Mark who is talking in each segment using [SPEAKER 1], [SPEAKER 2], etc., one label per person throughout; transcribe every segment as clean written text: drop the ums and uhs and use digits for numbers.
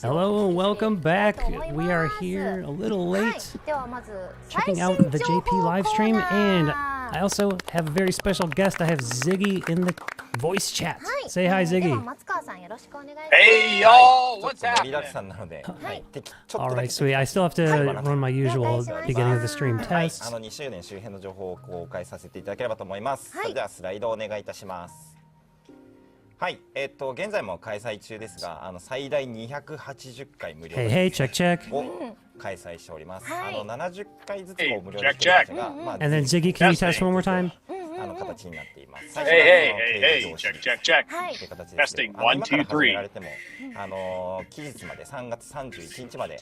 [SPEAKER 1] Hello and welcome back. We are here a little late, checking out the JP live stream, and I also have a very special guest. I have Ziggy in the voice chat. Say hi, Ziggy.
[SPEAKER 2] Hey y'all, what's happening?
[SPEAKER 1] Alright, sweet. I still have to run my usual beginning of the stream test.
[SPEAKER 3] 2周年周辺の情報を公開させていただければと思います。それではスライドをお願いいたします。はい、現在も開催中ですが、最大280回無料を開催しております。70回ずつを無料でしていますが、まあ、
[SPEAKER 1] And then Ziggy, can you test one more time?
[SPEAKER 3] 形になっています。
[SPEAKER 2] Hey, check. Testing 1, 2, 3.
[SPEAKER 3] 期日まで3月31日まで。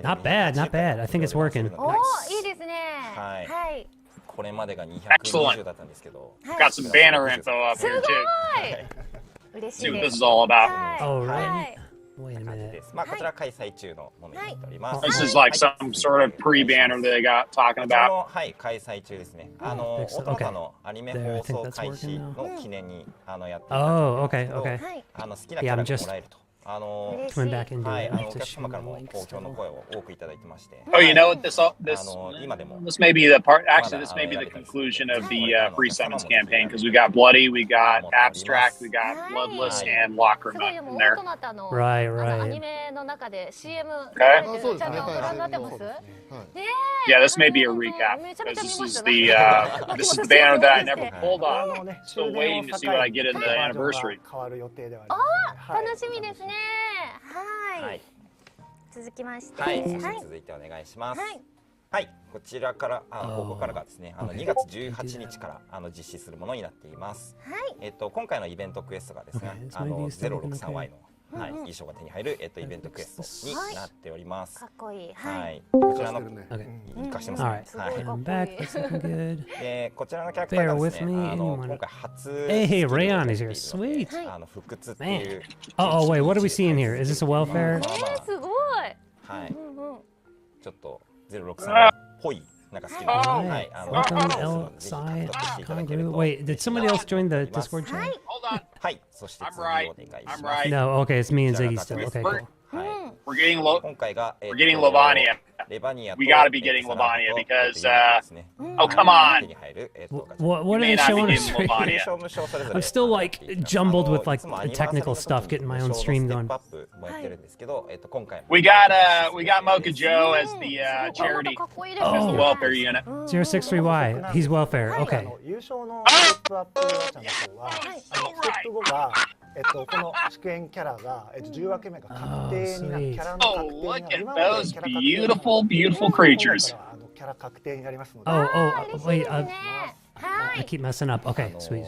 [SPEAKER 1] Not bad. I think it's working.
[SPEAKER 4] いいですね。
[SPEAKER 3] はい。これまでが220だったんですけど。
[SPEAKER 2] Got some banner info up here too. See what this is all about.
[SPEAKER 1] Oh, really? Wait a minute.
[SPEAKER 3] まあこちら開催中のものになっております。
[SPEAKER 2] This is like some sort of pre-banner that they got talking about.
[SPEAKER 3] はい、開催中ですね。オトタのアニメ放送開始の記念にやっていたんですけど、好きなキャラがもらえると。
[SPEAKER 1] Coming back into it.
[SPEAKER 3] お客様からも好評の声を多くいただいてまして。
[SPEAKER 2] Oh, you know what this may be the part. Actually, this may be the conclusion of the free summons campaign because we got Bloody, we got Abstract, we got Bloodless, and Lacrima in there.
[SPEAKER 1] Right.
[SPEAKER 4] アニメの中で CM ちゃんとご覧になってます？
[SPEAKER 2] Yeah, this may be a recap because this is the banner that I never pulled on. Still waiting to see what I get in the anniversary.
[SPEAKER 4] 楽しみですね。はい。続きまして。
[SPEAKER 3] はい。続いてお願いします。はい。こちらからここからがですね、2月18日から実施するものになっています。はい。今回のイベントクエストがですね、063Y の衣装が手に入るイベントクエストになっております。
[SPEAKER 4] かっこいい。
[SPEAKER 3] はい。こちらの活かしてますね。はい。
[SPEAKER 1] I'm back. That's looking good.
[SPEAKER 3] でこちらのキャラクターがですね、今回初
[SPEAKER 1] Hey, Rayon is here. Sweet.
[SPEAKER 3] 復活っていう。
[SPEAKER 1] Oh, wait. What are we seeing here? Is this a welfare?
[SPEAKER 4] すごい。
[SPEAKER 3] はい。ちょっと063っぽい。なんか好きな。はい。
[SPEAKER 1] Welcome, L-Side. Wait, did somebody else join the Discord channel?
[SPEAKER 2] Hold on.
[SPEAKER 3] はい。そして次お願いします。
[SPEAKER 1] No, okay, it's me and Ziggy still. Okay, cool.
[SPEAKER 2] We're getting Lavania. We gotta be getting Lavania because, oh, come on.
[SPEAKER 1] What are they showing us? I'm still like jumbled with like technical stuff, getting my own stream going.
[SPEAKER 2] We got Mocha Joe as the charity, as the welfare unit.
[SPEAKER 1] 063Y, he's welfare. Okay.
[SPEAKER 5] この祝宴キャラが10分け目が確定になるキャラの確定になる
[SPEAKER 2] Oh, look at those beautiful creatures.
[SPEAKER 5] キャラ確定になりますので
[SPEAKER 1] wait, I keep messing up. Okay, sweet.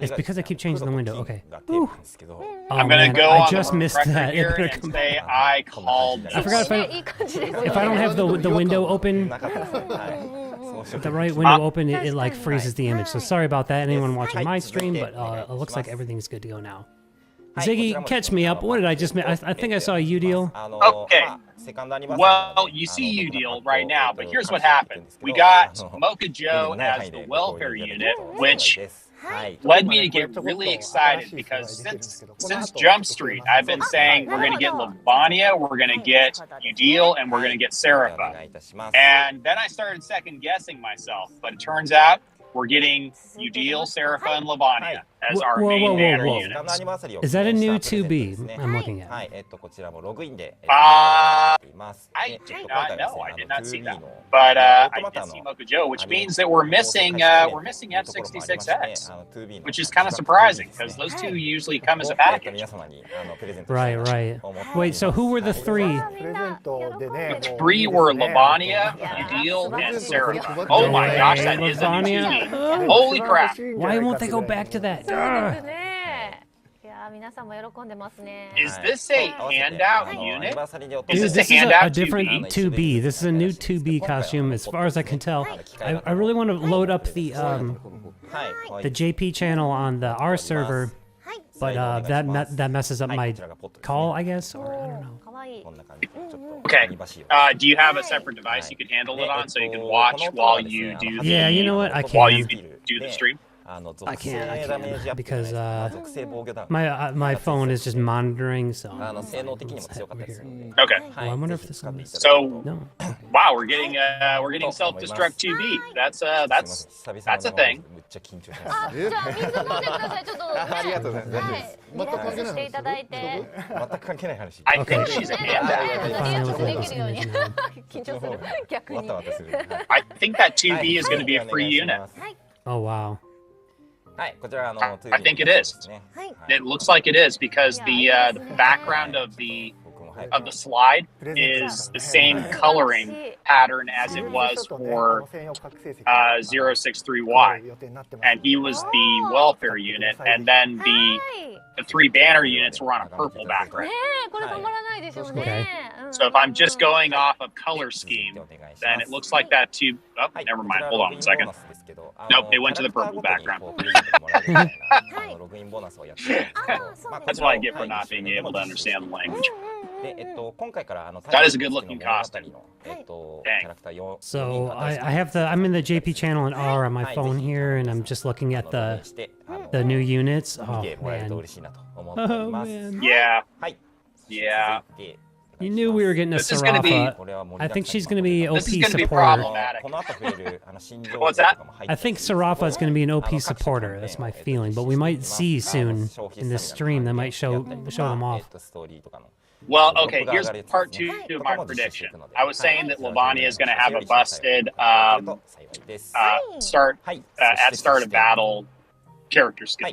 [SPEAKER 1] It's because I keep changing the window. Okay.
[SPEAKER 2] I'm gonna go
[SPEAKER 1] I
[SPEAKER 2] on
[SPEAKER 1] just
[SPEAKER 2] the
[SPEAKER 1] missed
[SPEAKER 2] record
[SPEAKER 1] that.
[SPEAKER 2] here and say I called.
[SPEAKER 1] I forgot if I don't have the window open, the right window open, it like freezes the image. So sorry about that, anyone watching my stream, but it looks like everything's good to go now. Ziggy, catch me up. What did I just miss? I think I saw a U-Deal.
[SPEAKER 2] Okay. Well, you see U-Deal right now, but here's what happened. We got Mocha Joe as the welfare unit, which led me to get really excited because since Jump Street, I've been saying we're going to get Lavania, we're going to get U-Deal, and we're going to get Serapha. And then I started second guessing myself, but it turns out we're getting U-Deal, Serapha, and Lavania as our main banner units.
[SPEAKER 1] Is that a new 2B I'm looking at?
[SPEAKER 2] I did not know. I did not see that. But I did see Mocha Joe, which means that we're missing F66X, which is kind of surprising because those two usually come as a package.
[SPEAKER 1] Right. Wait, so who were the three?
[SPEAKER 2] The three were Lavania, U-Deal, and Serapha. Oh my gosh, that is a new team. Holy crap.
[SPEAKER 1] Why won't they go back to that?
[SPEAKER 2] Is this a handout unit?
[SPEAKER 1] Dude, this is a different 2B. This is a new 2B costume, as far as I can tell. I really want to load up the JP channel on the R server, but that messes up my call, I guess, or I don't know.
[SPEAKER 2] Okay. Do you have a separate device you can handle it on so you can watch while you do the
[SPEAKER 1] you know what? I can.
[SPEAKER 2] While you do the stream?
[SPEAKER 1] I can't because my phone is just monitoring, so.
[SPEAKER 2] Okay.
[SPEAKER 1] Oh, I wonder if this one is.
[SPEAKER 2] So,
[SPEAKER 1] No.
[SPEAKER 2] wow, we're getting self-destruct 2B. That's a thing.
[SPEAKER 4] じゃあ水飲んでください。ちょっとね。
[SPEAKER 5] ありがとうございます。
[SPEAKER 4] はい。リラックスしていただいて。
[SPEAKER 3] 全く関係ない話。
[SPEAKER 2] I think she's a panda.
[SPEAKER 4] リラックスできるように。緊張する。逆に。
[SPEAKER 2] I think that 2B is going to be a free unit.
[SPEAKER 1] Oh wow.
[SPEAKER 3] I
[SPEAKER 2] think it is. It looks like it is because the background of the slide is the same coloring pattern as it was for 063Y, and he was the welfare unit, and then the 3 banner units were on a purple background.
[SPEAKER 1] Okay.
[SPEAKER 2] So if I'm just going off of color scheme, then it looks like that too. Oh, never mind. Hold on a second. Nope, they went to the purple background. That's what I get for not being able to understand the language. That is a good-looking costume. Dang.
[SPEAKER 1] So I'm in the JP channel in R on my phone here, and I'm just looking at the new units. Oh man. Oh man.
[SPEAKER 2] Yeah. Yeah.
[SPEAKER 1] You knew we were getting a Sarafa. I think she's going to be OP
[SPEAKER 2] This is going to be
[SPEAKER 1] supporter.
[SPEAKER 2] problematic. What's that?
[SPEAKER 1] I think Sarafa is going to be an OP supporter. That's my feeling. But we might see soon in this stream that might show them off.
[SPEAKER 2] Well, okay, here's part 2 of my prediction. I was saying that Lavania is going to have a busted start of battle character skill.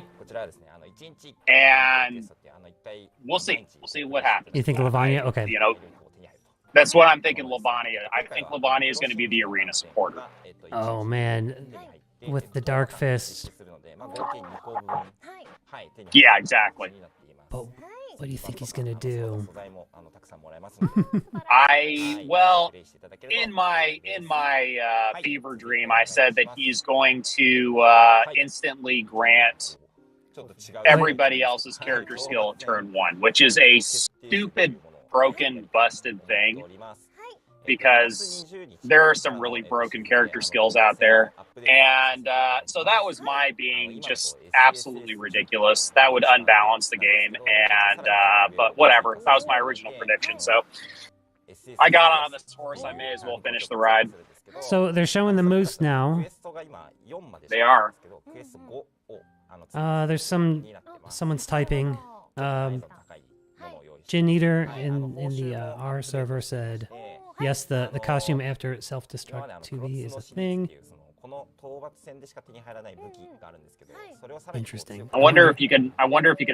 [SPEAKER 2] And we'll see. We'll see what happens.
[SPEAKER 1] You think Lavania? Okay.
[SPEAKER 2] You know, that's what I'm thinking, Lavania. I think Lavania is going to be the arena supporter.
[SPEAKER 1] Oh, man. With the Dark Fist.
[SPEAKER 2] Yeah, exactly.
[SPEAKER 1] But what do you think he's going to do?
[SPEAKER 2] In my fever dream, I said that he's going to instantly grant everybody else's character skill at turn 1, which is a stupid, broken, busted thing, because there are some really broken character skills out there. And so that was my being just absolutely ridiculous. That would unbalance the game. And but whatever, that was my original prediction. So I got on this horse. I may as well finish the ride.
[SPEAKER 1] So they're showing the moose now.
[SPEAKER 2] They are.
[SPEAKER 1] There's someone's typing. Jin Eater in the R server said, yes, the costume after self-destruct 2B is a thing. Interesting.
[SPEAKER 2] I wonder if you could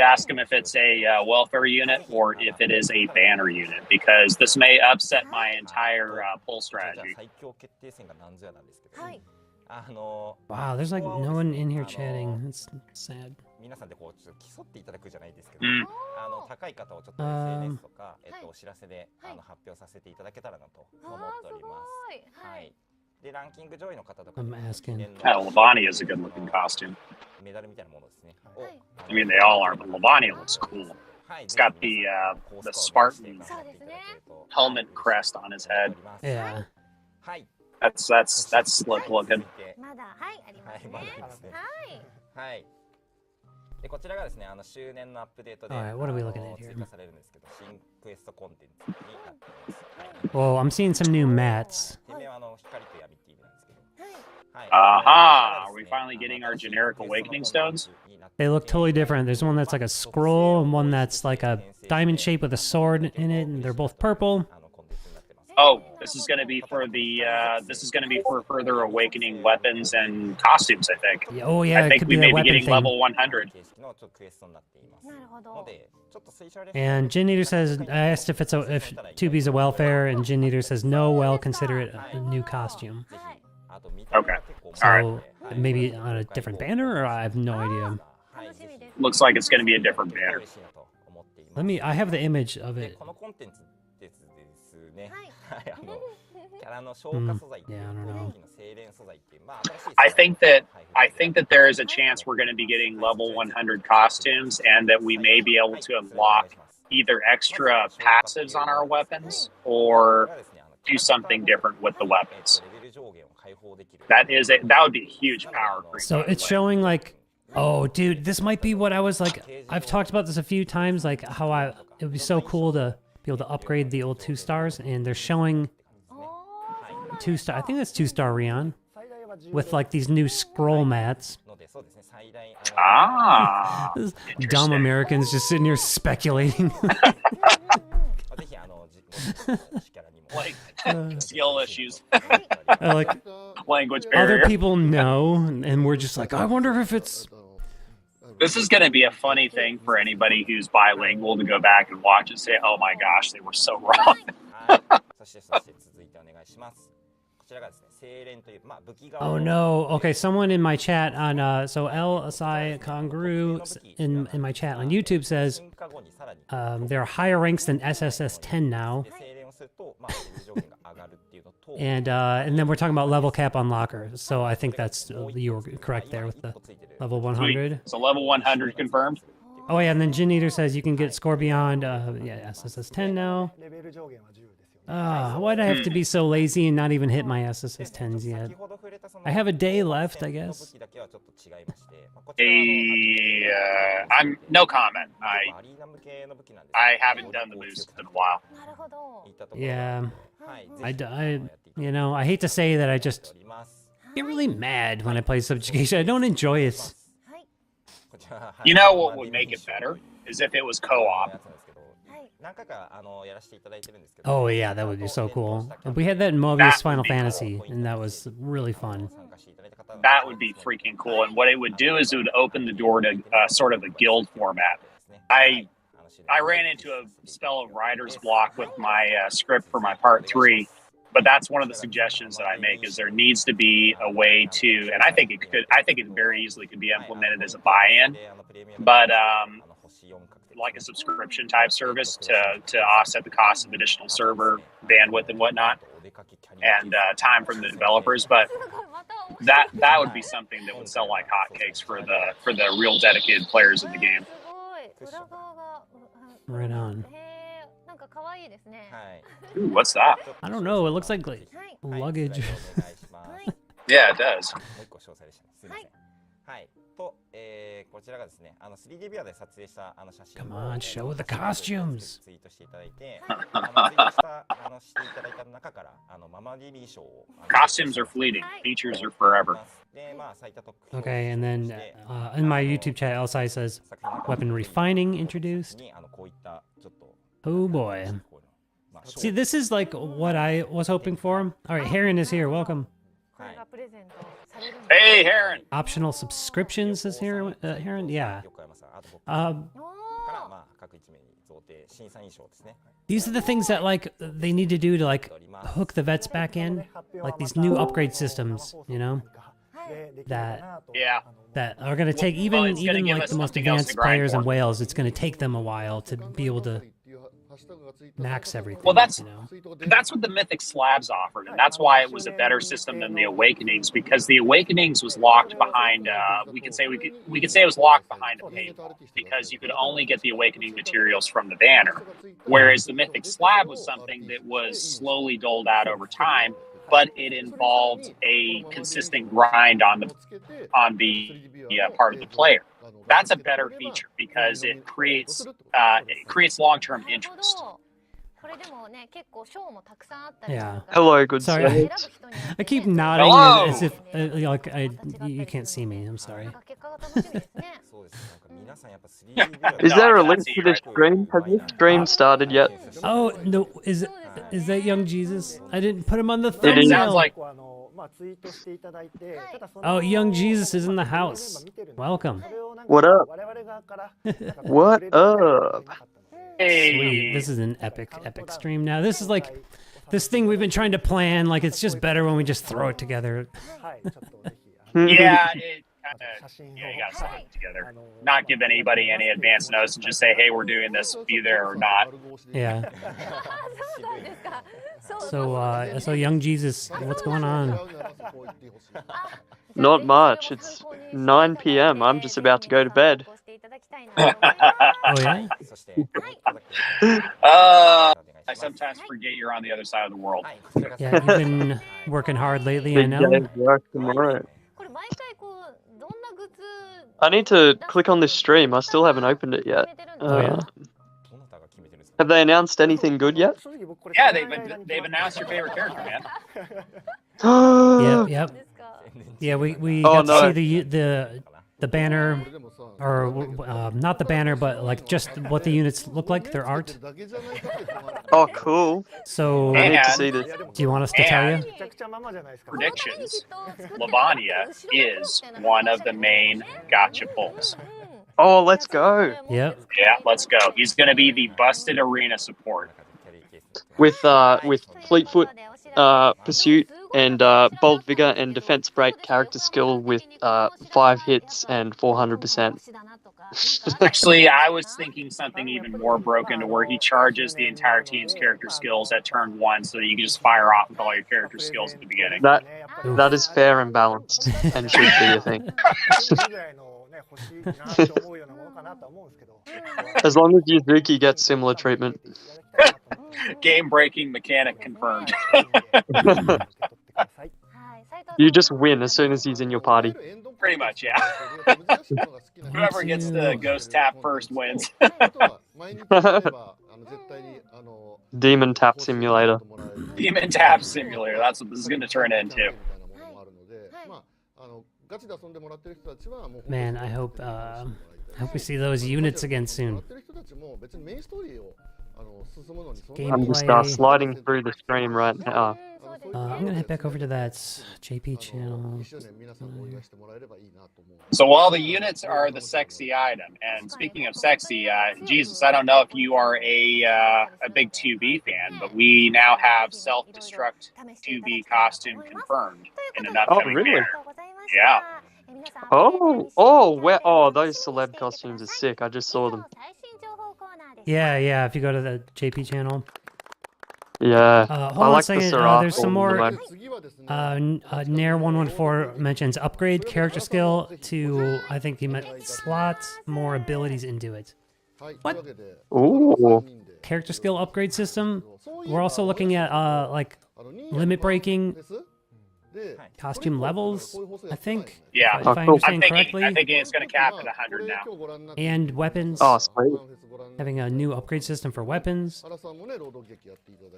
[SPEAKER 2] ask him if it's a welfare unit or if it is a banner unit, because this may upset my entire pull strategy.
[SPEAKER 1] Wow, there's like no one in here chatting. That's sad. I'm asking.
[SPEAKER 2] Lavania is a good-looking costume. I mean, they all are, but Lavania looks cool. It's got the Spartan helmet crest on his head.
[SPEAKER 1] Yeah.
[SPEAKER 2] That's slick looking.
[SPEAKER 1] Alright, what are we looking at here? Well, I'm seeing some new mats.
[SPEAKER 2] Aha! Are we finally getting our generic awakening stones?
[SPEAKER 1] They look totally different. There's one that's like a scroll and one that's like a diamond shape with a sword in it, and they're both purple.
[SPEAKER 2] Oh, this is going to be for further awakening weapons and costumes, I think.
[SPEAKER 1] Yeah, oh yeah,
[SPEAKER 2] I think we may be getting
[SPEAKER 1] thing.
[SPEAKER 2] level 100.
[SPEAKER 1] And Jin Eater says, I asked if 2B's a welfare, and Jin Eater says no, well, consider it a new costume.
[SPEAKER 2] Okay.
[SPEAKER 1] So
[SPEAKER 2] all right.
[SPEAKER 1] Maybe on a different banner, or I have no idea.
[SPEAKER 2] Looks like it's going to be a different banner.
[SPEAKER 1] I have the image of it.
[SPEAKER 3] Yeah, I don't know.
[SPEAKER 2] I think that there is a chance we're going to be getting level 100 costumes, and that we may be able to unlock either extra passives on our weapons or do something different with the weapons. That would be a huge power creep.
[SPEAKER 1] So it's showing like Oh, dude, this might be what I was like. I've talked about this a few times, like how it would be so cool to be able to upgrade the old 2-stars, and they're showing 2-star. I think that's 2-star Rion with like these new scroll mats.
[SPEAKER 2] Ah,
[SPEAKER 1] Those dumb Americans just sitting here speculating.
[SPEAKER 2] like skill issues,
[SPEAKER 1] Like
[SPEAKER 2] language barrier.
[SPEAKER 1] other people know, and we're just like, I wonder if it's.
[SPEAKER 2] This is going to be a funny thing for anybody who's bilingual to go back and watch and say, "Oh my gosh, they were so wrong."
[SPEAKER 1] Oh no! Okay, someone in my chat on so L Asai Kongru in my chat on YouTube says there are higher ranks than SSS 10 now, and then we're talking about level cap on locker. So I think that's you were correct there with the level 100.
[SPEAKER 2] So level 100 confirmed.
[SPEAKER 1] Oh yeah, and then Jin Eater says you can get score beyond yeah SSS 10 now. Why'd I have to be so lazy and not even hit my SSS 10s yet? I have a day left, I guess.
[SPEAKER 2] I'm no comment. I haven't done the boost in a while.
[SPEAKER 1] Yeah, I hate to say that I just get really mad when I play Subjugation. I don't enjoy it.
[SPEAKER 2] You know what would make it better is if it was co-op.
[SPEAKER 1] Oh yeah, that would be so cool. We had that in Mobius Final Fantasy, and that was really fun.
[SPEAKER 2] That would be freaking cool. And what it would do is it would open the door to sort of a guild format. I ran into a spell of writer's block with my script for my part 3, but that's one of the suggestions that I make is there needs to be a way to, and I think it very easily could be implemented as a buy-in, but like a subscription type service to offset the cost of additional server bandwidth and whatnot, and time from the developers. But that would be something that would sell like hotcakes for the real dedicated players of the game.
[SPEAKER 1] Right on.
[SPEAKER 2] Ooh, what's that?
[SPEAKER 1] I don't know. It looks like luggage.
[SPEAKER 2] Yeah, it does.
[SPEAKER 1] Come on, show the costumes.
[SPEAKER 2] Costumes are fleeting. Features are forever.
[SPEAKER 1] Okay, and then in my YouTube chat, Elsai says, weapon refining introduced. Oh boy. See, this is like what I was hoping for. All right, Heron is here. Welcome.
[SPEAKER 2] Hey, Heron.
[SPEAKER 1] Optional subscriptions is here, Heron? Yeah. These are the things that like they need to do to like hook the vets back in, like these new upgrade systems, you know, that are gonna take even like the most advanced players in Wales. It's gonna take them a while to be able to max everything.
[SPEAKER 2] Well, that's what the Mythic Slabs offered, and that's why it was a better system than the Awakenings, because the Awakenings was locked behind. We could say it was locked behind a paywall because you could only get the Awakening materials from the banner, whereas the Mythic Slab was something that was slowly doled out over time, but it involved a consistent grind on the part of the player. That's a better feature because it creates long-term interest.
[SPEAKER 1] Yeah.
[SPEAKER 6] Hello, good
[SPEAKER 1] sorry.
[SPEAKER 6] sir.
[SPEAKER 1] I keep nodding
[SPEAKER 2] Hello.
[SPEAKER 1] as if you can't see me. I'm sorry.
[SPEAKER 6] Is there a link to this stream? Has this stream started yet?
[SPEAKER 1] Oh no, is that young Jesus? I didn't put him on the
[SPEAKER 6] It is.
[SPEAKER 2] Sounds like
[SPEAKER 1] Oh, young Jesus is in the house. Welcome.
[SPEAKER 6] What up? What up?
[SPEAKER 1] Sweet. This is an epic stream now. This is like this thing we've been trying to plan. Like it's just better when we just throw it together.
[SPEAKER 2] yeah, you gotta set it together. Not give anybody any advance notice and just say, hey, we're doing this, be there or not.
[SPEAKER 1] Yeah. So young Jesus, what's going on?
[SPEAKER 6] Not much. It's 9 p.m. I'm just about to go to bed.
[SPEAKER 1] Oh yeah?
[SPEAKER 2] I sometimes forget you're on the other side of the world.
[SPEAKER 1] Yeah, you've been working hard lately, I
[SPEAKER 6] Big
[SPEAKER 1] know.
[SPEAKER 6] day of work tomorrow. I need to click on this stream. I still haven't opened it yet.
[SPEAKER 1] Oh, yeah?
[SPEAKER 6] Have they announced anything good yet?
[SPEAKER 2] Yeah, they've announced your favorite character, man.
[SPEAKER 1] Yep. Yeah, we
[SPEAKER 6] Oh,
[SPEAKER 1] got to
[SPEAKER 6] no.
[SPEAKER 1] see the banner, or not the banner, but like just what the units look like, their art.
[SPEAKER 6] Oh, cool.
[SPEAKER 1] So,
[SPEAKER 6] I need to
[SPEAKER 2] And-
[SPEAKER 6] see this.
[SPEAKER 1] do you want us to tell you?
[SPEAKER 2] Predictions. Lavania is one of the main gotcha pulls.
[SPEAKER 6] Oh, let's go.
[SPEAKER 1] Yep.
[SPEAKER 2] Yeah, let's go. He's going to be the busted arena support.
[SPEAKER 6] With Fleetfoot, Pursuit, and Bold Vigor and Defense Break character skill with 5 hits and 400%.
[SPEAKER 2] Actually, I was thinking something even more broken to where he charges the entire team's character skills at turn 1 so that you can just fire off with all your character skills at the beginning.
[SPEAKER 6] That is fair and balanced and should be a thing. As long as Yuzuki gets similar treatment.
[SPEAKER 2] Game-breaking mechanic confirmed.
[SPEAKER 6] You just win as soon as he's in your party.
[SPEAKER 2] Pretty much, yeah. Whoever gets the ghost tap first wins.
[SPEAKER 6] Demon Tap Simulator.
[SPEAKER 2] Demon tap simulator. That's what this is going to turn into.
[SPEAKER 1] Man, I hope we see those units again soon.
[SPEAKER 6] I'm just
[SPEAKER 1] Gameplay.
[SPEAKER 6] sliding through the stream right now.
[SPEAKER 1] I'm gonna head back over to that JP channel.
[SPEAKER 2] So all the units are the sexy item. And speaking of sexy, Jesus, I don't know if you are a big 2B fan, but we now have self-destruct 2B costume confirmed in an upcoming
[SPEAKER 6] really?
[SPEAKER 2] banner. Yeah.
[SPEAKER 6] Oh, those celeb costumes are sick. I just saw them.
[SPEAKER 1] Yeah, if you go to the JP channel.
[SPEAKER 6] Yeah,
[SPEAKER 1] Hold
[SPEAKER 6] I
[SPEAKER 1] on
[SPEAKER 6] like
[SPEAKER 1] a second.
[SPEAKER 6] the Seraphim.
[SPEAKER 1] There's some more. Nier114 mentions upgrade character skill to, I think he meant slots, more abilities into it. What?
[SPEAKER 6] Ooh.
[SPEAKER 1] Character skill upgrade system? We're also looking at like limit breaking costume levels, I think.
[SPEAKER 2] Yeah.
[SPEAKER 1] If I understand correctly.
[SPEAKER 2] I think it's going to cap at 100 now.
[SPEAKER 1] And weapons.
[SPEAKER 6] Oh, sweet.
[SPEAKER 1] Having a new upgrade system for weapons.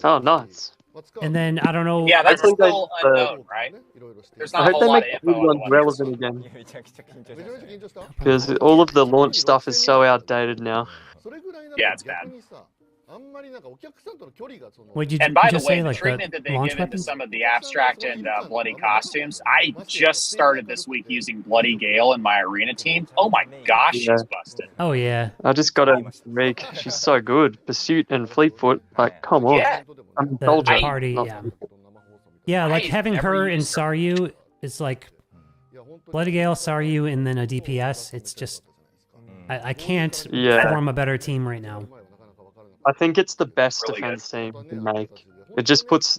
[SPEAKER 6] Oh, nice.
[SPEAKER 1] And then, I don't know.
[SPEAKER 2] Yeah, that's
[SPEAKER 6] I think
[SPEAKER 2] still
[SPEAKER 6] they-
[SPEAKER 2] unknown, right? There's
[SPEAKER 6] I
[SPEAKER 2] not a
[SPEAKER 6] hope
[SPEAKER 2] whole
[SPEAKER 6] they
[SPEAKER 2] lot
[SPEAKER 6] make
[SPEAKER 2] of
[SPEAKER 6] the
[SPEAKER 2] info
[SPEAKER 6] new
[SPEAKER 2] on
[SPEAKER 6] ones
[SPEAKER 2] the
[SPEAKER 6] relevant again. Because all of the launch stuff is so outdated now.
[SPEAKER 2] Yeah, it's bad.
[SPEAKER 1] Would you
[SPEAKER 2] And by the
[SPEAKER 1] just
[SPEAKER 2] way,
[SPEAKER 1] say
[SPEAKER 2] the
[SPEAKER 1] like
[SPEAKER 2] treatment
[SPEAKER 1] the
[SPEAKER 2] that they've
[SPEAKER 1] launch
[SPEAKER 2] given to
[SPEAKER 1] weapons?
[SPEAKER 2] some of the abstract and bloody costumes, I just started this week using Bloody Gale in my arena team. Oh my gosh,
[SPEAKER 6] Yeah.
[SPEAKER 2] she's busted.
[SPEAKER 1] Oh yeah.
[SPEAKER 6] I just got a Reek. She's so good. Pursuit and Fleetfoot. Like, come on.
[SPEAKER 2] Yeah.
[SPEAKER 6] I'm
[SPEAKER 1] The
[SPEAKER 6] soldier.
[SPEAKER 1] party,
[SPEAKER 6] not
[SPEAKER 1] yeah.
[SPEAKER 6] Fleetfoot.
[SPEAKER 1] Yeah, like
[SPEAKER 2] I
[SPEAKER 1] having
[SPEAKER 2] never
[SPEAKER 1] her and
[SPEAKER 2] used her.
[SPEAKER 1] Saryu is like Bloody Gale, Saryu, and then a DPS. It's just I can't
[SPEAKER 6] Yeah.
[SPEAKER 1] form a better team right now.
[SPEAKER 6] I think it's the best
[SPEAKER 2] Really
[SPEAKER 6] defense team you can make. It just puts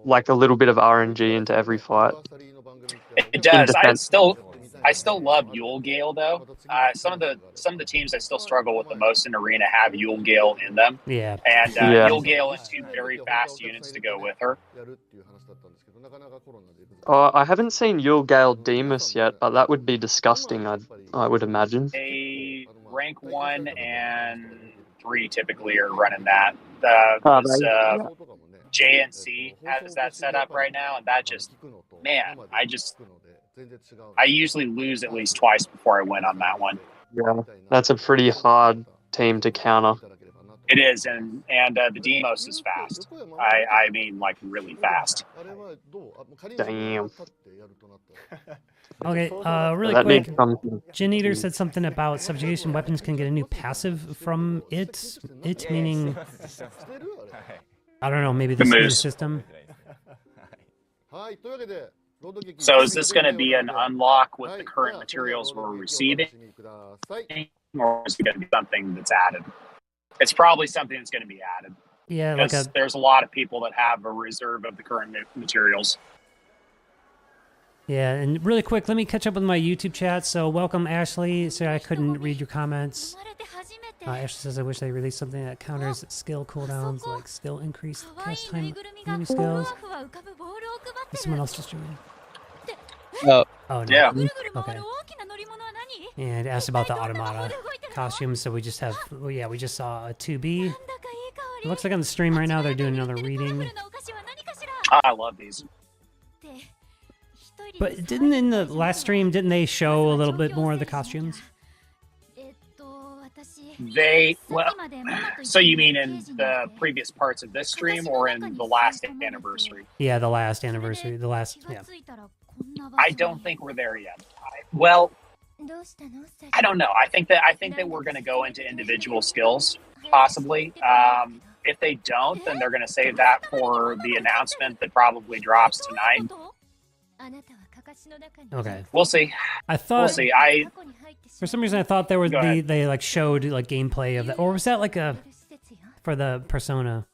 [SPEAKER 6] like a little bit of RNG into every fight.
[SPEAKER 2] It does. I
[SPEAKER 6] defense.
[SPEAKER 2] still love Yule Gale though. Some of the teams I still struggle with the most in arena have Yule Gale in them,
[SPEAKER 1] Yeah.
[SPEAKER 2] and
[SPEAKER 6] Yeah.
[SPEAKER 2] Yule Gale and 2 very fast units to go with her.
[SPEAKER 6] I haven't seen Yule Gale Demus yet, but that would be disgusting. I would imagine.
[SPEAKER 2] A rank 1 and 3 typically are running that. JNC has that set up right now, and that just, man, I usually lose at least twice before I win on that one.
[SPEAKER 6] Yeah, that's a pretty hard team to counter.
[SPEAKER 2] It is, and the Demos is fast. I mean, like, really fast.
[SPEAKER 6] Damn.
[SPEAKER 1] Okay, really
[SPEAKER 6] That
[SPEAKER 1] quick.
[SPEAKER 6] needs something.
[SPEAKER 1] Gin Eater said something about subjugation weapons can get a new passive from it. It meaning, I don't know, maybe
[SPEAKER 2] The
[SPEAKER 1] this new
[SPEAKER 2] moose.
[SPEAKER 1] system.
[SPEAKER 2] So is this going to be an unlock with the current materials we're receiving, or is it going to be something that's added? It's probably something that's going to be added.
[SPEAKER 1] Yeah, like
[SPEAKER 2] Because
[SPEAKER 1] a
[SPEAKER 2] there's a lot of people that have a reserve of the current materials.
[SPEAKER 1] yeah. And really quick, let me catch up with my YouTube chat. So welcome, Ashley. Sorry I couldn't read your comments. Ashley says I wish they released something that counters skill cooldowns, like skill increase cast time, enemy skills. Is someone else just joined?
[SPEAKER 6] Oh.
[SPEAKER 1] Oh no.
[SPEAKER 2] Yeah.
[SPEAKER 1] Okay. And asked about the automata costumes, so we just have, well, yeah, we just saw a 2B. It looks like on the stream right now they're doing another reading.
[SPEAKER 2] I love these.
[SPEAKER 1] But didn't in the last stream, didn't they show a little bit more of the costumes?
[SPEAKER 2] Well, so you mean in the previous parts of this stream or in the last anniversary?
[SPEAKER 1] Yeah, the last anniversary, yeah.
[SPEAKER 2] I don't think we're there yet. I don't know. I think that we're going to go into individual skills, possibly. If they don't, then they're going to save that for the announcement that probably drops tonight.
[SPEAKER 1] Okay.
[SPEAKER 2] We'll see.
[SPEAKER 1] We'll
[SPEAKER 2] see.
[SPEAKER 1] For some reason, I thought there would be, they like showed like gameplay of that, or was that like for the Persona?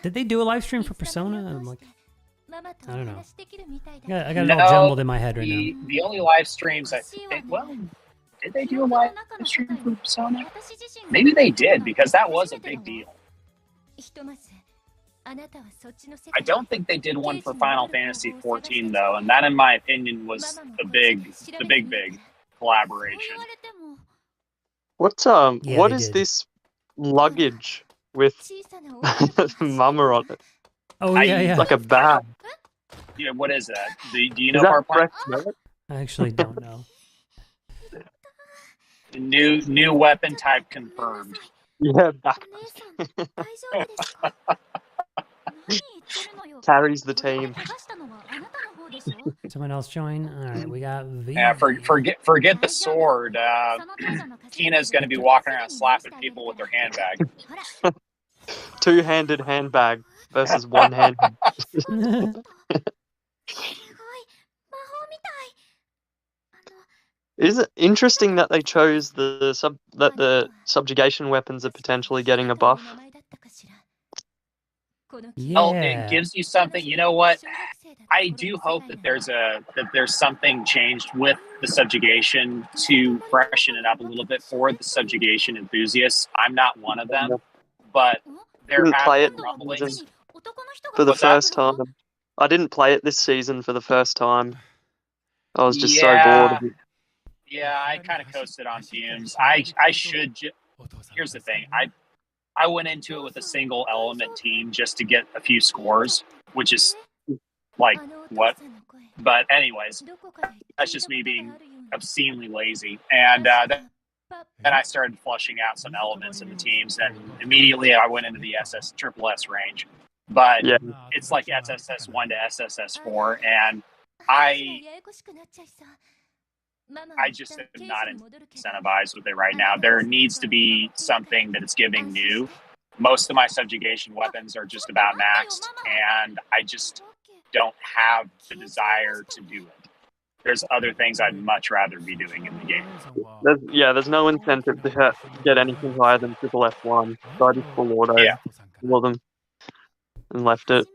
[SPEAKER 1] Did they do a live stream for Persona? I'm like, I don't know. I got it all jumbled in my head right now.
[SPEAKER 2] The only live streams I think, well, did they do a live stream for Persona? Maybe they did, because that was a big deal. I don't think they did one for Final Fantasy XIV though, and that, in my opinion, was the big collaboration.
[SPEAKER 6] What is this luggage with Mama on it?
[SPEAKER 1] Oh yeah.
[SPEAKER 6] Like a bag.
[SPEAKER 2] Yeah, what is that? Do you know, Farpoint?
[SPEAKER 1] I actually don't know.
[SPEAKER 2] New weapon type confirmed.
[SPEAKER 6] Yeah, backpack. Carries the team.
[SPEAKER 1] Someone else join? Alright, we got V.
[SPEAKER 2] Yeah, forget the sword. Tina's going to be walking around slapping people with her handbag.
[SPEAKER 6] Two-handed handbag versus one-handed. Is it interesting that they chose the subjugation weapons are potentially getting a buff?
[SPEAKER 1] Yeah.
[SPEAKER 2] Oh, it gives you something. You know what? I do hope that there's something changed with the subjugation to freshen it up a little bit for the subjugation enthusiasts. I'm not one of them, but there have been rumblings
[SPEAKER 6] for the first time. I didn't play it this season for the first time. I was just so bored of it.
[SPEAKER 2] Yeah, I kind of coasted on fumes. Here's the thing. I went into it with a single element team just to get a few scores, which is like what? But anyways, that's just me being obscenely lazy. And then I started flushing out some elements in the teams, and immediately I went into the triple S range. But
[SPEAKER 6] yeah,
[SPEAKER 2] it's like SSS1 to SSS4, and I just am not incentivized with it right now. There needs to be something that it's giving new. Most of my subjugation weapons are just about maxed, and I just don't have the desire to do it. There's other things I'd much rather be doing in the game.
[SPEAKER 6] There's no incentive to get anything higher than triple F1, so I just full auto all of them and left it.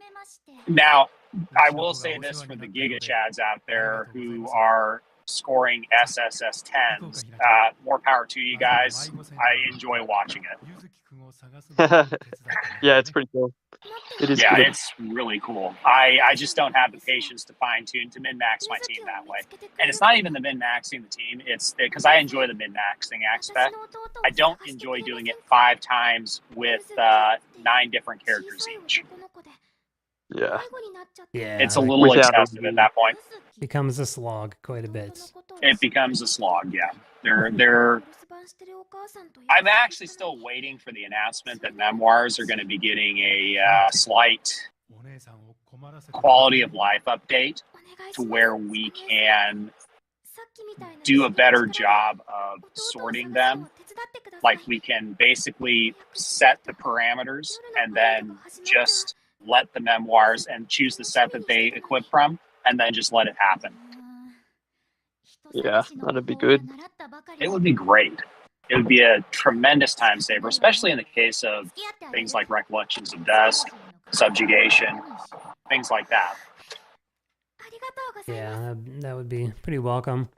[SPEAKER 2] Now, I will say this for the Giga Chads out there who are scoring SSS 10s. More power to you guys. I enjoy watching it.
[SPEAKER 6] Yeah, it's pretty cool. It is.
[SPEAKER 2] Yeah,
[SPEAKER 6] good.
[SPEAKER 2] It's really cool. I just don't have the patience to fine tune to min max my team that way. And it's not even the min maxing the team. It's because I enjoy the min maxing aspect. I don't enjoy doing it 5 times with 9 different characters each.
[SPEAKER 6] Yeah.
[SPEAKER 2] It's a little excessive at that point.
[SPEAKER 1] Becomes a slog quite a bit.
[SPEAKER 2] It becomes a slog, yeah. I'm actually still waiting for the announcement that Memoirs are going to be getting a slight quality of life update to where we can do a better job of sorting them. Like, we can basically set the parameters and then just let the Memoirs and choose the set that they equip from, and then just let it happen.
[SPEAKER 6] Yeah, that'd be good.
[SPEAKER 2] It would be great. It would be a tremendous time saver, especially in the case of things like Recollections of Dusk, Subjugation, things like that.
[SPEAKER 1] Yeah, that would be pretty welcome.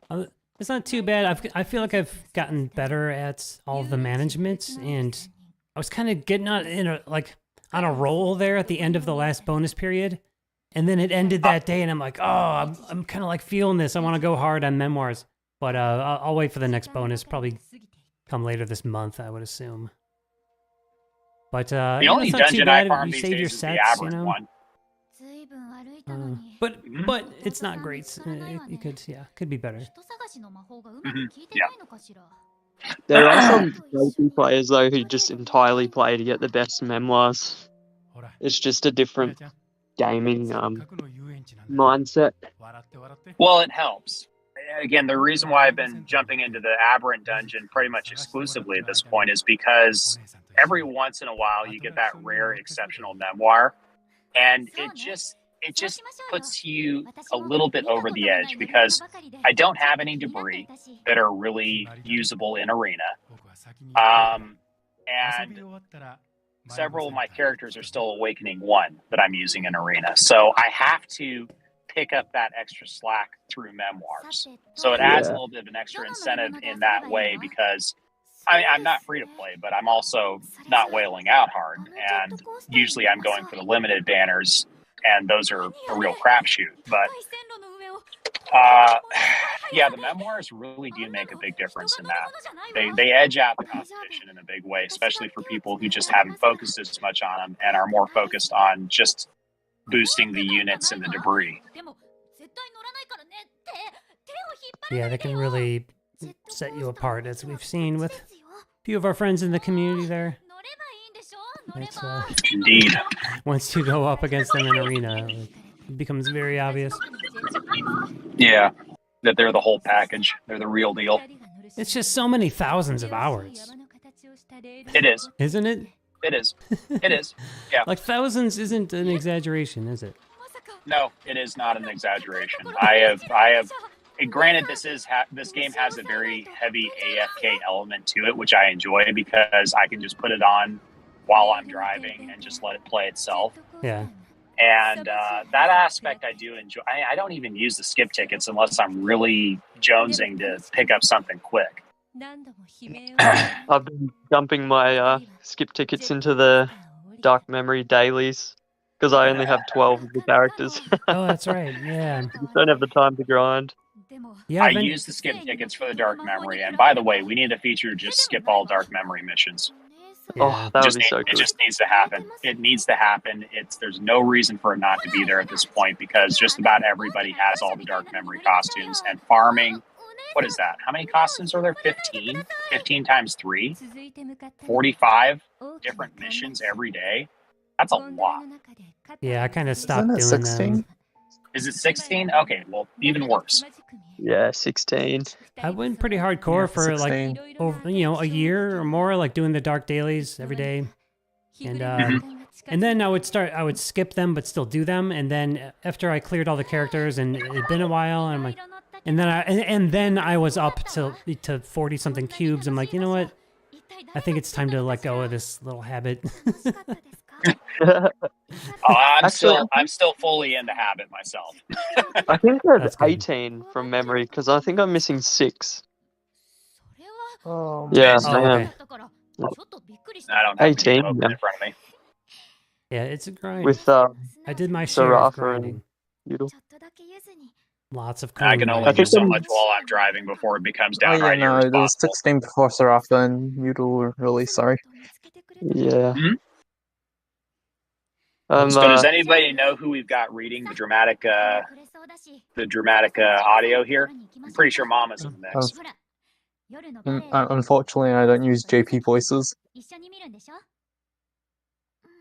[SPEAKER 1] It's not too bad. I feel like I've gotten better at all of the management, and I was kind of getting on a roll there at the end of the last bonus period. And then it ended that day, and I'm like, oh, I'm kind of like feeling this. I want to go hard on Memoirs. But I'll wait for the next bonus. Probably come later this month, I would assume. But
[SPEAKER 2] the only
[SPEAKER 1] it's not too
[SPEAKER 2] dungeon I
[SPEAKER 1] bad.
[SPEAKER 2] farm
[SPEAKER 1] You
[SPEAKER 2] these
[SPEAKER 1] save your
[SPEAKER 2] days is the
[SPEAKER 1] sets, you
[SPEAKER 2] aberrant
[SPEAKER 1] know.
[SPEAKER 2] one.
[SPEAKER 1] But it's not great. You could could be better.
[SPEAKER 2] Yeah.
[SPEAKER 6] There are some JP players though who just entirely play to get the best memoirs. It's just a different gaming mindset.
[SPEAKER 2] Well, it helps. Again, the reason why I've been jumping into the aberrant dungeon pretty much exclusively at this point is because every once in a while you get that rare exceptional memoir, and it just puts you a little bit over the edge because I don't have any debris that are really usable in arena, and several of my characters are still awakening 1 that I'm using in arena, so I have to pick up that extra slack through memoirs. So it adds a little bit of an extra incentive in that way because I'm not free to play, but I'm also not wailing out hard, and usually I'm going for the limited banners, and those are a real crapshoot. But yeah, the memoirs really do make a big difference in that. They edge out the competition in a big way, especially for people who just haven't focused as much on them and are more focused on just boosting the units and the debris.
[SPEAKER 1] Yeah, they can really set you apart, as we've seen with a few of our friends in the community there. It's,
[SPEAKER 2] Indeed.
[SPEAKER 1] Once you go up against them in arena, it becomes very obvious.
[SPEAKER 2] Yeah, that they're the whole package. They're the real deal.
[SPEAKER 1] It's just so many thousands of hours.
[SPEAKER 2] It is.
[SPEAKER 1] Isn't it?
[SPEAKER 2] It is. It is. Yeah.
[SPEAKER 1] Like thousands isn't an exaggeration, is it?
[SPEAKER 2] No, it is not an exaggeration. I have. Granted, this game has a very heavy AFK element to it, which I enjoy because I can just put it on while I'm driving and just let it play itself.
[SPEAKER 1] Yeah.
[SPEAKER 2] And that aspect I do enjoy. I don't even use the skip tickets unless I'm really jonesing to pick up something quick.
[SPEAKER 6] I've been dumping my skip tickets into the Dark Memory dailies because I only have 12 of the characters.
[SPEAKER 1] Oh, that's right. Yeah.
[SPEAKER 6] I just don't have the time to grind.
[SPEAKER 1] Yeah,
[SPEAKER 2] I use the skip tickets for the Dark Memory, and by the way, we need a feature to just skip all Dark Memory missions.
[SPEAKER 1] Yeah.
[SPEAKER 6] Oh, that would be so
[SPEAKER 2] It
[SPEAKER 6] good.
[SPEAKER 2] just needs to happen. It needs to happen. There's no reason for it not to be there at this point because just about everybody has all the Dark Memory costumes, and farming. What is that? How many costumes are there? 15? 15 times 3? 45 different missions every day? That's a lot.
[SPEAKER 1] Yeah, I kind of stopped doing
[SPEAKER 7] 16?
[SPEAKER 1] them.
[SPEAKER 2] Is it 16? Okay, well, even worse.
[SPEAKER 6] Yeah, 16.
[SPEAKER 1] I went pretty hardcore for
[SPEAKER 7] 16.
[SPEAKER 1] like over, a year or more, like doing the dark dailies every day, and then I would skip them but still do them, and then after I cleared all the characters and it had been a while, and I'm like, and then I was up to 40 something cubes. I'm like, you know what? I think it's time to let go of this little habit.
[SPEAKER 2] I'm still fully in the habit myself.
[SPEAKER 6] I think there's
[SPEAKER 1] That's good.
[SPEAKER 6] 18 from memory because I think I'm missing 6.
[SPEAKER 7] Oh,
[SPEAKER 6] Yeah,
[SPEAKER 1] Oh,
[SPEAKER 6] I am.
[SPEAKER 1] okay.
[SPEAKER 2] I don't have
[SPEAKER 6] 18,
[SPEAKER 2] the
[SPEAKER 6] yeah.
[SPEAKER 2] in front of me.
[SPEAKER 1] Yeah, it's a grind.
[SPEAKER 6] With
[SPEAKER 1] I did my share of
[SPEAKER 6] Sarafa
[SPEAKER 1] grinding.
[SPEAKER 6] and Udall.
[SPEAKER 1] Lots of
[SPEAKER 2] I can
[SPEAKER 1] cool
[SPEAKER 2] only
[SPEAKER 1] grinding.
[SPEAKER 2] do so much while I'm driving before it becomes
[SPEAKER 7] oh yeah,
[SPEAKER 2] downright
[SPEAKER 7] no, there was
[SPEAKER 2] irresponsible.
[SPEAKER 7] 16 before Sarafa and Udall were really sorry.
[SPEAKER 6] Yeah.
[SPEAKER 2] Mhm. So does anybody know who we've got reading the dramatic audio here? I'm pretty sure Mama's in the mix.
[SPEAKER 7] Unfortunately, I don't use JP voices.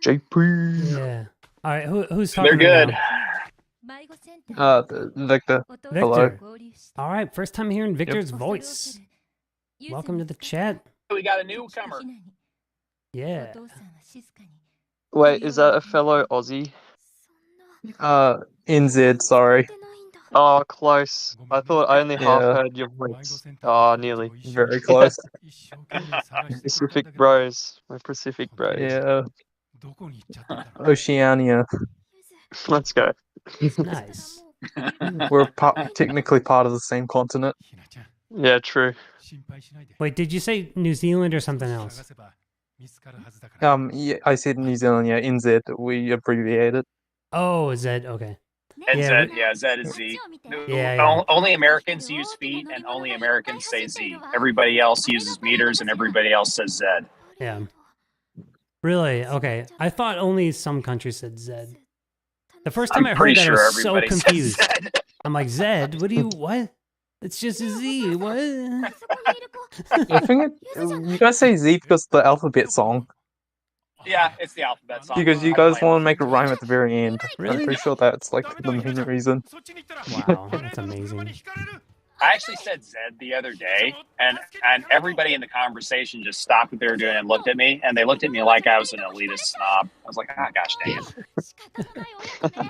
[SPEAKER 6] JP.
[SPEAKER 1] Yeah. All right, who's talking?
[SPEAKER 2] They're
[SPEAKER 1] right
[SPEAKER 2] good.
[SPEAKER 1] now?
[SPEAKER 7] Victor.
[SPEAKER 1] Victor. All right, first time hearing Victor's voice. Welcome to the chat.
[SPEAKER 2] We got a newcomer.
[SPEAKER 1] Yeah.
[SPEAKER 6] Wait, is that a fellow Aussie?
[SPEAKER 7] NZ, sorry.
[SPEAKER 6] Oh, close. I thought I only half
[SPEAKER 7] Yeah.
[SPEAKER 6] heard your voice. Oh, nearly.
[SPEAKER 7] Very close.
[SPEAKER 6] Pacific bros. My Pacific bros.
[SPEAKER 7] Yeah. Oceania.
[SPEAKER 6] Let's go.
[SPEAKER 1] Nice.
[SPEAKER 7] We're technically part of the same continent.
[SPEAKER 6] Yeah, true.
[SPEAKER 1] Wait, did you say New Zealand or something else?
[SPEAKER 7] Yeah, I said New Zealand, yeah, NZ, we abbreviate it.
[SPEAKER 1] Oh, is that okay?
[SPEAKER 2] And
[SPEAKER 1] Yeah,
[SPEAKER 2] Z, yeah, Z is Z.
[SPEAKER 1] Yeah.
[SPEAKER 2] Only Americans use feet, and only Americans say Z. Everybody else uses meters, and everybody else says Z.
[SPEAKER 1] Yeah. Really? Okay. I thought only some countries said Z. The first time
[SPEAKER 2] I'm
[SPEAKER 1] I
[SPEAKER 2] pretty
[SPEAKER 1] heard that, I
[SPEAKER 2] sure
[SPEAKER 1] was so
[SPEAKER 2] everybody says
[SPEAKER 1] confused.
[SPEAKER 2] Z.
[SPEAKER 1] I'm like, Zed? What? It's just a Z. What?
[SPEAKER 7] I think you guys say Z because of the alphabet song.
[SPEAKER 2] Yeah, it's the alphabet song.
[SPEAKER 7] Because you guys want to make a rhyme at the very end.
[SPEAKER 1] Really?
[SPEAKER 7] I'm pretty sure that's like the main reason.
[SPEAKER 1] Wow, that's amazing.
[SPEAKER 2] I actually said Z the other day, and everybody in the conversation just stopped what they were doing and looked at me, and they looked at me like I was an elitist snob. I was like, ah, gosh dang it.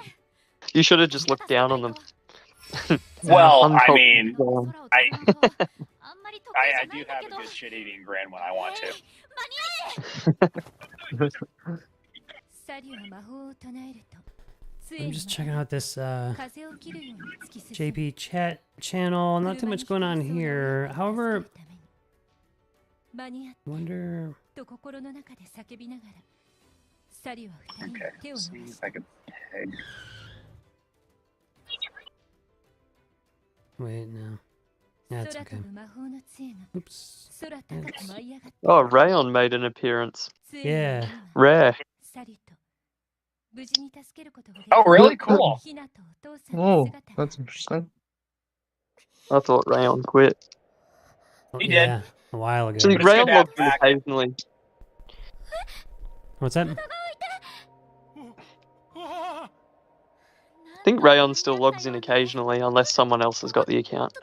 [SPEAKER 6] You should have just looked down on them.
[SPEAKER 2] Well, I
[SPEAKER 6] Uncomfortable.
[SPEAKER 2] mean, I do have a good shit-eating grin when I want to.
[SPEAKER 1] I'm just checking out this JP chat channel. Not too much going on here. However, wonder.
[SPEAKER 2] Okay, let's see if I can peg.
[SPEAKER 1] Wait, no. That's okay. Oops.
[SPEAKER 6] Oh, Rayon made an appearance.
[SPEAKER 1] Yeah.
[SPEAKER 6] Rare.
[SPEAKER 2] Oh, really? Cool.
[SPEAKER 7] Oh, that's interesting.
[SPEAKER 6] I thought Rayon quit.
[SPEAKER 2] He did.
[SPEAKER 1] Yeah, a while ago.
[SPEAKER 6] See,
[SPEAKER 2] But it's
[SPEAKER 6] Rayon
[SPEAKER 2] good to have
[SPEAKER 6] logs in
[SPEAKER 2] back.
[SPEAKER 6] occasionally.
[SPEAKER 1] What's that?
[SPEAKER 6] I think Rayon still logs in occasionally, unless someone else has got the account.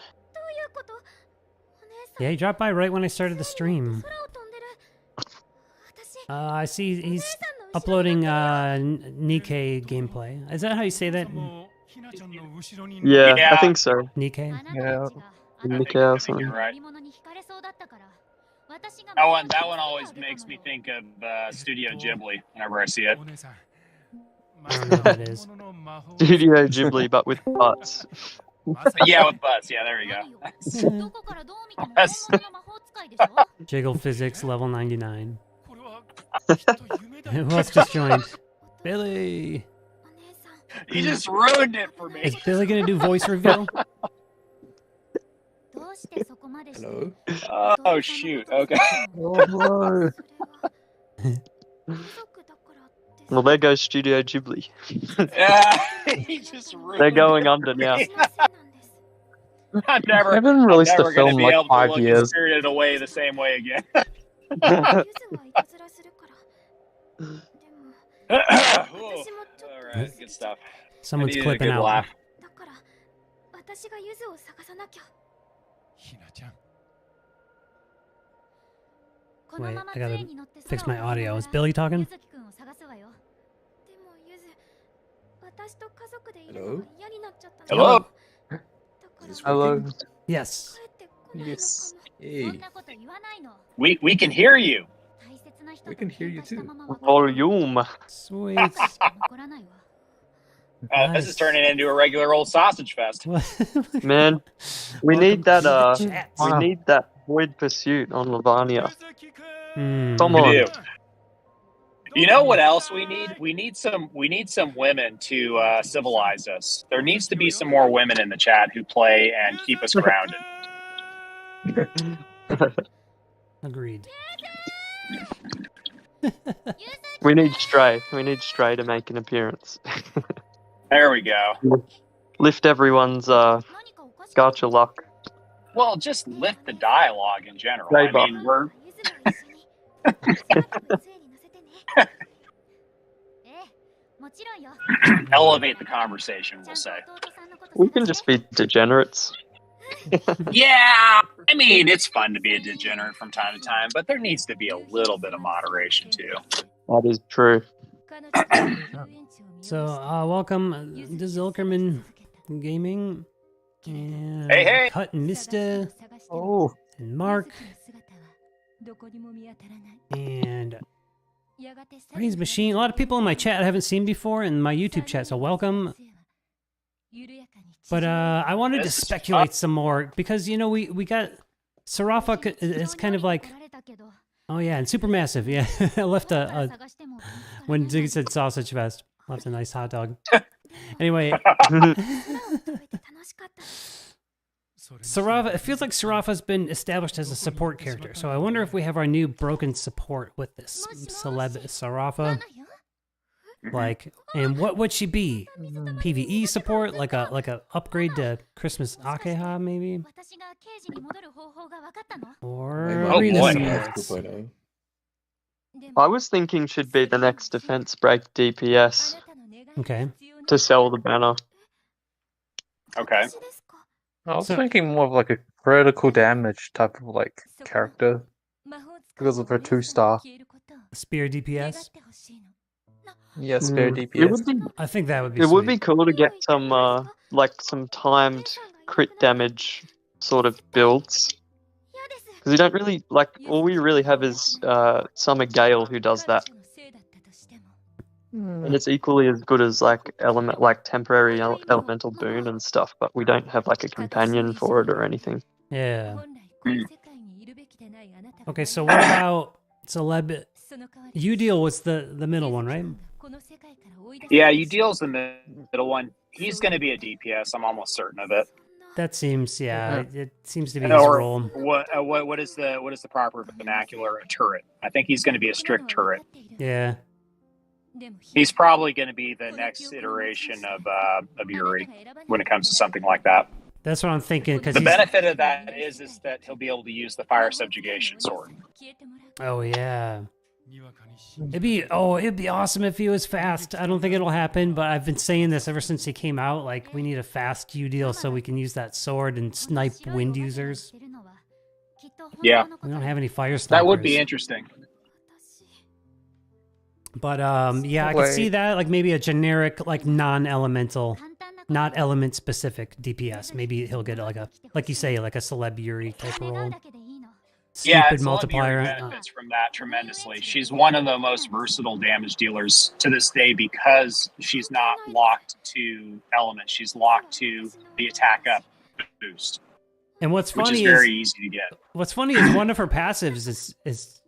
[SPEAKER 1] Yeah, he dropped by right when I started the stream. I see he's uploading Nikkei gameplay. Is that how you say that?
[SPEAKER 6] Yeah,
[SPEAKER 2] Yeah.
[SPEAKER 6] I think so.
[SPEAKER 1] Nikkei?
[SPEAKER 7] Yeah.
[SPEAKER 6] Nikkei or
[SPEAKER 2] I think
[SPEAKER 6] something.
[SPEAKER 2] you're right. That one always makes me think of Studio Ghibli whenever I see it.
[SPEAKER 1] I don't know what it is.
[SPEAKER 6] Studio Ghibli, but with butts.
[SPEAKER 2] Yeah, with butts. Yeah, there you go.
[SPEAKER 1] Jiggle physics level 99. Who else just joined? Billy!
[SPEAKER 2] You just ruined it for me.
[SPEAKER 1] Is Billy gonna do voice reveal?
[SPEAKER 8] Hello.
[SPEAKER 2] Oh shoot. Okay.
[SPEAKER 7] Oh,
[SPEAKER 6] Well, there goes Studio Ghibli.
[SPEAKER 2] Yeah, he just ruined
[SPEAKER 6] They're going under now.
[SPEAKER 2] I'm never.
[SPEAKER 7] I haven't released
[SPEAKER 2] I'm
[SPEAKER 7] a
[SPEAKER 2] never gonna
[SPEAKER 7] film
[SPEAKER 2] be
[SPEAKER 7] like
[SPEAKER 2] able to
[SPEAKER 7] 5
[SPEAKER 2] look
[SPEAKER 7] years.
[SPEAKER 2] Spirited Away the same way again. All right, good stuff.
[SPEAKER 1] Someone's
[SPEAKER 2] I needed a
[SPEAKER 1] clipping
[SPEAKER 2] good
[SPEAKER 1] out.
[SPEAKER 2] laugh.
[SPEAKER 1] Wait, I gotta fix my audio. Is Billy talking?
[SPEAKER 8] Hello.
[SPEAKER 2] Hello.
[SPEAKER 8] Is this
[SPEAKER 7] Hello.
[SPEAKER 8] working?
[SPEAKER 1] Yes.
[SPEAKER 7] Yes.
[SPEAKER 8] Hey,
[SPEAKER 2] We can hear you.
[SPEAKER 8] we can hear you too.
[SPEAKER 6] Volume.
[SPEAKER 1] Sweet.
[SPEAKER 2] This is turning into a regular old sausage fest.
[SPEAKER 6] Man, we need that we
[SPEAKER 1] Wow.
[SPEAKER 6] need that Void Pursuit on Lavania. Come
[SPEAKER 2] We
[SPEAKER 6] on.
[SPEAKER 2] do. You know what else we need? We need some women to civilize us. There needs to be some more women in the chat who play and keep us grounded.
[SPEAKER 1] Agreed.
[SPEAKER 6] We need Stray. We need Stray to make an appearance.
[SPEAKER 2] There we go.
[SPEAKER 6] Lift everyone's gacha luck.
[SPEAKER 2] Well, just lift the dialogue in general.
[SPEAKER 6] Right,
[SPEAKER 2] I
[SPEAKER 6] Bob.
[SPEAKER 2] mean, we're elevate the conversation, we'll say.
[SPEAKER 6] We can just be degenerates.
[SPEAKER 2] Yeah, I mean, it's fun to be a degenerate from time to time, but there needs to be a little bit of moderation too.
[SPEAKER 6] That is true.
[SPEAKER 1] So, welcome to Zilkerman Gaming. And
[SPEAKER 2] Hey.
[SPEAKER 1] Cut and Mista.
[SPEAKER 7] Oh.
[SPEAKER 1] And Mark. And Praise Machine. A lot of people in my chat I haven't seen before in my YouTube chat, so welcome. But I wanted to speculate some more because, you know, we got Sarafa is kind of like, oh yeah, and Supermassive, yeah. I left when Ziggy said sausage fest, left a nice hot dog. Anyway. Sarafa, it feels like Sarafa's been established as a support character, so I wonder if we have our new broken support with this celeb Sarafa. Like, and what would she be? PvE support, like a upgrade to Christmas Akeha, maybe? Or arena support.
[SPEAKER 6] I was thinking she'd be the next defense break DPS.
[SPEAKER 1] Okay.
[SPEAKER 6] To sell the banner.
[SPEAKER 2] Okay.
[SPEAKER 7] I was thinking more of like a critical damage type of like character because of her 2-star.
[SPEAKER 1] Spear DPS?
[SPEAKER 7] Yeah, spear DPS.
[SPEAKER 1] I think that would be
[SPEAKER 6] It
[SPEAKER 1] sweet.
[SPEAKER 6] would be cool to get some like some timed crit damage sort of builds. Because you don't really like all we really have is Summer Gale who does that. And it's equally as good as like temporary elemental boon and stuff, but we don't have like a companion for it or anything.
[SPEAKER 1] Yeah. Okay, so what about celeb? Udeal was the middle one, right?
[SPEAKER 2] Yeah, Udeal's the middle one. He's going to be a DPS. I'm almost certain of it.
[SPEAKER 1] That seems, it seems to be his role.
[SPEAKER 2] What is the proper vernacular? A turret. I think he's going to be a strict turret.
[SPEAKER 1] Yeah.
[SPEAKER 2] He's probably going to be the next iteration of Yuri when it comes to something like that.
[SPEAKER 1] That's what I'm thinking.
[SPEAKER 2] The benefit of that is that he'll be able to use the fire subjugation sword.
[SPEAKER 1] Oh yeah. It'd be awesome if he was fast. I don't think it'll happen, but I've been saying this ever since he came out. Like, we need a fast Udeal so we can use that sword and snipe wind users.
[SPEAKER 2] Yeah.
[SPEAKER 1] We don't have any fire snipers.
[SPEAKER 2] That would be interesting.
[SPEAKER 1] But yeah, I could see that, like maybe a generic, like non-elemental, not element specific DPS. Maybe he'll get like you say, like a celeb Yuri type of role. Stupid multiplier
[SPEAKER 2] benefits from that tremendously. She's one of the most versatile damage dealers to this day because she's not locked to elements. She's locked to the attack up boost.
[SPEAKER 1] And what's funny
[SPEAKER 2] which is very easy to get.
[SPEAKER 1] What's funny is one of her passives is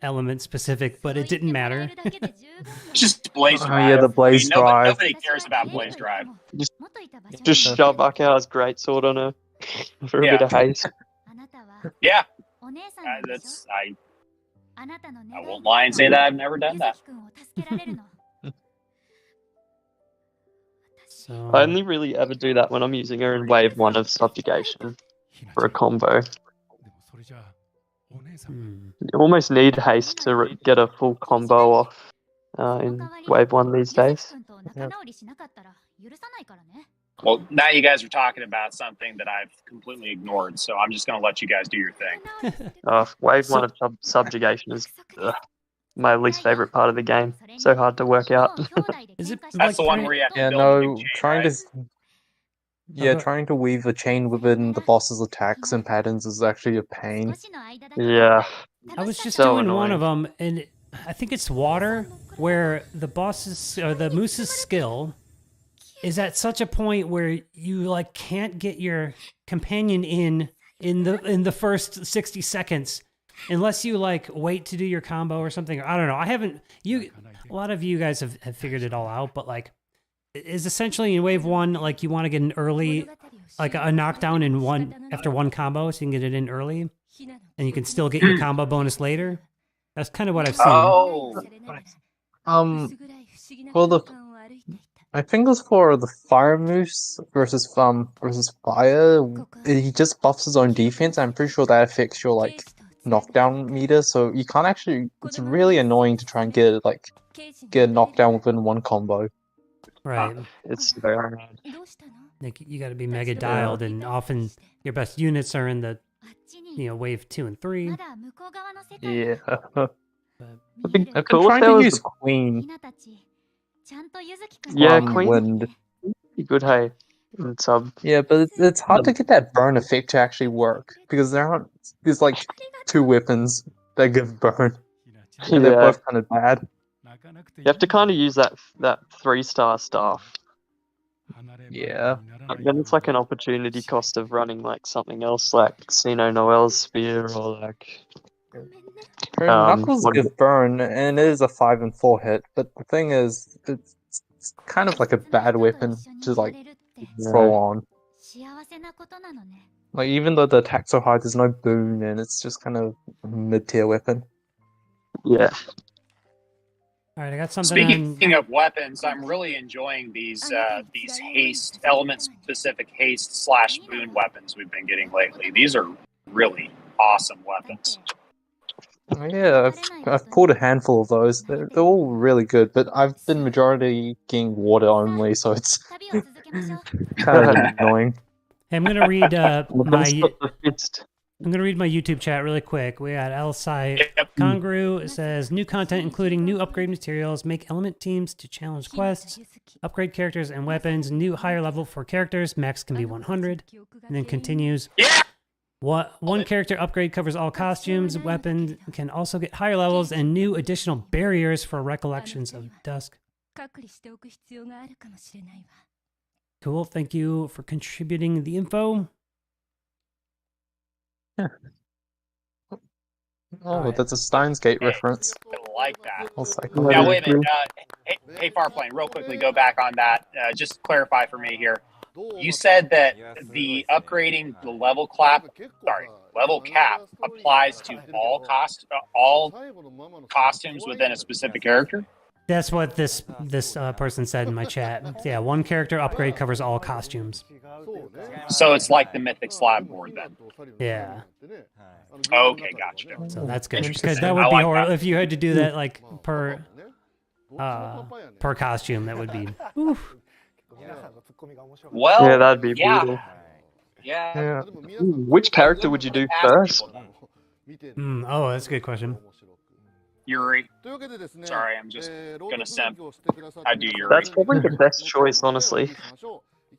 [SPEAKER 1] element specific, but it didn't matter.
[SPEAKER 2] Just blaze drive.
[SPEAKER 7] Oh yeah, the blaze drive.
[SPEAKER 2] Nobody cares about blaze drive.
[SPEAKER 6] Just shove Aka's greatsword on her for a bit of haste.
[SPEAKER 2] Yeah. I won't lie and say that I've never done that.
[SPEAKER 6] I only really ever do that when I'm using her in wave 1 of subjugation for a combo. You almost need haste to get a full combo off in wave 1 these days.
[SPEAKER 7] Yeah.
[SPEAKER 2] Well, now you guys are talking about something that I've completely ignored, so I'm just going to let you guys do your thing.
[SPEAKER 6] Wave 1 of subjugation is my least favorite part of the game. So hard to work out.
[SPEAKER 1] Is it
[SPEAKER 2] That's the one where you have to build a big chain,
[SPEAKER 7] trying to weave a chain within the boss's attacks and patterns is actually a pain.
[SPEAKER 6] Yeah.
[SPEAKER 1] I was just
[SPEAKER 6] So
[SPEAKER 1] doing
[SPEAKER 6] annoying.
[SPEAKER 1] one of them, and I think it's water, where the boss's or the moose's skill is at such a point where you like can't get your companion in the first 60 seconds unless you like wait to do your combo or something. I don't know. A lot of you guys have figured it all out, but like is essentially in wave 1, like you want to get an early, like a knockdown after one combo, so you can get it in early, and you can still get your combo bonus later. That's kind of what I've seen.
[SPEAKER 2] Oh.
[SPEAKER 7] I think it's for the fire moose versus fire. He just buffs his own defense. I'm pretty sure that affects your like knockdown meter. So you can't actually. It's really annoying to try and get a knockdown within one combo.
[SPEAKER 1] Right.
[SPEAKER 6] It's very hard.
[SPEAKER 1] Like, you got to be mega dialed, and often your best units are in the wave 2 and 3.
[SPEAKER 6] Yeah.
[SPEAKER 7] I'm trying to use Queen.
[SPEAKER 6] Yeah,
[SPEAKER 7] from
[SPEAKER 6] Queen.
[SPEAKER 7] Wind.
[SPEAKER 6] Good, hey. In sub.
[SPEAKER 7] Yeah, but it's hard to get that burn effect to actually work because there's like 2 weapons that give burn, and they're both kind of bad.
[SPEAKER 6] You have to kind of use that 3-star stuff.
[SPEAKER 7] Yeah.
[SPEAKER 6] Then it's like an opportunity cost of running like something else, like Xeno Noel's Spear or like.
[SPEAKER 7] Her knuckles give burn, and it is a 5 and 4 hit. But the thing is, it's it's kind of like a bad weapon to like throw on. Like even though the attacks are high, there's no boon, and it's just kind of a mid-tier weapon.
[SPEAKER 6] Yeah.
[SPEAKER 1] All right, I got something.
[SPEAKER 2] Speaking of weapons, I'm really enjoying these haste, element-specific haste / boon weapons we've been getting lately. These are really awesome weapons.
[SPEAKER 7] Yeah, I've pulled a handful of those. They're all really good, but I've been majority getting water only, so it's kind of annoying.
[SPEAKER 1] Hey, I'm gonna read
[SPEAKER 6] I'm
[SPEAKER 1] gonna read my YouTube chat really quick. We got Elsai Congru. It says new content including new upgrade materials, make element teams to challenge quests, upgrade characters and weapons, new higher level for characters, max can be 100, and then continues.
[SPEAKER 2] Yeah.
[SPEAKER 1] One character upgrade covers all costumes, weapons can also get higher levels, and new additional barriers for recollections of dusk. Cool, thank you for contributing the info.
[SPEAKER 7] Yeah. Oh, that's a Steins Gate reference.
[SPEAKER 2] I like that.
[SPEAKER 7] Like,
[SPEAKER 2] Now, wait a minute. Hey, Farplane, real quickly, go back on that. Just clarify for me here. You said that the upgrading the level cap applies to all costumes within a specific character?
[SPEAKER 1] That's what this person said in my chat. Yeah, one character upgrade covers all costumes.
[SPEAKER 2] So it's like the Mythic Slab board then?
[SPEAKER 1] Yeah.
[SPEAKER 2] Okay, gotcha.
[SPEAKER 1] So that's good, because that would be horrible if you had to do that like per costume. That would be. Oof.
[SPEAKER 2] Well,
[SPEAKER 6] yeah, that'd be brutal.
[SPEAKER 2] Yeah.
[SPEAKER 6] Which character would you do first?
[SPEAKER 1] Oh, that's a good question.
[SPEAKER 2] Yuri. Sorry, I'm just gonna simp. I do Yuri.
[SPEAKER 6] That's probably the best choice, honestly.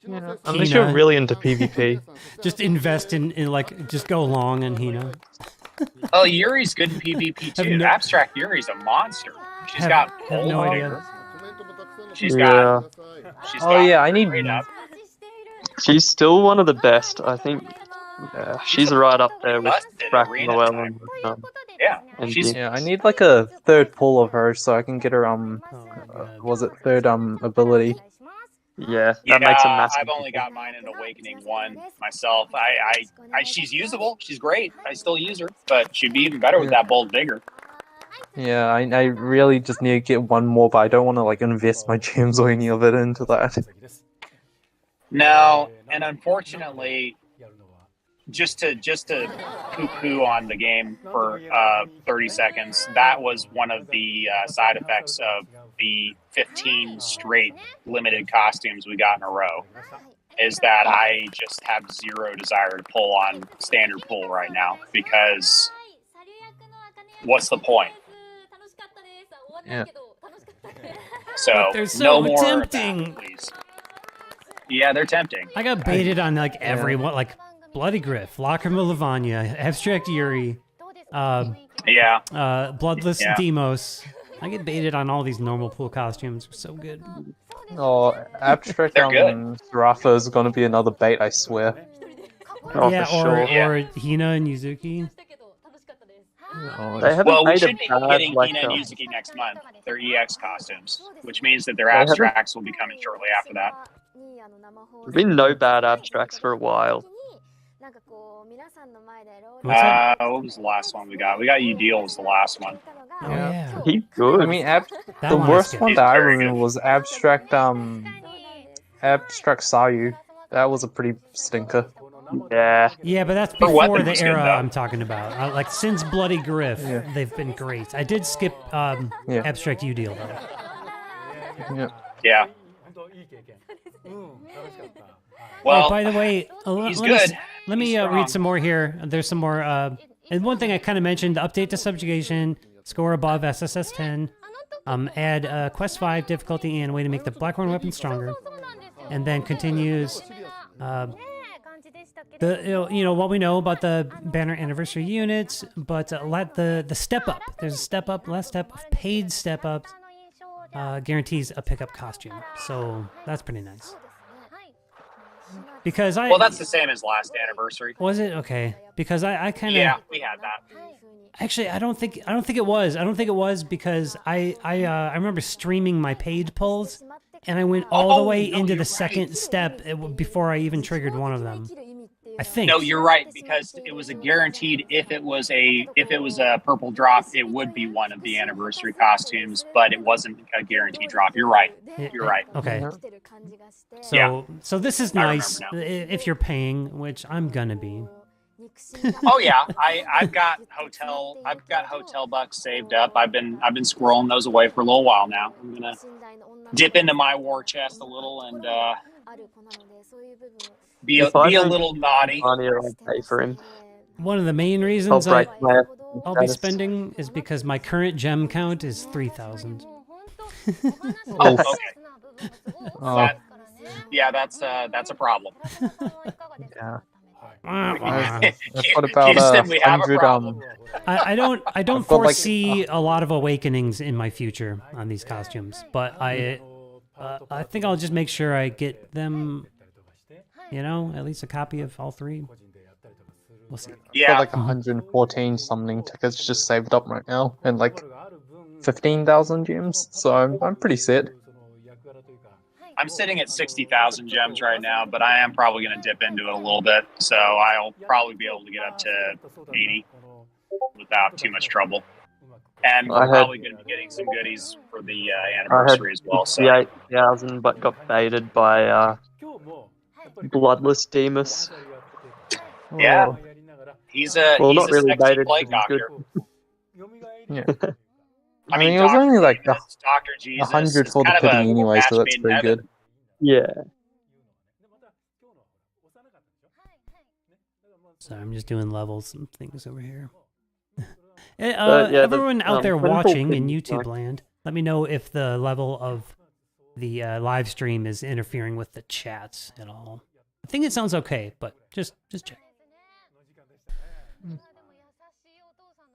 [SPEAKER 6] Yeah. Unless you're really into PvP.
[SPEAKER 1] Just invest in like, just go long on Hina.
[SPEAKER 2] Oh, Yuri's good in PvP too. Abstract Yuri's a monster. She's got
[SPEAKER 1] no idea.
[SPEAKER 2] She's got.
[SPEAKER 7] Yeah, I need.
[SPEAKER 6] She's still one of the best, I think. She's right up there with Noel and
[SPEAKER 2] yeah,
[SPEAKER 7] I need like a third pull of her so I can get her third ability.
[SPEAKER 6] Yeah, that makes a massive.
[SPEAKER 2] I've only got mine in Awakening 1 myself. She's usable. She's great. I still use her, but she'd be even better with that Bold Vigor.
[SPEAKER 7] Yeah, I really just need to get one more, but I don't want to like invest my gems or any of it into that.
[SPEAKER 2] No, and unfortunately, just to poo-poo on the game for 30 seconds, that was one of the side effects of the 15 straight limited costumes we got in a row, is that I just have zero desire to pull on standard pull right now, because what's the point?
[SPEAKER 7] Yeah.
[SPEAKER 2] So,
[SPEAKER 1] they're so
[SPEAKER 2] no more
[SPEAKER 1] tempting.
[SPEAKER 2] of that, please. Yeah, they're tempting.
[SPEAKER 1] I got baited on like everyone, like Bloody Griff, Lacrima Lavanya, Abstract Yuri, Bloodless Demos. I get baited on all these normal pool costumes. They're so good.
[SPEAKER 7] Oh, Abstract Rafa is going to be another bait, I swear.
[SPEAKER 6] Oh,
[SPEAKER 1] yeah,
[SPEAKER 6] for sure.
[SPEAKER 1] or Hina and Yuzuki.
[SPEAKER 2] Well, we should be getting Hina and Yuzuki next month. Their EX costumes, which means that their abstracts will be coming shortly after that.
[SPEAKER 6] There's been no bad abstracts for a while.
[SPEAKER 2] What was the last one we got? We got Udil was the last one.
[SPEAKER 1] Oh, yeah.
[SPEAKER 6] He's good.
[SPEAKER 7] I mean, the worst one that I remember was Abstract Sayu. That was a pretty stinker.
[SPEAKER 6] Yeah.
[SPEAKER 1] Yeah, but that's before the era I'm talking about. Like, since Bloody Griff, they've been great. I did skip Abstract Udil, though.
[SPEAKER 2] Yeah. Well,
[SPEAKER 1] by the way,
[SPEAKER 2] he's good.
[SPEAKER 1] Let me read some more here. There's some more. And one thing I kind of mentioned: the update to subjugation, score above SSS 10, add quest 5 difficulty and a way to make the Blackhorn weapon stronger, and then continues. What we know about the banner anniversary units, but let the step up. There's a step up, last step of paid step ups. Guarantees a pickup costume, so that's pretty nice. Because
[SPEAKER 2] well, that's the same as last anniversary.
[SPEAKER 1] Was it? Okay. Because I kind of
[SPEAKER 2] we had that.
[SPEAKER 1] Actually, I don't think it was. I don't think it was because I remember streaming my paid pulls, and I went all the way into the second step before I even triggered one of them. I think.
[SPEAKER 2] No, you're right, because it was a guaranteed. If it was a purple drop, it would be one of the anniversary costumes, but it wasn't a guaranteed drop. You're right. You're right.
[SPEAKER 1] Okay. So this is nice if you're paying, which I'm gonna be.
[SPEAKER 2] Oh yeah, I've got hotel bucks saved up. I've been squirreling those away for a little while now. I'm gonna dip into my war chest a little and be a little naughty.
[SPEAKER 6] I'll pay for him.
[SPEAKER 1] One of the main reasons I'll be spending is because my current gem count is 3,000.
[SPEAKER 2] Oh, okay. Yeah, that's a problem.
[SPEAKER 7] Yeah.
[SPEAKER 1] What
[SPEAKER 7] about
[SPEAKER 2] Houston, we have a
[SPEAKER 7] 100?
[SPEAKER 2] problem.
[SPEAKER 1] I don't foresee a lot of awakenings in my future on these costumes, but I think I'll just make sure I get them. You know, at least a copy of all three. We'll see.
[SPEAKER 7] I've got like 114 something tickets just saved up right now, and like 15,000 gems. So I'm pretty set.
[SPEAKER 2] I'm sitting at 60,000 gems right now, but I am probably going to dip into it a little bit, so I'll probably be able to get up to 80 without too much trouble. And we're probably going to be getting some goodies for the anniversary as well. So
[SPEAKER 6] 68,000, but got baited by Bloodless Demus.
[SPEAKER 2] Yeah, he's a
[SPEAKER 6] not really
[SPEAKER 2] sexy
[SPEAKER 6] baited.
[SPEAKER 2] play doctor.
[SPEAKER 7] Yeah.
[SPEAKER 2] I mean,
[SPEAKER 7] it was only like
[SPEAKER 2] Dr. Geesus
[SPEAKER 7] 100 for the
[SPEAKER 2] kind of
[SPEAKER 7] pity
[SPEAKER 2] a
[SPEAKER 7] anyway, so
[SPEAKER 2] match
[SPEAKER 7] that's
[SPEAKER 2] made in
[SPEAKER 7] pretty
[SPEAKER 2] heaven.
[SPEAKER 7] good.
[SPEAKER 6] Yeah.
[SPEAKER 1] Sorry, I'm just doing levels and things over here. Everyone out there watching in YouTube land, let me know if the level of the live stream is interfering with the chats at all. I think it sounds okay, but just check.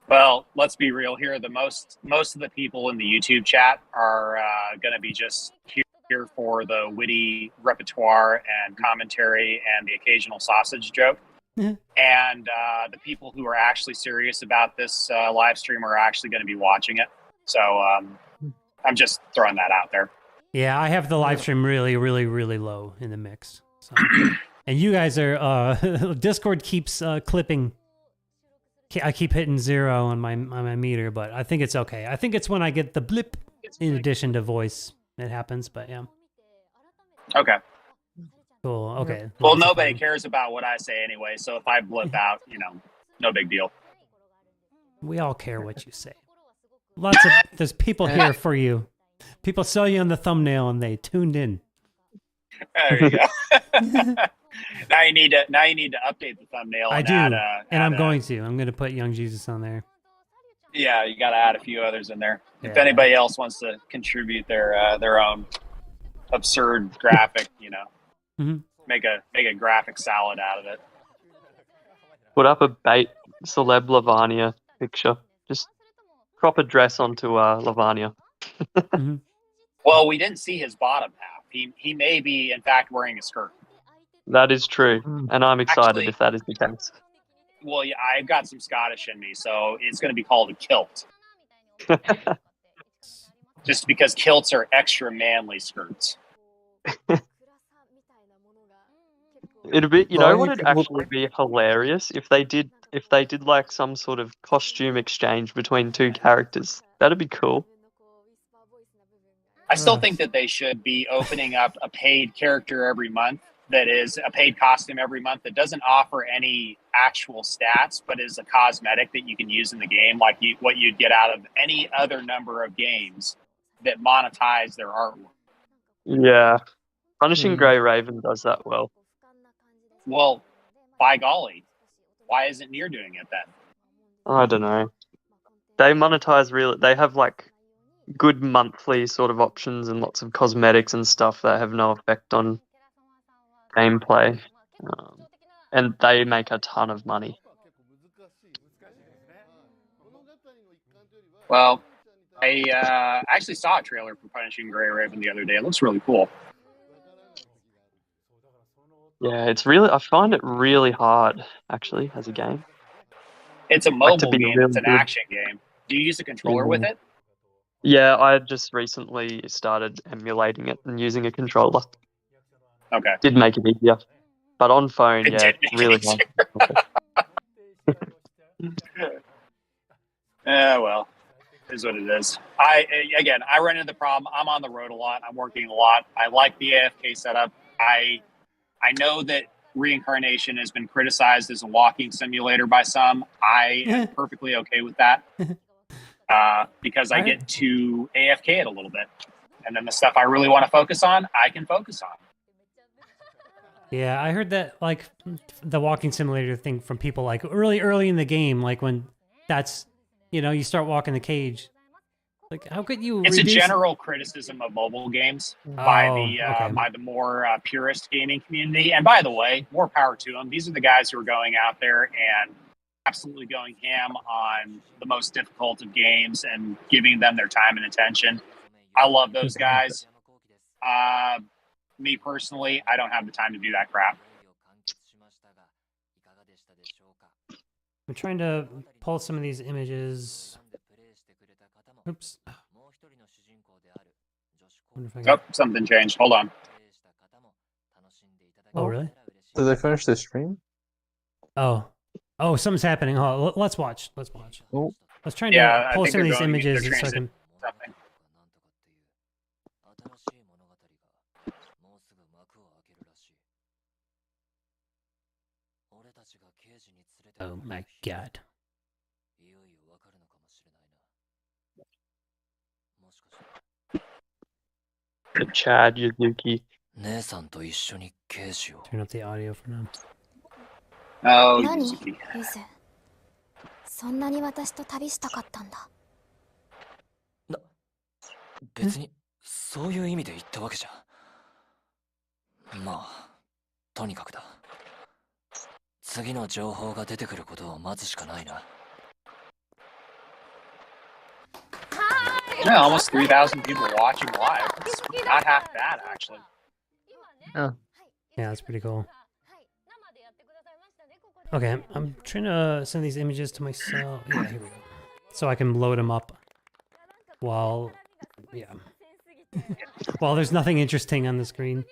[SPEAKER 2] Well, let's be real here. The most of the people in the YouTube chat are going to be just here for the witty repertoire and commentary and the occasional sausage joke. And the people who are actually serious about this live stream are actually going to be watching it. So I'm just throwing that out there.
[SPEAKER 1] Yeah, I have the live stream really, really, really low in the mix. So. And you guys are Discord keeps clipping. I keep hitting 0 on my meter, but I think it's okay. I think it's when I get the blip in addition to voice it happens, but yeah.
[SPEAKER 2] Okay.
[SPEAKER 1] Cool. Okay.
[SPEAKER 2] Well, nobody cares about what I say anyway, so if I blip out, no big deal.
[SPEAKER 1] We all care what you say. There's people here for you. People saw you on the thumbnail and they tuned in.
[SPEAKER 2] There you go. Now you need to update the thumbnail.
[SPEAKER 1] I do, and I'm going to. I'm going to put Young Jesus on there.
[SPEAKER 2] Yeah, you got to add a few others in there. Yeah. If anybody else wants to contribute their own absurd graphic, make a graphic salad out of it.
[SPEAKER 6] Put up a bait celeb Lavania picture. Just crop a dress onto Lavania.
[SPEAKER 2] Well, we didn't see his bottom half. He may be, in fact, wearing a skirt.
[SPEAKER 6] That is true, and I'm excited if that is the case.
[SPEAKER 2] Well, yeah, I've got some Scottish in me, so it's going to be called a kilt. Just because kilts are extra manly skirts.
[SPEAKER 6] It'd be, what would actually be hilarious if they did like some sort of costume exchange between two characters. That'd be cool.
[SPEAKER 2] I still think that they should be opening up a paid character every month. That is a paid costume every month that doesn't offer any actual stats, but is a cosmetic that you can use in the game, like what you'd get out of any other number of games that monetize their artwork.
[SPEAKER 6] Yeah. Punishing Grey Raven does that well.
[SPEAKER 2] Well, by golly, why isn't Nier doing it then?
[SPEAKER 6] I don't know. They monetize they have like good monthly sort of options and lots of cosmetics and stuff that have no effect on gameplay, and they make a ton of money.
[SPEAKER 2] Well, I actually saw a trailer for Punishing Grey Raven the other day. It looks really cool.
[SPEAKER 6] Yeah, I find it really hard, actually, as a game.
[SPEAKER 2] It's a mobile game. It's an action game. Do you use a controller with it?
[SPEAKER 6] Yeah, I just recently started emulating it and using a controller.
[SPEAKER 2] Okay.
[SPEAKER 6] Did make it easier. But on phone,
[SPEAKER 2] It
[SPEAKER 6] yeah,
[SPEAKER 2] did make it
[SPEAKER 6] really
[SPEAKER 2] easier.
[SPEAKER 6] hard.
[SPEAKER 2] Well, is what it is. I run into the problem. I'm on the road a lot. I'm working a lot. I like the AFK setup. I know that Reincarnation has been criticized as a walking simulator by some. I am perfectly okay with that because I get to AFK it a little bit. And then the stuff I really want to focus on, I can focus on.
[SPEAKER 1] Yeah, I heard that, like, the walking simulator thing from people, like, early in the game, like, when that's, you start walking the cage. Like, how could you
[SPEAKER 2] It's
[SPEAKER 1] reduce...
[SPEAKER 2] a general criticism of mobile games by the more purist gaming community. And by the way, more power to them. These are the guys who are going out there and absolutely going ham on the most difficult of games and giving them their time and attention. I love those guys. Me personally, I don't have the time to do that crap.
[SPEAKER 1] I'm trying to pull some of these images. Oops.
[SPEAKER 2] Oh, something changed. Hold on.
[SPEAKER 1] Oh, really?
[SPEAKER 7] Did they finish the stream?
[SPEAKER 1] Oh, something's happening. Oh, let's watch.
[SPEAKER 7] Oh.
[SPEAKER 1] I was trying to pull some of these images so I can... Oh my god.
[SPEAKER 6] Chad Yuzuki.
[SPEAKER 1] Turn up the audio for now.
[SPEAKER 2] Oh,
[SPEAKER 4] そんなに私と旅したかったんだ。
[SPEAKER 9] 別にそういう意味で言ったわけじゃ。まあ、とにかくだ。次の情報が出てくることを待つしかないな。
[SPEAKER 2] Yeah, almost 3,000 people watching live. It's not half bad, actually.
[SPEAKER 1] Oh. Yeah, that's pretty cool. Okay, I'm trying to send these images to myself. Yeah, here we go. So I can load them up while there's nothing interesting on the screen.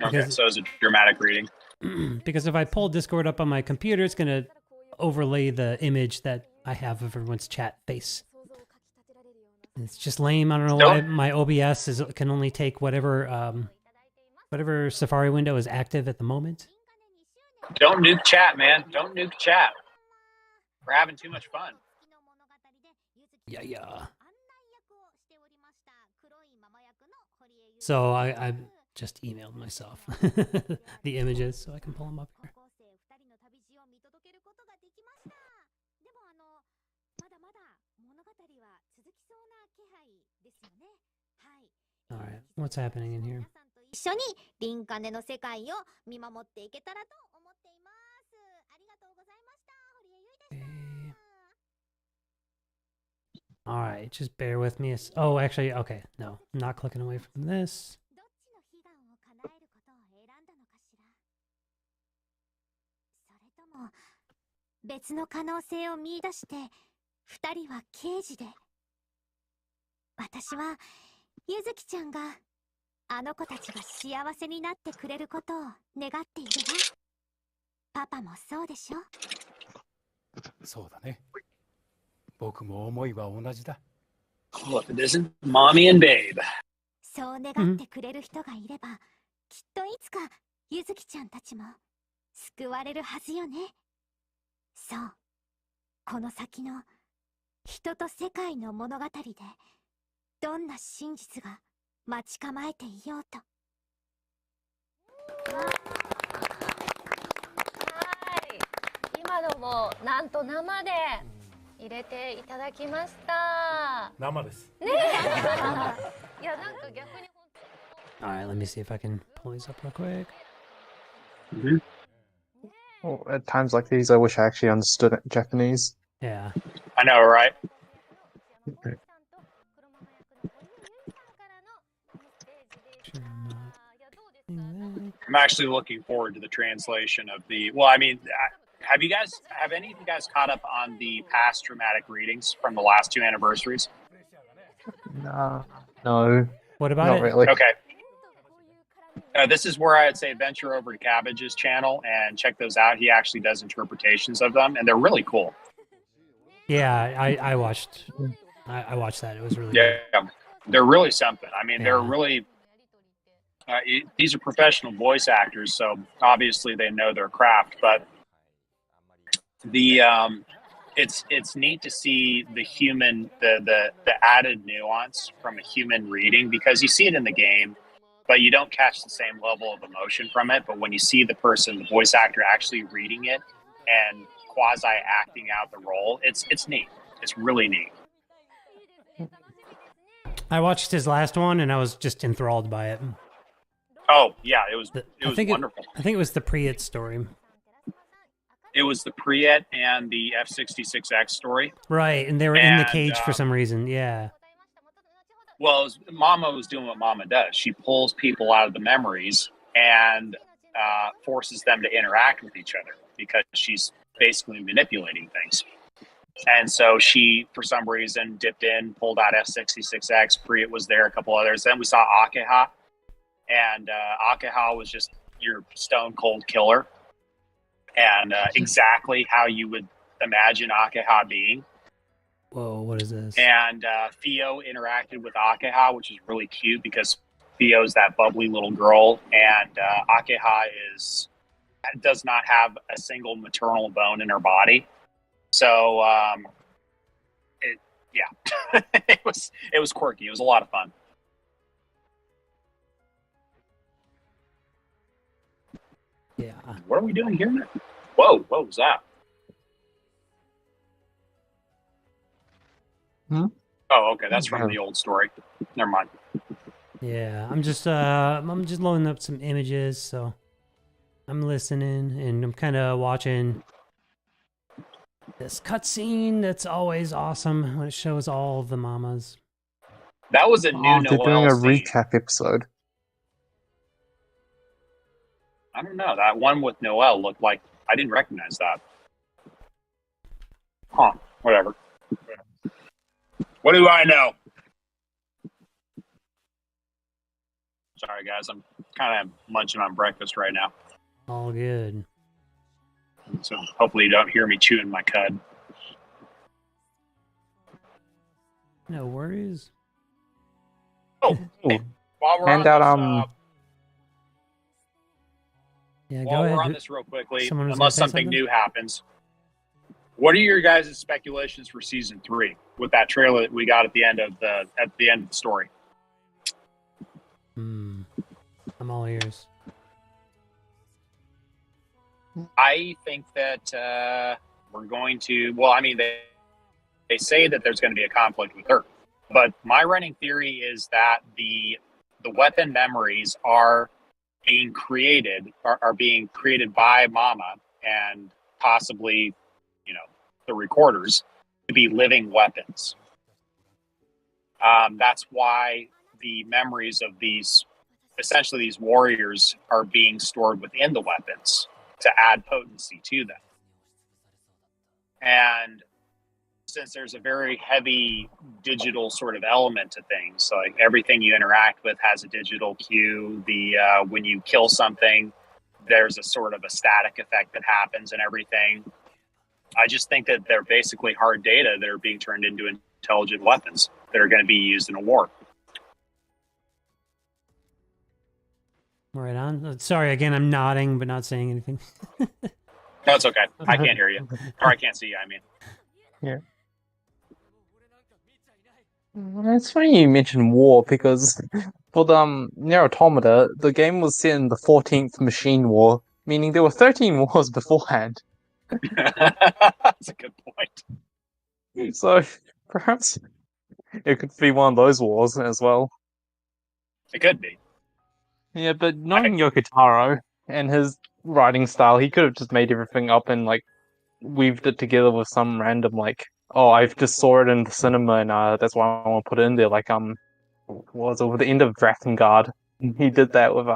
[SPEAKER 2] Okay, so it's a dramatic reading.
[SPEAKER 1] Because if I pull Discord up on my computer, it's gonna overlay the image that I have of everyone's chat face. It's just lame. I don't know why my OBS can only take whatever Safari window is active at the moment.
[SPEAKER 2] Don't nuke chat, man. Don't nuke chat. We're having too much fun.
[SPEAKER 1] Yeah. So I just emailed myself the images so I can pull them up here. All right, what's happening in here? All right, just bear with me. Oh, actually, okay, no, I'm not clicking away from this.
[SPEAKER 2] Look, it isn't mommy and babe.
[SPEAKER 4] そう願ってくれる人がいれば、きっといつかゆずきちゃんたちも救われるはずよね。そう、この先の人と世界の物語で、どんな真実が待ち構えていようと。はい、今のもなんと生で入れていただきました。
[SPEAKER 10] 生です。
[SPEAKER 4] ねえ。いやなんか逆に。
[SPEAKER 1] All right, let me see if I can pull these up real quick.
[SPEAKER 7] Well, at times like these, I wish I actually understood Japanese.
[SPEAKER 1] Yeah.
[SPEAKER 2] I know, right? I'm actually looking forward to the translation of the. Well, I mean, Have any of you guys caught up on the past dramatic readings from the last 2 anniversaries?
[SPEAKER 7] No.
[SPEAKER 1] What about
[SPEAKER 7] Not
[SPEAKER 1] it?
[SPEAKER 7] really.
[SPEAKER 2] Okay. This is where I'd say venture over to Cabbage's channel and check those out. He actually does interpretations of them, and they're really cool.
[SPEAKER 1] Yeah, I watched. I watched that. It was really
[SPEAKER 2] Yeah,
[SPEAKER 1] good.
[SPEAKER 2] they're really something. I mean, they're
[SPEAKER 1] Yeah.
[SPEAKER 2] really. These are professional voice actors, so obviously they know their craft. But the it's neat to see the human, the added nuance from a human reading, because you see it in the game, but you don't catch the same level of emotion from it. But when you see the person, the voice actor, actually reading it and quasi acting out the role, it's neat. It's really neat.
[SPEAKER 1] I watched his last one and I was just enthralled by it.
[SPEAKER 2] Oh yeah, it was wonderful.
[SPEAKER 1] I think it was the Priet story.
[SPEAKER 2] It was the Priet and the F-66X story.
[SPEAKER 1] Right, and they were in the cage for some reason. Yeah.
[SPEAKER 2] Well, Mama was doing what Mama does. She pulls people out of the memories and forces them to interact with each other because she's basically manipulating things. And so she, for some reason, dipped in, pulled out F-66X. Priet was there, a couple others. Then we saw Akeha. And Akeha was just your stone cold killer. And exactly how you would imagine Akeha being.
[SPEAKER 1] Whoa, what is this?
[SPEAKER 2] And Theo interacted with Akeha, which is really cute because Theo's that bubbly little girl, and Akeha does not have a single maternal bone in her body. So, it was quirky. It was a lot of fun.
[SPEAKER 1] Yeah.
[SPEAKER 2] What are we doing here now? Whoa, what was that? Oh, okay, that's from the old story. Never mind.
[SPEAKER 1] Yeah, I'm just loading up some images, so I'm listening and I'm kind of watching this cutscene that's always awesome when it shows all of the mamas.
[SPEAKER 2] That was a new
[SPEAKER 7] they're
[SPEAKER 2] Noel
[SPEAKER 7] doing a
[SPEAKER 2] scene.
[SPEAKER 7] recap episode.
[SPEAKER 2] I don't know. That one with Noel looked like I didn't recognize that. Huh. Whatever. What do I know? Sorry, guys. I'm kind of munching on breakfast right now.
[SPEAKER 1] All good.
[SPEAKER 2] So hopefully you don't hear me chewing my cud.
[SPEAKER 1] No worries.
[SPEAKER 2] Oh, hey, while we're
[SPEAKER 7] Hand
[SPEAKER 2] on
[SPEAKER 7] out
[SPEAKER 2] this,
[SPEAKER 1] Yeah,
[SPEAKER 2] while
[SPEAKER 1] go ahead.
[SPEAKER 2] we're on this real quickly,
[SPEAKER 1] Someone was
[SPEAKER 2] unless
[SPEAKER 1] gonna say
[SPEAKER 2] something new happens, what are your guys' speculations for season 3 with that trailer that we got at the end of the story?
[SPEAKER 1] I'm all ears.
[SPEAKER 2] I think that we're going to. Well, I mean, they say that there's going to be a conflict with Earth, but my running theory is that the weapon memories are being created by Mama and possibly, the recorders to be living weapons. That's why the memories of these warriors are being stored within the weapons to add potency to them. And since there's a very heavy digital sort of element to things, like everything you interact with has a digital cue. When you kill something, there's a sort of a static effect that happens and everything. I just think that they're basically hard data that are being turned into intelligent weapons that are going to be used in a war.
[SPEAKER 1] Right on. Sorry, again, I'm nodding but not saying anything.
[SPEAKER 2] No, it's okay. I can't hear you. Or I can't see you, I mean.
[SPEAKER 7] Yeah. It's funny you mentioned war because for the Nier Automata, the game was set in the 14th Machine War, meaning there were 13 wars beforehand.
[SPEAKER 2] That's a good point.
[SPEAKER 7] So perhaps it could be one of those wars as well.
[SPEAKER 2] It could be.
[SPEAKER 7] Yeah, but knowing Yoko Taro and his writing style, he could have just made everything up and weaved it together with some random I've just saw it in the cinema and that's why I want to put it in there. What was it with the end of Drakengard? He did that with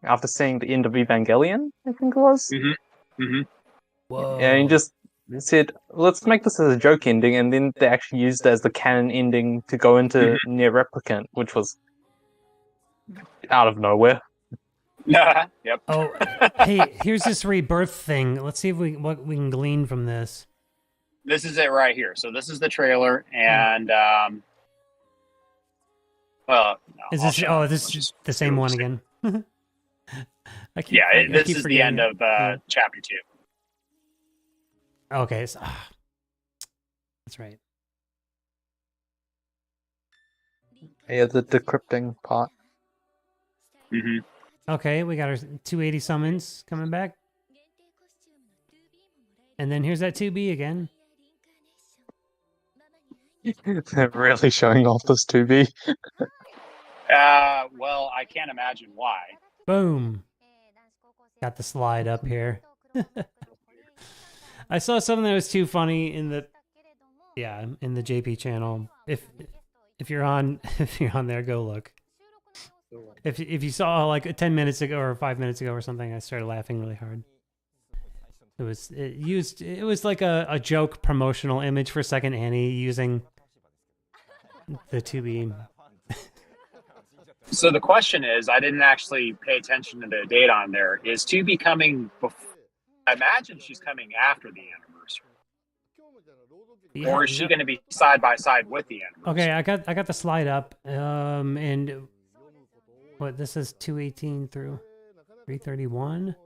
[SPEAKER 7] after seeing the end of Evangelion, I think it was.
[SPEAKER 2] Mm-hmm. Mm-hmm.
[SPEAKER 1] Whoa.
[SPEAKER 7] And he just said, let's make this as a joke ending, and then they actually used it as the canon ending to go into Nier Replicant, which was out of nowhere.
[SPEAKER 2] Yep.
[SPEAKER 1] Oh, hey, here's this rebirth thing. Let's see if what we can glean from this.
[SPEAKER 2] This is it right here. So this is the trailer, and well, no,
[SPEAKER 1] is this? Oh, this is the same one again.
[SPEAKER 2] This is the end of chapter 2.
[SPEAKER 1] Okay, so, that's right.
[SPEAKER 7] Yeah, the decrypting part.
[SPEAKER 1] Okay, we got our 280 summons coming back. And then here's that 2B again.
[SPEAKER 7] They're really showing off this 2B.
[SPEAKER 2] Well, I can't imagine why.
[SPEAKER 1] Boom. Got the slide up here. I saw something that was too funny in the JP channel. If you're on there, go look. If you saw like 10 minutes ago or 5 minutes ago or something, I started laughing really hard. It was like a joke promotional image for Second Annie using the 2B.
[SPEAKER 2] So the question is, I didn't actually pay attention to the date on there. Is 2B coming before? I imagine she's coming after the anniversary.
[SPEAKER 1] Yeah,
[SPEAKER 2] or is she going to be side by side with the anniversary?
[SPEAKER 1] Okay, I got the slide up. And what this is 218 through 331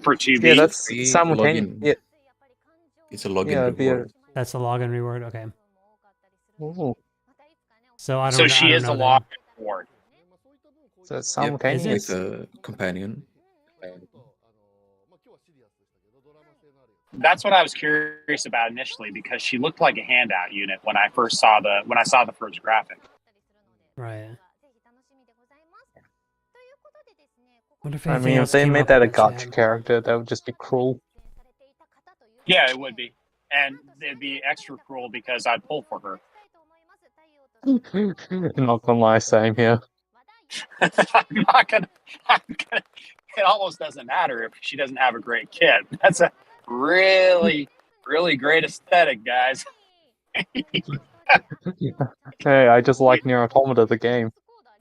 [SPEAKER 2] for 2B.
[SPEAKER 7] Yeah, that's simultaneous. Yeah.
[SPEAKER 8] It's a login reward.
[SPEAKER 1] That's a login reward. Okay.
[SPEAKER 7] Ooh.
[SPEAKER 1] So I don't.
[SPEAKER 2] So she is a login reward.
[SPEAKER 7] So it's simultaneous.
[SPEAKER 8] With a companion.
[SPEAKER 2] That's what I was curious about initially, because she looked like a handout unit when I saw the first graphic.
[SPEAKER 1] Right.
[SPEAKER 7] I mean, if they made that a gotcha character, that would just be cruel.
[SPEAKER 2] Yeah, it would be, and it'd be extra cruel because I'd pull for her.
[SPEAKER 7] Not gonna lie, same here.
[SPEAKER 2] I'm gonna. It almost doesn't matter if she doesn't have a great kit. That's a really, really great aesthetic, guys.
[SPEAKER 7] Hey, I just like Nier Automata, the game.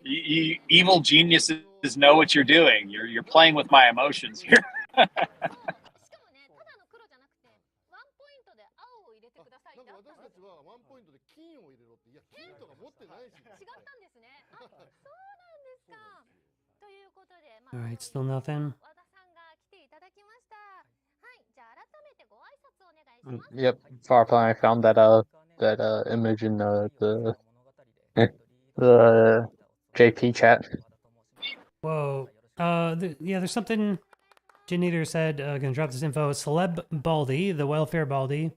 [SPEAKER 2] You evil geniuses know what you're doing. You're playing with my emotions here.
[SPEAKER 1] All right, still nothing.
[SPEAKER 7] Yep, Farplay, I found that image in the JP chat.
[SPEAKER 1] Whoa. There's something Janitor said, gonna drop this info. Celeb Baldy, the welfare Baldy.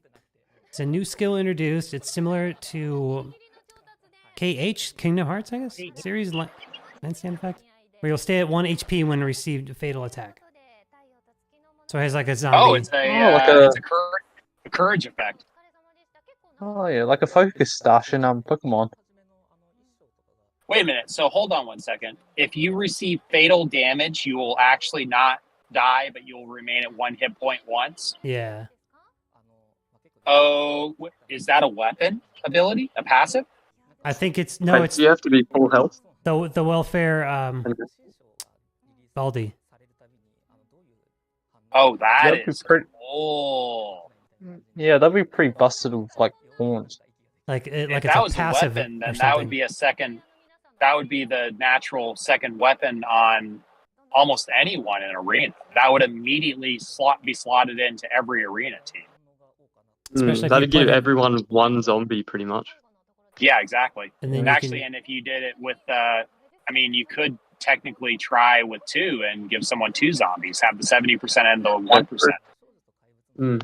[SPEAKER 1] It's a new skill introduced. It's similar to KH, Kingdom Hearts, I guess? Series Handstand effect? Where you'll stay at 1 HP when received a fatal attack. So it has like a zombie.
[SPEAKER 2] Oh, it's a courage effect.
[SPEAKER 7] Oh yeah, like a focus stash in Pokemon.
[SPEAKER 2] Wait a minute. So hold on one second. If you receive fatal damage, you will actually not die, but you'll remain at 1 hit point once.
[SPEAKER 1] Yeah.
[SPEAKER 2] Oh, is that a weapon ability? A passive?
[SPEAKER 1] I think it's it's.
[SPEAKER 6] You have to be full health.
[SPEAKER 1] The welfare Baldy.
[SPEAKER 2] Oh, that is cool.
[SPEAKER 7] Yeah, that'd be pretty busted with like horns.
[SPEAKER 1] Like
[SPEAKER 2] if
[SPEAKER 1] it's
[SPEAKER 2] that
[SPEAKER 1] a
[SPEAKER 2] was
[SPEAKER 1] passive
[SPEAKER 2] a weapon, then that would be a second. That would be the natural second weapon on almost anyone in an arena. That would immediately be slotted into every arena team.
[SPEAKER 6] That'd give everyone one zombie, pretty much.
[SPEAKER 2] Yeah, exactly.
[SPEAKER 1] And then
[SPEAKER 2] and if you did it with, you could technically try with 2 and give someone 2 zombies, have the 70% and the 1%.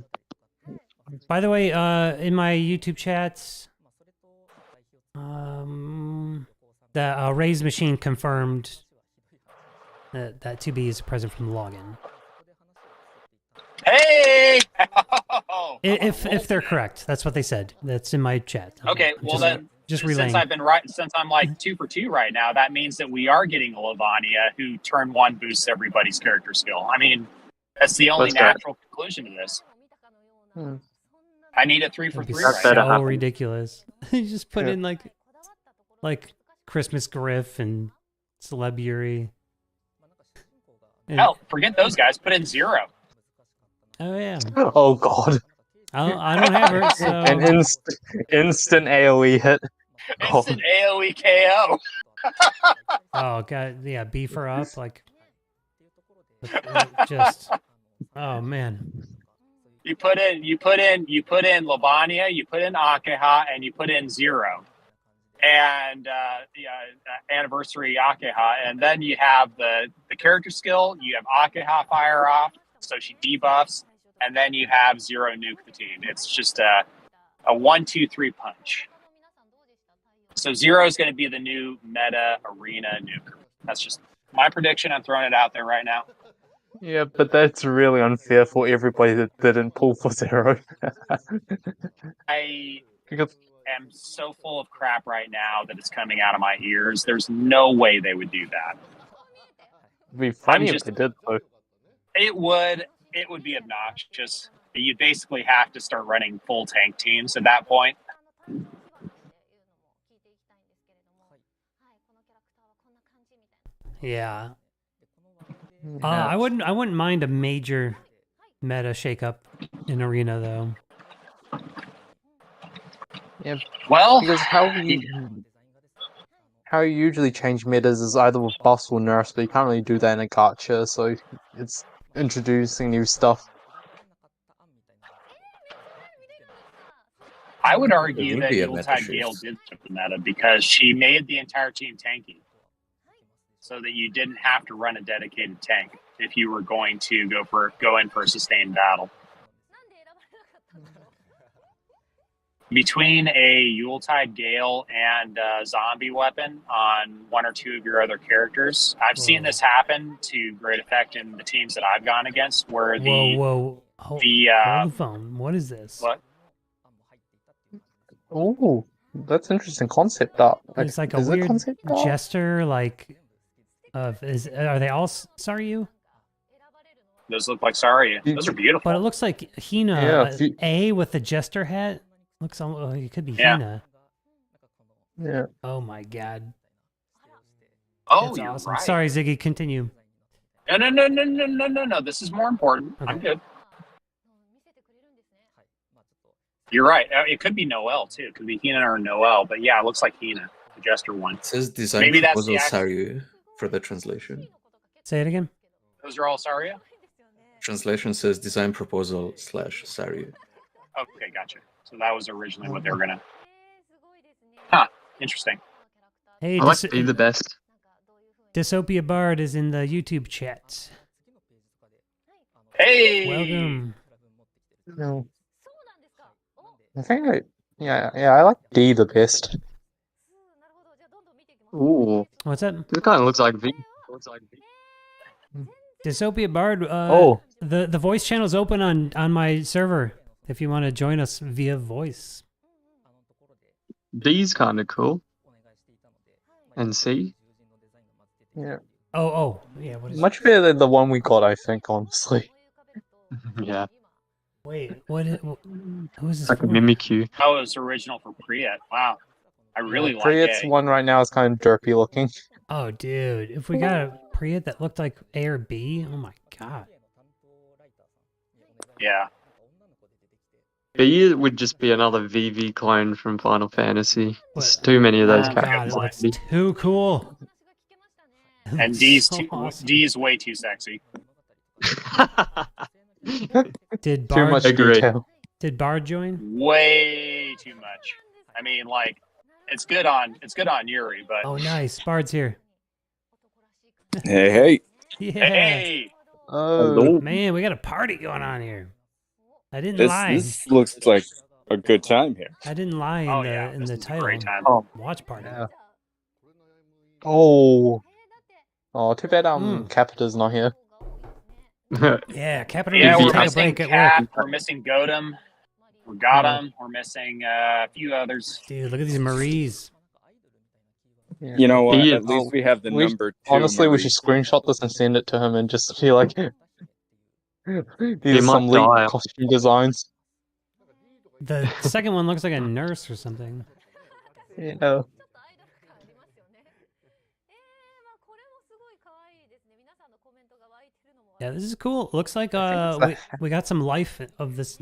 [SPEAKER 1] By the way, in my YouTube chats, the Raise machine confirmed that 2B is present from the login.
[SPEAKER 2] Hey!
[SPEAKER 1] If they're correct, that's what they said. That's in my chat.
[SPEAKER 2] Okay, well then,
[SPEAKER 1] just relaying.
[SPEAKER 2] Since I'm like 2 for 2 right now, that means that we are getting a Lavania who turn 1 boosts everybody's character skill. I mean, That's the only
[SPEAKER 6] Let's go.
[SPEAKER 2] natural conclusion to this. I need a 3 for 3
[SPEAKER 1] That's
[SPEAKER 2] right
[SPEAKER 1] so
[SPEAKER 2] now.
[SPEAKER 1] ridiculous. You just put in like Christmas Griff and Celeb Yuri.
[SPEAKER 2] Hell, forget those guys. Put in 0.
[SPEAKER 1] Oh yeah.
[SPEAKER 7] Oh god.
[SPEAKER 1] I don't have her, so
[SPEAKER 7] An instant AoE hit.
[SPEAKER 2] Instant AoE KO.
[SPEAKER 1] oh god, yeah, beef her up like just. Oh man.
[SPEAKER 2] You put in Lobania, you put in Akeha, and you put in 0. And anniversary Akeha, and then you have the character skill. You have Akeha fire off, so she debuffs, and then you have 0 nuke the team. It's just a 1-2-3 punch. So 0 is going to be the new meta arena nuke. That's just my prediction. I'm throwing it out there right now.
[SPEAKER 7] Yeah, but that's really unfair for everybody that didn't pull for 0.
[SPEAKER 2] I
[SPEAKER 7] Because
[SPEAKER 2] am so full of crap right now that it's coming out of my ears. There's no way they would do that.
[SPEAKER 7] it'd be funny if they did, though.
[SPEAKER 2] It would be obnoxious. You basically have to start running full tank teams at that point.
[SPEAKER 1] Yeah. I wouldn't mind a major meta shakeup in arena though.
[SPEAKER 7] Yeah.
[SPEAKER 2] Well,
[SPEAKER 7] because how you usually change metas is either with buffs or nerfs, but you can't really do that in a gacha, so it's introducing new stuff.
[SPEAKER 2] I would argue that Yuletide Gale did flip the meta because she made the entire team tanky, so that you didn't have to run a dedicated tank if you were going to go in for a sustained battle. Between a Yuletide Gale and a zombie weapon on 1 or 2 of your other characters, I've seen this happen to great effect in the teams that I've gone against, where
[SPEAKER 1] Hold the phone. What is this?
[SPEAKER 2] What?
[SPEAKER 7] Oh, that's interesting concept art.
[SPEAKER 1] It's like a weird jester, like are they all Saryu?
[SPEAKER 2] Those look like Saryu. Those are beautiful.
[SPEAKER 1] But it looks like Hina, A with the jester hat. Looks it could be Hina.
[SPEAKER 7] Yeah.
[SPEAKER 1] Oh my god.
[SPEAKER 2] Oh,
[SPEAKER 1] that's
[SPEAKER 2] you're
[SPEAKER 1] awesome.
[SPEAKER 2] right.
[SPEAKER 1] Sorry, Ziggy, continue.
[SPEAKER 2] No. This is more important. Okay. I'm good. You're right. It could be Noel too. It could be Hina or Noel. But yeah, it looks like Hina, the jester one.
[SPEAKER 8] It says design
[SPEAKER 2] Maybe that's
[SPEAKER 8] proposal
[SPEAKER 2] the
[SPEAKER 8] Saryu for the translation.
[SPEAKER 1] Say it again.
[SPEAKER 2] Those are all Saryu?
[SPEAKER 8] Translation says design proposal / Saryu.
[SPEAKER 2] Okay, gotcha. So that was originally what they were gonna. Huh. Interesting.
[SPEAKER 1] Hey,
[SPEAKER 6] I like to be the best.
[SPEAKER 1] Dysopia Bard is in the YouTube chat.
[SPEAKER 2] Hey.
[SPEAKER 1] Welcome.
[SPEAKER 7] No. I think I like D the best.
[SPEAKER 6] Ooh.
[SPEAKER 1] What's that?
[SPEAKER 6] This kind of looks like V.
[SPEAKER 1] Dysopia Bard. The voice channel's open on my server. If you want to join us via voice.
[SPEAKER 6] D's kind of cool. And C.
[SPEAKER 7] Yeah.
[SPEAKER 1] Oh, yeah. What is
[SPEAKER 7] Much better than the one we got, I think, honestly.
[SPEAKER 6] Yeah.
[SPEAKER 1] Wait, who is this?
[SPEAKER 6] Like a Mimikyu.
[SPEAKER 2] That was original for Priyat. Wow. I really like
[SPEAKER 7] Priyat's
[SPEAKER 2] A.
[SPEAKER 7] one right now is kind of derpy looking.
[SPEAKER 1] Oh, dude. If we got a Priyat that looked like A or B, oh my god.
[SPEAKER 2] Yeah.
[SPEAKER 6] B would just be another VV clone from Final Fantasy. There's too many of those characters.
[SPEAKER 1] God, that's too cool.
[SPEAKER 2] And D's
[SPEAKER 1] so awesome.
[SPEAKER 2] D's way too sexy.
[SPEAKER 1] Did
[SPEAKER 7] Too
[SPEAKER 1] Bard
[SPEAKER 7] much
[SPEAKER 6] Agree.
[SPEAKER 7] detail.
[SPEAKER 1] Did Bard join?
[SPEAKER 2] Way too much. I mean, like, it's good on Yuri, but
[SPEAKER 1] Oh, nice. Bard's here.
[SPEAKER 10] Hey.
[SPEAKER 1] Yeah.
[SPEAKER 2] hey,
[SPEAKER 7] Oh,
[SPEAKER 1] Man, we got a party going on here. I didn't lie.
[SPEAKER 10] This looks like a good time here.
[SPEAKER 1] I didn't lie in
[SPEAKER 2] this
[SPEAKER 1] the
[SPEAKER 2] is a
[SPEAKER 1] title.
[SPEAKER 2] great time.
[SPEAKER 1] Watch party.
[SPEAKER 7] yeah. Oh, too bad Capita's not here.
[SPEAKER 1] Yeah, Capital
[SPEAKER 2] Yeah,
[SPEAKER 1] needs
[SPEAKER 2] we're
[SPEAKER 1] to take a
[SPEAKER 2] missing
[SPEAKER 1] break at
[SPEAKER 2] Cap.
[SPEAKER 1] work.
[SPEAKER 2] We're missing Godam. We got him. We're missing a few others.
[SPEAKER 1] Dude, look at these Maries.
[SPEAKER 7] Yeah.
[SPEAKER 10] You know what?
[SPEAKER 6] He-
[SPEAKER 10] At least we have the
[SPEAKER 7] we-
[SPEAKER 10] number 2.
[SPEAKER 7] Honestly, we
[SPEAKER 10] Marie.
[SPEAKER 7] should screenshot this and send it to him and just be like, These are some leaked costume designs.
[SPEAKER 1] The second one looks like a nurse or something.
[SPEAKER 7] Yeah.
[SPEAKER 1] Yeah, this is cool. Looks like we got some life of this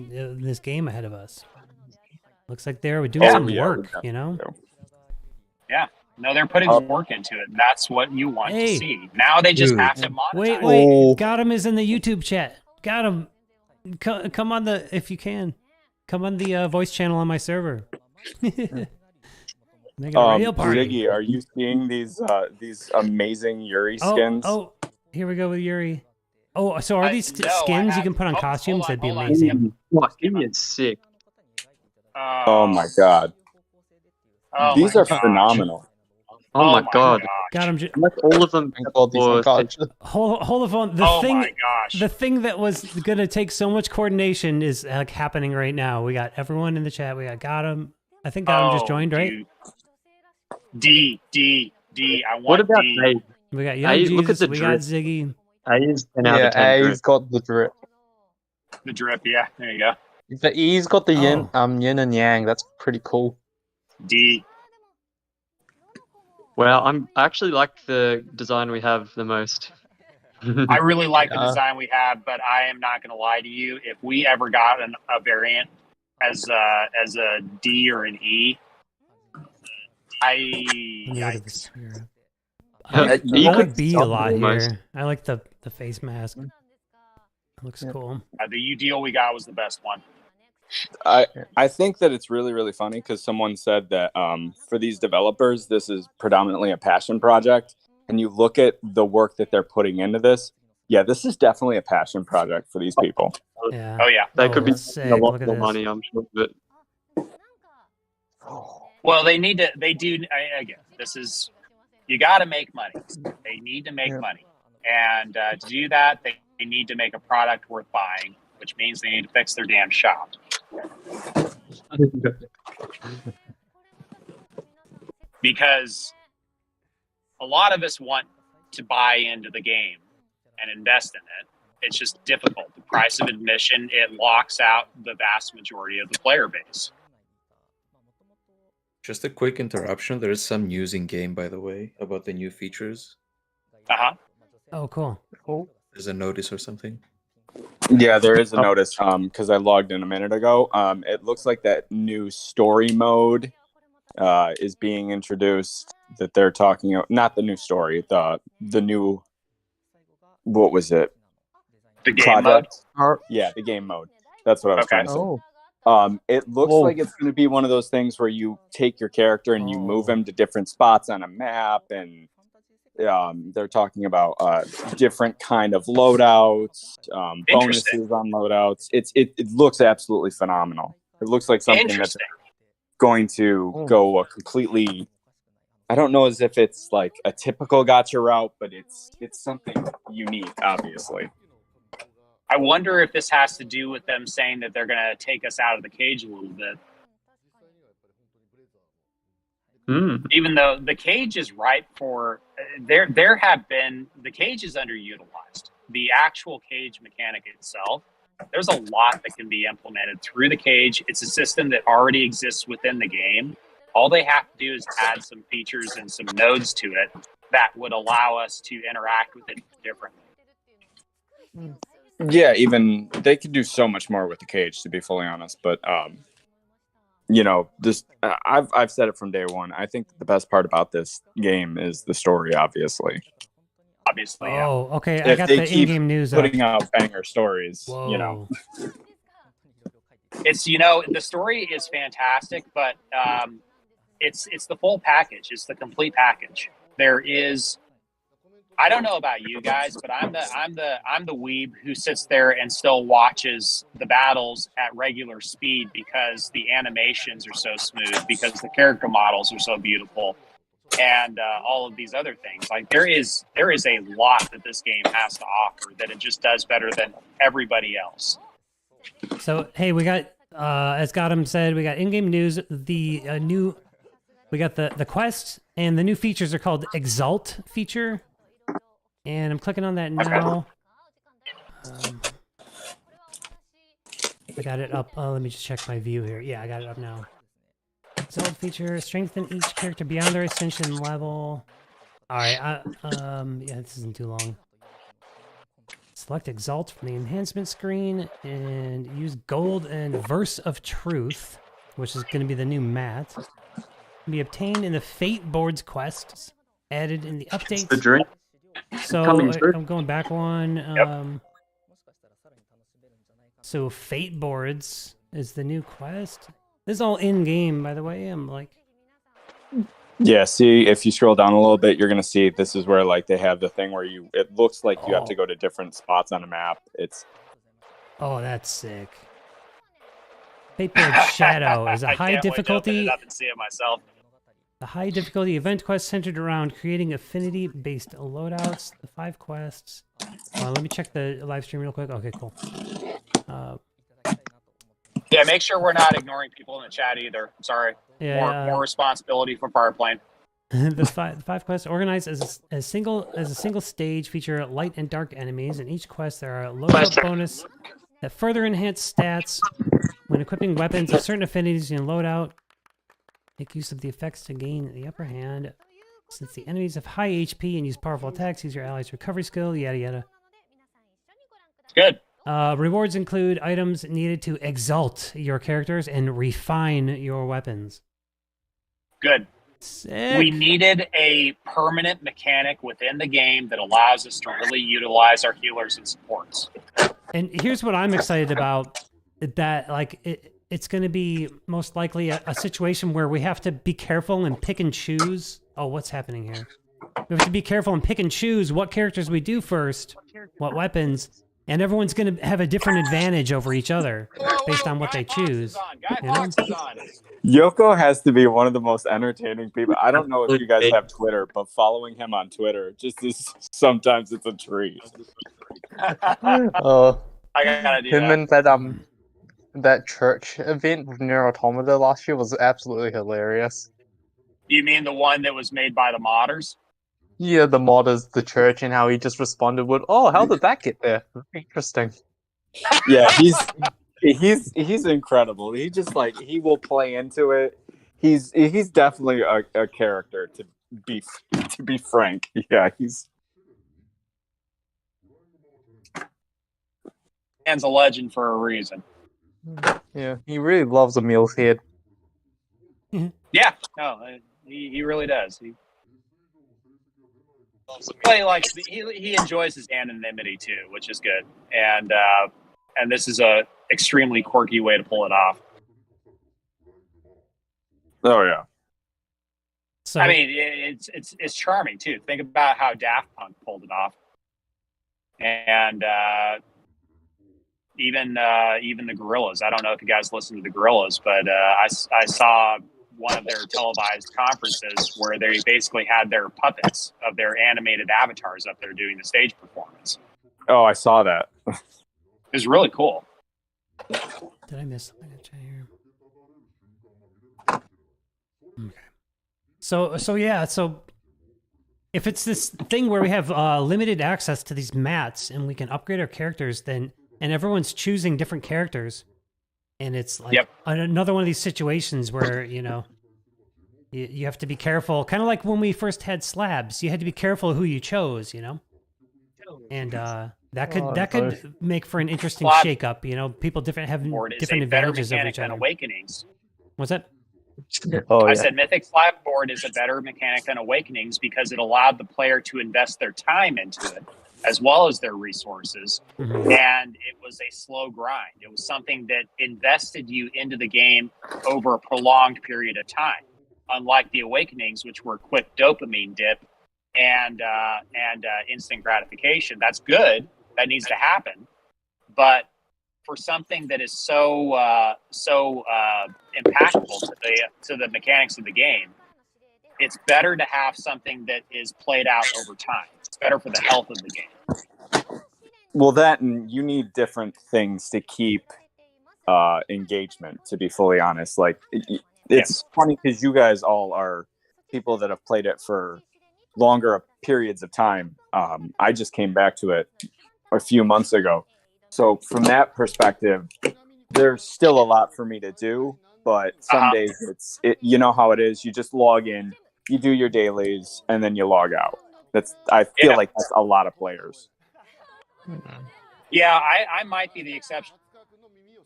[SPEAKER 1] game ahead of us. Looks like they're doing some work, you know?
[SPEAKER 2] Yeah. No, they're putting work into it. That's what you want to see. Now they just have to monetize.
[SPEAKER 1] Wait. Got him is in the YouTube chat. Got him. Come on if you can. Come on the voice channel on my server. Make it a real party.
[SPEAKER 10] Ziggy, are you seeing these amazing Yuri skins?
[SPEAKER 1] Oh, here we go with Yuri. Oh, so are these skins you can put on costumes? That'd be amazing.
[SPEAKER 6] Give is sick.
[SPEAKER 10] Oh my god. These are phenomenal.
[SPEAKER 6] Oh my god.
[SPEAKER 1] Got him.
[SPEAKER 6] Like all of them.
[SPEAKER 1] Hold the phone. The thing that was gonna take so much coordination is happening right now. We got everyone in the chat. We got him. I think Got him just joined, right?
[SPEAKER 2] D. I want
[SPEAKER 6] what about
[SPEAKER 2] D.
[SPEAKER 6] A?
[SPEAKER 1] We got Young Jesus.
[SPEAKER 6] Look at the
[SPEAKER 1] we
[SPEAKER 6] drip.
[SPEAKER 1] got Ziggy.
[SPEAKER 6] A is 10 out of 10.
[SPEAKER 7] A's got the drip.
[SPEAKER 2] The drip, yeah. There you go.
[SPEAKER 7] The E's got the yin and yang. That's pretty cool.
[SPEAKER 2] D.
[SPEAKER 6] Well, I actually like the design we have the most.
[SPEAKER 2] I really like the design we have, but I am not going to lie to you. If we ever got a variant as a D or an E,
[SPEAKER 1] I like B a lot here. I like the face mask. It looks cool.
[SPEAKER 2] The U deal we got was the best one.
[SPEAKER 10] I think that it's really, really funny because someone said that for these developers, this is predominantly a passion project. And you look at the work that they're putting into this. Yeah, this is definitely a passion project for these people.
[SPEAKER 1] Yeah.
[SPEAKER 2] Oh, yeah.
[SPEAKER 6] They could be a lot more money, I'm sure. But...
[SPEAKER 2] Well, they do. Again, this is, you got to make money. They need to make money. And to do that, they need to make a product worth buying, which means they need to fix their damn shop. Because a lot of us want to buy into the game and invest in it. It's just difficult. The price of admission, it locks out the vast majority of the player base.
[SPEAKER 8] Just a quick interruption. There is some news in game, by the way, about the new features.
[SPEAKER 1] Oh, cool.
[SPEAKER 8] There's a notice or something.
[SPEAKER 10] Yeah, there is a notice because I logged in a minute ago. It looks like that new story mode is being introduced that they're talking about. Not the new story, the new, what was it?
[SPEAKER 2] The game mode?
[SPEAKER 10] Yeah, the game mode. That's what I was trying to say. It looks like it's going to be one of those things where you take your character and you move him to different spots on a map, and they're talking about different kind of loadouts, bonuses on loadouts. It looks absolutely phenomenal. It looks like something that's going to go a completely, I don't know as if it's like a typical gacha route, but it's something unique, obviously.
[SPEAKER 2] I wonder if this has to do with them saying that they're going to take us out of the cage a little bit. Even though the cage is ripe for, there have been, the cage is underutilized. The actual cage mechanic itself, there's a lot that can be implemented through the cage. It's a system that already exists within the game. All they have to do is add some features and some nodes to it that would allow us to interact with it differently.
[SPEAKER 10] Yeah, even they could do so much more with the cage, to be fully honest. But you know, this I've said it from day one. I think the best part about this game is the story, obviously.
[SPEAKER 1] Oh, okay. I got the in-game news.
[SPEAKER 10] Putting out banger stories, you know.
[SPEAKER 2] It's, you know, the story is fantastic, but it's the full package. It's the complete package. There is, I don't know about you guys, but I'm the weeb who sits there and still watches the battles at regular speed because the animations are so smooth, because the character models are so beautiful, and all of these other things. Like there is a lot that this game has to offer that it just does better than everybody else.
[SPEAKER 1] So hey, we got as Gotham said, we got in-game news. The we got the quest, and the new features are called Exalt feature. And I'm clicking on that now. I got it up. Let me just check my view here. Yeah, I got it up now. Exalt feature, strengthen each character beyond their ascension level. Alright, yeah, this isn't too long. Select Exalt from the enhancement screen and use Gold and Verse of Truth, which is going to be the new mat. Can be obtained in the Fate Boards quests, added in the updates.
[SPEAKER 6] The drink.
[SPEAKER 1] So I'm going back one. So Fate Boards is the new quest. This is all in game, by the way. I'm like,
[SPEAKER 10] yeah. See, if you scroll down a little bit, you're gonna see this is where like they have the thing where it looks like you have to go to different spots on a map. It's
[SPEAKER 1] that's sick. Fate Board Shadow is a high difficulty.
[SPEAKER 2] I can see it myself.
[SPEAKER 1] The high difficulty event quest centered around creating affinity-based loadouts. The 5 quests. Let me check the live stream real quick. Okay, cool.
[SPEAKER 2] Yeah, make sure we're not ignoring people in the chat either. Sorry.
[SPEAKER 1] Yeah,
[SPEAKER 2] more responsibility for Fireplane.
[SPEAKER 1] The five quests organized as a single stage feature light and dark enemies. In each quest, there are loadout bonus that further enhance stats when equipping weapons of certain affinities in loadout. Make use of the effects to gain the upper hand. Since the enemies have high HP and use powerful attacks, use your allies' recovery skill, yada yada.
[SPEAKER 2] Good.
[SPEAKER 1] Rewards include items needed to exalt your characters and refine your weapons.
[SPEAKER 2] Good.
[SPEAKER 1] Sick.
[SPEAKER 2] We needed a permanent mechanic within the game that allows us to really utilize our healers and supports.
[SPEAKER 1] And here's what I'm excited about. That, like, it's going to be most likely a situation where we have to be careful and pick and choose. Oh, what's happening here? We have to be careful and pick and choose what characters we do first, what weapons, and everyone's going to have a different advantage over each other based on what they choose.
[SPEAKER 10] Yoko has to be one of the most entertaining people. I don't know if you guys have Twitter, but following him on Twitter just is sometimes it's a treat.
[SPEAKER 2] I gotta do
[SPEAKER 7] him
[SPEAKER 2] that.
[SPEAKER 7] And that church event with Nier Automata last year was absolutely hilarious.
[SPEAKER 2] You mean the one that was made by the modders?
[SPEAKER 7] Yeah, the modders, the church, and how he just responded with, "Oh, how did that get there? Interesting."
[SPEAKER 10] Yeah, he's incredible. He just he will play into it. He's definitely a character to be frank. Yeah,
[SPEAKER 2] Man's a legend for a reason.
[SPEAKER 7] Yeah, he really loves a meal head.
[SPEAKER 2] Yeah, no, he really does. He enjoys his anonymity too, which is good. And this is a extremely quirky way to pull it off.
[SPEAKER 10] Oh yeah.
[SPEAKER 2] So I mean, it's charming too. Think about how Daft Punk pulled it off, and even the Gorillas. I don't know if you guys listen to the Gorillas, but I saw one of their televised conferences where they basically had their puppets of their animated avatars up there doing the stage performance.
[SPEAKER 10] Oh, I saw that.
[SPEAKER 2] It was really cool.
[SPEAKER 1] Did I miss something in chat here? Okay. So yeah, so if it's this thing where we have limited access to these mats and we can upgrade our characters, and everyone's choosing different characters, and it's like another one of these situations where, you have to be careful, kind of like when we first had slabs. You had to be careful who you chose, and that could make for an interesting shake-up. People have different advantages over each other.
[SPEAKER 2] Awakenings.
[SPEAKER 1] What's that?
[SPEAKER 2] I said Mythic Slab Board is a better mechanic than Awakenings because it allowed the player to invest their time into it as well as their resources, and it was a slow grind. It was something that invested you into the game over a prolonged period of time, unlike the Awakenings, which were a quick dopamine dip and instant gratification. That's good. That needs to happen, but for something that is so impactful to the mechanics of the game, it's better to have something that is played out over time. It's better for the health of the game.
[SPEAKER 10] Well, that, and you need different things to keep engagement, to be fully honest. It's funny because you guys all are people that have played it for longer periods of time. I just came back to it a few months ago. So from that perspective, there's still a lot for me to do, but some days you know how it is. You just log in, you do your dailies, and then you log out. I feel like that's a lot of players.
[SPEAKER 2] Yeah, I might be the exception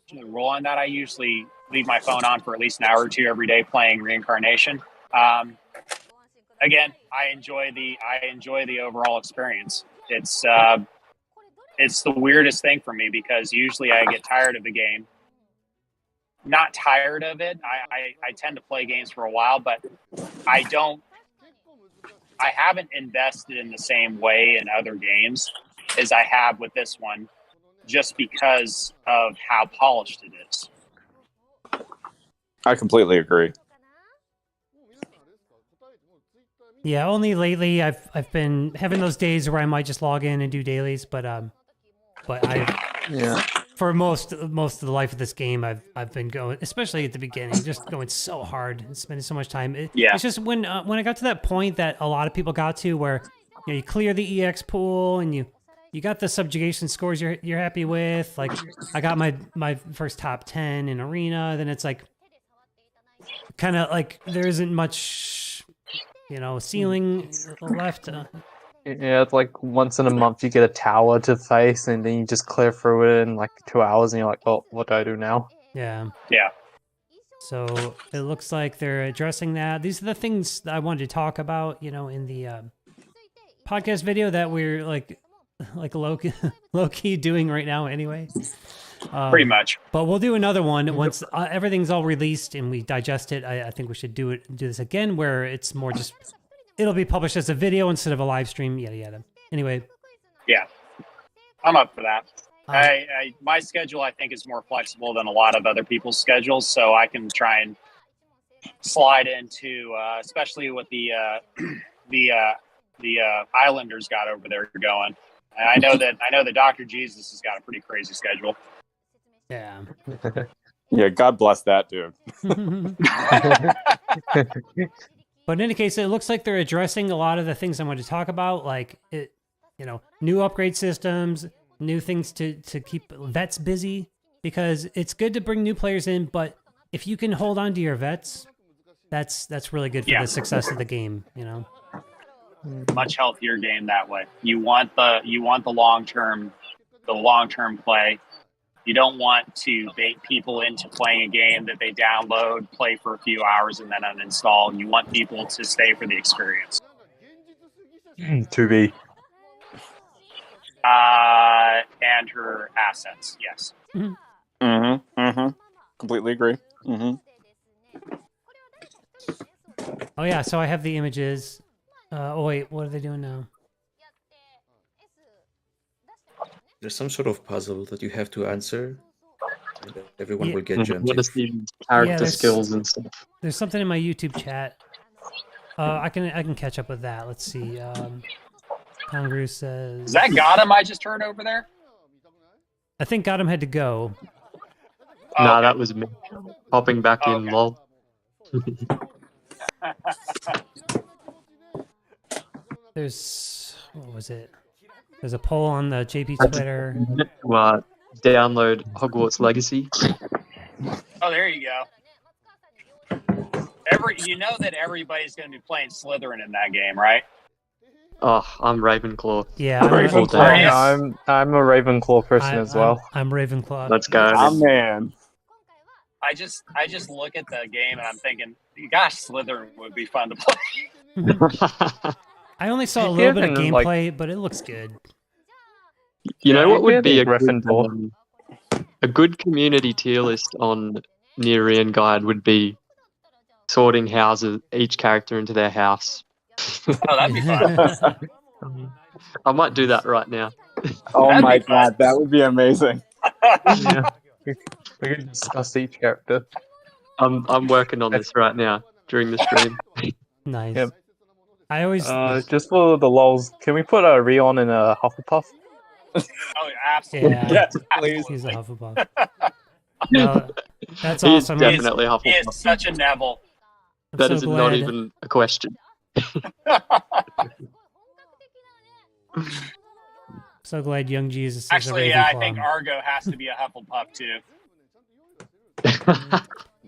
[SPEAKER 2] to the rule on that. I usually leave my phone on for at least an hour or two every day playing Reincarnation. Again, I enjoy the overall experience. It's the weirdest thing for me because usually I get tired of the game. Not tired of it. I tend to play games for a while, but I haven't invested in the same way in other games as I have with this one, just because of how polished it is.
[SPEAKER 10] I completely agree.
[SPEAKER 1] Yeah, only lately I've been having those days where I might just log in and do dailies, but for most of the life of this game, I've been going, especially at the beginning, just going so hard and spending so much time. It's just when I got to that point that a lot of people got to, where you clear the EX pool and you got the subjugation scores you're happy with. Like I got my first top 10 in arena. Then it's like kind of like there isn't much ceiling left.
[SPEAKER 7] Yeah, it's like once in a month you get a tower to face, and then you just clear through it in like 2 hours, and you're like, oh, what do I do now?
[SPEAKER 1] Yeah.
[SPEAKER 2] Yeah.
[SPEAKER 1] So it looks like they're addressing that. These are the things that I wanted to talk about, in the podcast video that we're like low key doing right now anyway.
[SPEAKER 2] Pretty much.
[SPEAKER 1] But we'll do another one once everything's all released and we digest it. I think we should do this again, where it's more just it'll be published as a video instead of a live stream. Yada yada. Anyway.
[SPEAKER 2] Yeah, I'm up for that. My schedule I think is more flexible than a lot of other people's schedules, so I can try and slide into, especially with the Islanders got over there going. And I know that Dr. Geesus has got a pretty crazy schedule.
[SPEAKER 1] Yeah.
[SPEAKER 10] Yeah, God bless that dude.
[SPEAKER 1] But in any case, it looks like they're addressing a lot of the things I wanted to talk about, like new upgrade systems, new things to keep vets busy, because it's good to bring new players in, but if you can hold on to your vets, that's really good for the success of the game,
[SPEAKER 2] Much healthier game that way. You want the long-term play. You don't want to bait people into playing a game that they download, play for a few hours, and then uninstall. You want people to stay for the experience.
[SPEAKER 7] 2B.
[SPEAKER 2] And her assets, yes.
[SPEAKER 10] Completely agree.
[SPEAKER 1] Oh yeah, so I have the images. Oh wait, what are they doing now?
[SPEAKER 8] There's some sort of puzzle that you have to answer. And everyone will get jumped.
[SPEAKER 6] What is the character skills and stuff?
[SPEAKER 1] There's something in my YouTube chat. I can catch up with that. Let's see. Congress says.
[SPEAKER 2] Is that Gotham I just heard over there?
[SPEAKER 1] I think Gotham had to go.
[SPEAKER 6] Nah, that was me. Popping back in, lol.
[SPEAKER 1] What was it? There's a poll on the JP Twitter.
[SPEAKER 6] Download Hogwarts Legacy.
[SPEAKER 2] Oh, there you go. You know that everybody's going to be playing Slytherin in that game, right?
[SPEAKER 6] Oh, I'm Ravenclaw.
[SPEAKER 1] Yeah,
[SPEAKER 7] I'm a Ravenclaw person as well.
[SPEAKER 1] I'm Ravenclaw.
[SPEAKER 6] Let's go.
[SPEAKER 10] Oh man.
[SPEAKER 2] I just look at the game and I'm thinking, gosh, Slytherin would be fun to play.
[SPEAKER 1] I only saw a little bit of gameplay, but it looks good.
[SPEAKER 6] You know what would be a good community tier list on Nier and Guide would be sorting houses, each character into their house.
[SPEAKER 2] Oh, that'd be fun.
[SPEAKER 6] I might do that right now.
[SPEAKER 10] Oh my god, that would be amazing.
[SPEAKER 7] Yeah. We can discuss each character.
[SPEAKER 6] I'm working on this right now during the stream.
[SPEAKER 1] Nice.
[SPEAKER 7] Yep.
[SPEAKER 1] I always
[SPEAKER 7] just for the lols, can we put a Rion in a Hufflepuff?
[SPEAKER 2] Oh, absolutely.
[SPEAKER 1] Yeah.
[SPEAKER 10] Yes, please.
[SPEAKER 1] He's a Hufflepuff. That's
[SPEAKER 6] He's
[SPEAKER 1] awesome.
[SPEAKER 6] definitely Hufflepuff.
[SPEAKER 2] He is such a Neville.
[SPEAKER 6] That is not even a question.
[SPEAKER 1] So glad young Jesus is
[SPEAKER 2] Actually,
[SPEAKER 1] a
[SPEAKER 2] I
[SPEAKER 1] Ravenclaw.
[SPEAKER 2] think Argo has to be a Hufflepuff too.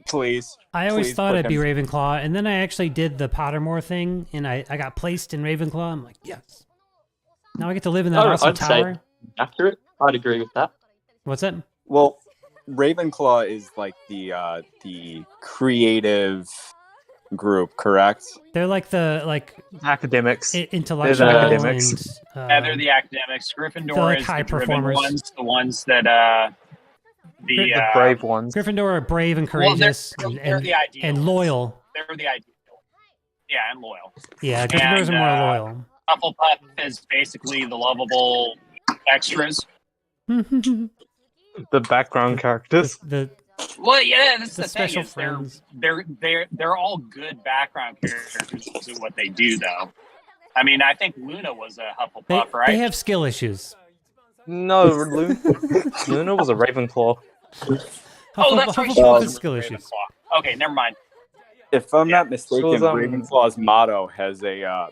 [SPEAKER 10] Please.
[SPEAKER 1] I always thought
[SPEAKER 10] click
[SPEAKER 1] I'd be
[SPEAKER 10] on-
[SPEAKER 1] Ravenclaw, and then I actually did the Pottermore thing, and I got placed in Ravenclaw. I'm like, yes. Now I get to live in that awesome
[SPEAKER 6] I'd say
[SPEAKER 1] tower.
[SPEAKER 6] accurate. I'd agree with that.
[SPEAKER 1] What's that?
[SPEAKER 10] Well, Ravenclaw is like the creative group, correct?
[SPEAKER 1] They're like the
[SPEAKER 7] academics,
[SPEAKER 1] intellectual,
[SPEAKER 7] they're the academics.
[SPEAKER 1] and
[SPEAKER 2] Yeah, they're the academics. Gryffindor
[SPEAKER 1] they're like
[SPEAKER 2] is
[SPEAKER 1] high
[SPEAKER 2] the driven
[SPEAKER 1] performers.
[SPEAKER 2] ones, the ones that
[SPEAKER 7] The brave ones.
[SPEAKER 1] Gryffindor are brave and
[SPEAKER 2] Well, they're-
[SPEAKER 1] courageous
[SPEAKER 2] they're the ideals.
[SPEAKER 1] and loyal.
[SPEAKER 2] They're the ideal. Yeah, and loyal.
[SPEAKER 1] Yeah, Gryffindors are more loyal.
[SPEAKER 2] Hufflepuff is basically the lovable extras.
[SPEAKER 7] The background characters.
[SPEAKER 2] Well, yeah, that's the thing.
[SPEAKER 1] special
[SPEAKER 2] Is
[SPEAKER 1] friends.
[SPEAKER 2] they're all good background characters at what they do, though. I mean, I think Luna was a Hufflepuff, right?
[SPEAKER 1] They have skill issues.
[SPEAKER 7] No, Luna was a Ravenclaw.
[SPEAKER 2] That's right.
[SPEAKER 1] Hufflepuff has skill issues.
[SPEAKER 2] Ravenclaw. Okay, never mind.
[SPEAKER 10] If I'm not mistaken,
[SPEAKER 7] So is,
[SPEAKER 10] Ravenclaw's motto has a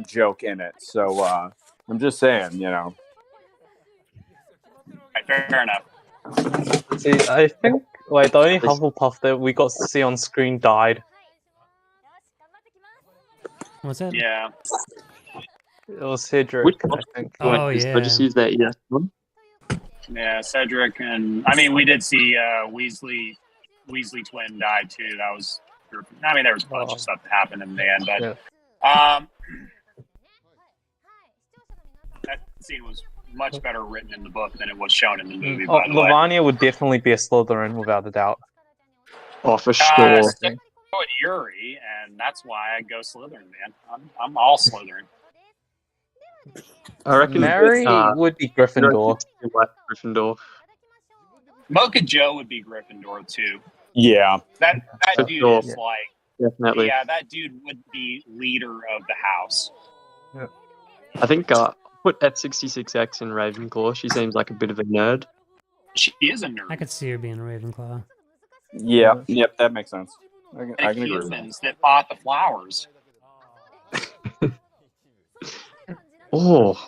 [SPEAKER 10] joke in it. So I'm just saying, you know.
[SPEAKER 2] Right, fair enough.
[SPEAKER 7] See, I think like the only Hufflepuff that we got to see on screen died.
[SPEAKER 1] What's that?
[SPEAKER 2] Yeah.
[SPEAKER 7] It was Cedric,
[SPEAKER 6] Which
[SPEAKER 7] I think.
[SPEAKER 1] Oh,
[SPEAKER 6] I
[SPEAKER 1] yeah.
[SPEAKER 6] just use that. Yeah.
[SPEAKER 2] Yeah, Cedric, and I mean, we did see Weasley twin die too. That was, I mean, there was a bunch of stuff that happened in the end, but that scene was much better written in the book than it was shown in the movie. By the way,
[SPEAKER 7] Lavanya would definitely be a Slytherin without a doubt.
[SPEAKER 6] Oh, for sure.
[SPEAKER 2] So would Yuri, and that's why I go Slytherin, man. I'm all Slytherin.
[SPEAKER 6] I reckon
[SPEAKER 7] Mary would be Gryffindor.
[SPEAKER 6] Gryffindor.
[SPEAKER 2] Mocha Joe would be Gryffindor too.
[SPEAKER 10] Yeah.
[SPEAKER 2] That
[SPEAKER 6] For
[SPEAKER 2] dude
[SPEAKER 6] sure.
[SPEAKER 2] is like,
[SPEAKER 6] Definitely.
[SPEAKER 2] yeah, that dude would be leader of the house.
[SPEAKER 6] I think put F66X in Ravenclaw. She seems like a bit of a nerd.
[SPEAKER 2] She is a nerd.
[SPEAKER 1] I could see her being a Ravenclaw.
[SPEAKER 10] Yeah. Yep. That makes sense. I can
[SPEAKER 2] The
[SPEAKER 10] agree with that.
[SPEAKER 2] humans that bought the flowers.
[SPEAKER 6] Oh,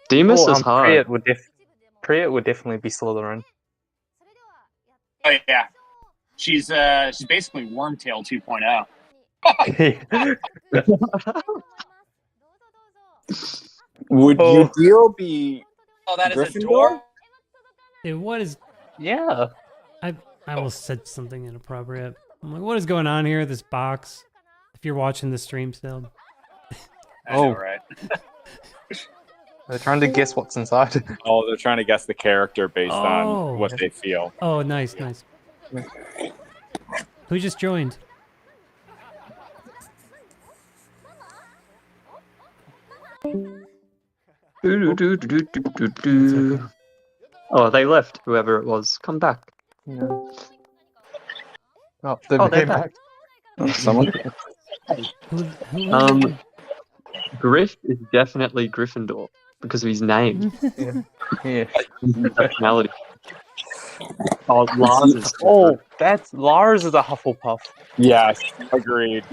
[SPEAKER 6] Demus is hard.
[SPEAKER 7] Priet would definitely be Slytherin.
[SPEAKER 2] Oh yeah, she's basically Wormtail 2.0.
[SPEAKER 10] Would you deal be?
[SPEAKER 2] Oh, that is a
[SPEAKER 10] Gryffindor?
[SPEAKER 2] door.
[SPEAKER 1] Dude, what is?
[SPEAKER 7] Yeah.
[SPEAKER 1] I almost said something inappropriate. I'm like, what is going on here? This box. If you're watching the stream still.
[SPEAKER 2] I know, right?
[SPEAKER 7] They're trying to guess what's inside.
[SPEAKER 10] Oh, they're trying to guess the character based
[SPEAKER 1] Oh.
[SPEAKER 10] on what they feel.
[SPEAKER 1] Oh, nice. Who just joined?
[SPEAKER 6] Oh, they left. Whoever it was, come back.
[SPEAKER 7] Yeah.
[SPEAKER 6] Oh,
[SPEAKER 7] they're
[SPEAKER 6] they're back.
[SPEAKER 10] Someone.
[SPEAKER 6] Griff is definitely Gryffindor because of his name.
[SPEAKER 7] Yeah.
[SPEAKER 6] Personality. Oh, Lars is.
[SPEAKER 7] Lars is a Hufflepuff.
[SPEAKER 10] Yes, agreed.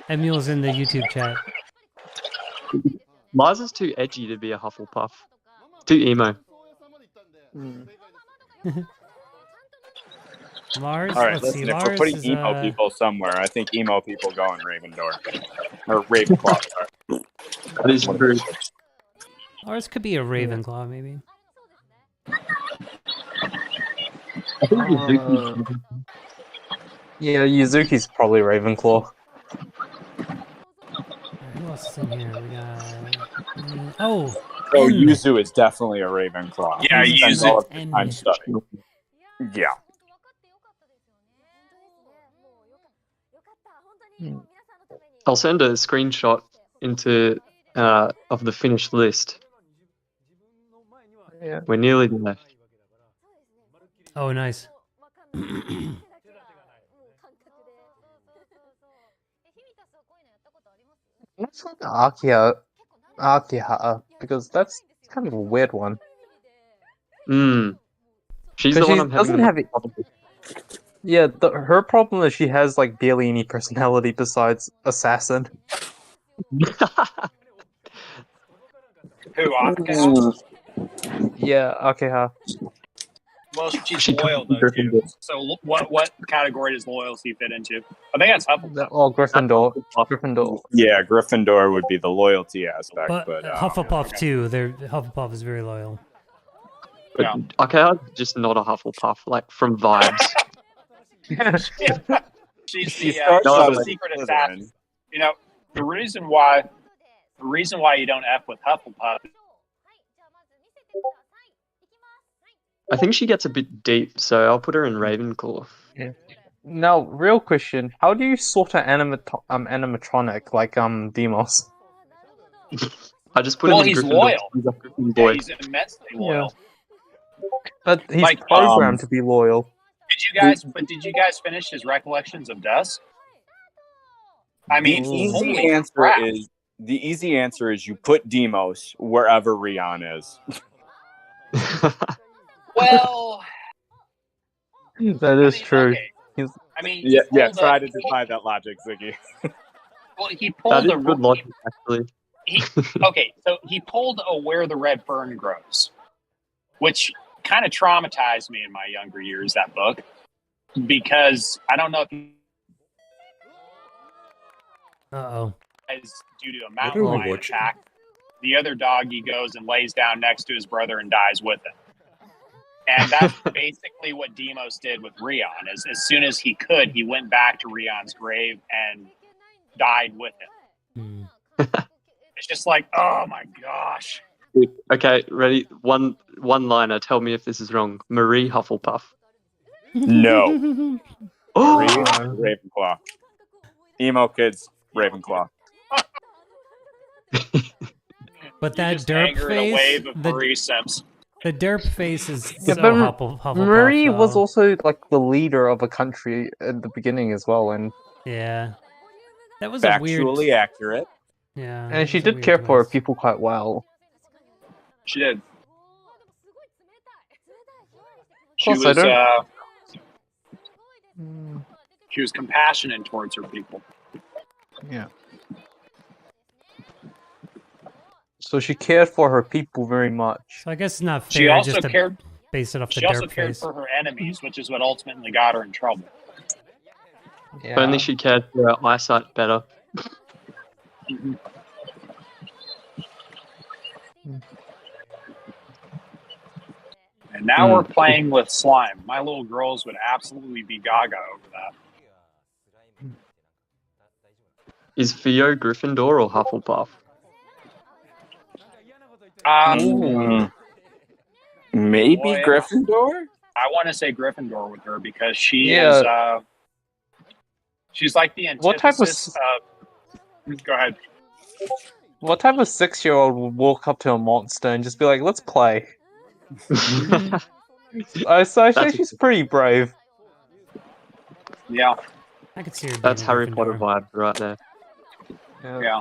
[SPEAKER 1] Emil's in the YouTube chat.
[SPEAKER 6] Lars is too edgy to be a Hufflepuff. Too emo.
[SPEAKER 1] Lars,
[SPEAKER 10] All right,
[SPEAKER 1] let's
[SPEAKER 10] listen.
[SPEAKER 1] see.
[SPEAKER 10] If
[SPEAKER 1] Lars
[SPEAKER 10] we're putting
[SPEAKER 1] is,
[SPEAKER 10] emo people somewhere, I think emo people go in Ravenclaw or Ravenclaw. Sorry.
[SPEAKER 6] That is true.
[SPEAKER 1] Lars could be a Ravenclaw, maybe.
[SPEAKER 6] I think Yuzuki.
[SPEAKER 7] Yeah, Yuzuki's probably Ravenclaw.
[SPEAKER 1] Who else is in here? We got. Oh,
[SPEAKER 10] Yuzu is definitely a Ravenclaw.
[SPEAKER 2] Yeah,
[SPEAKER 10] He spends
[SPEAKER 2] Yuzu.
[SPEAKER 10] all of his time studying. Yeah.
[SPEAKER 6] I'll send a screenshot into of the finished list.
[SPEAKER 7] Yeah.
[SPEAKER 6] We're nearly there.
[SPEAKER 1] oh, nice.
[SPEAKER 7] Let's look at Akihata, because that's kind of a weird one.
[SPEAKER 6] She's the one I'm having.
[SPEAKER 7] Yeah, her problem is she has like barely any personality besides assassin.
[SPEAKER 2] Who? Akihata?
[SPEAKER 7] Yeah, Akiha.
[SPEAKER 2] Well, she's loyal though too. So what category does loyalty fit into? I think that's Hufflepuff.
[SPEAKER 7] Oh, Gryffindor. Gryffindor.
[SPEAKER 10] Yeah, Gryffindor would be the loyalty aspect, but
[SPEAKER 1] Hufflepuff too. Hufflepuff is very loyal.
[SPEAKER 6] Yeah. Okay, I'm just not a Hufflepuff, like from vibes.
[SPEAKER 2] She's the secret assassin. You know, the reason why you don't F with Hufflepuff.
[SPEAKER 6] I think she gets a bit deep, so I'll put her in Ravenclaw.
[SPEAKER 7] Yeah. Now, real question: how do you sort an animatronic like Demos?
[SPEAKER 6] I just put him in
[SPEAKER 2] he's
[SPEAKER 6] Gryffindor.
[SPEAKER 2] loyal.
[SPEAKER 6] He's a Gryffindor boy.
[SPEAKER 2] Yeah, he's immensely loyal.
[SPEAKER 7] Yeah. But he's programmed to be loyal.
[SPEAKER 2] Did you guys finish his Recollections of Dusk? I mean,
[SPEAKER 10] the easy answer is you put Demos wherever Rion is.
[SPEAKER 2] Well,
[SPEAKER 7] that is true.
[SPEAKER 2] Okay. I mean,
[SPEAKER 10] yeah. Try to defy that logic, Ziggy.
[SPEAKER 2] Well, he pulled
[SPEAKER 6] a good logic, actually.
[SPEAKER 2] So he pulled a Where the Red Fern Grows, which kind of traumatized me in my younger years. That book, because I don't know if due to a mountain lion attack, the other doggy goes and lays down next to his brother and dies with him. And that's basically what Demos did with Rion. As soon as he could, he went back to Rion's grave and died with him. It's just like, oh my gosh.
[SPEAKER 6] Okay, ready? One liner. Tell me if this is wrong. Marie Hufflepuff.
[SPEAKER 10] No. Ravenclaw. Emo kids, Ravenclaw.
[SPEAKER 1] But that derp face, the derp face is so Hufflepuff.
[SPEAKER 7] Marie was also like the leader of a country at the beginning as well, and
[SPEAKER 1] yeah, that was
[SPEAKER 10] factually accurate.
[SPEAKER 1] Yeah,
[SPEAKER 7] and she did care for her people quite well.
[SPEAKER 2] She did. She was compassionate towards her people.
[SPEAKER 7] Yeah. So she cared for her people very much.
[SPEAKER 1] So I guess it's not fair.
[SPEAKER 2] She also cared.
[SPEAKER 1] Base it off the
[SPEAKER 2] She also
[SPEAKER 1] derp
[SPEAKER 2] cared
[SPEAKER 1] face.
[SPEAKER 2] for her enemies, which is what ultimately got her in trouble.
[SPEAKER 6] Yeah. If only she cared for her eyesight better.
[SPEAKER 2] And now we're playing with slime. My little girls would absolutely be gaga over that.
[SPEAKER 6] Is Theo Gryffindor or Hufflepuff?
[SPEAKER 10] Maybe Gryffindor?
[SPEAKER 2] I want to say Gryffindor with her because she is. She's like the antithesis of. Go ahead.
[SPEAKER 7] What type of 6-year-old would walk up to a monster and just be like, "Let's play"? So I say she's pretty brave.
[SPEAKER 2] Yeah,
[SPEAKER 1] I could see her.
[SPEAKER 6] That's Harry Potter vibe right there.
[SPEAKER 2] Yeah.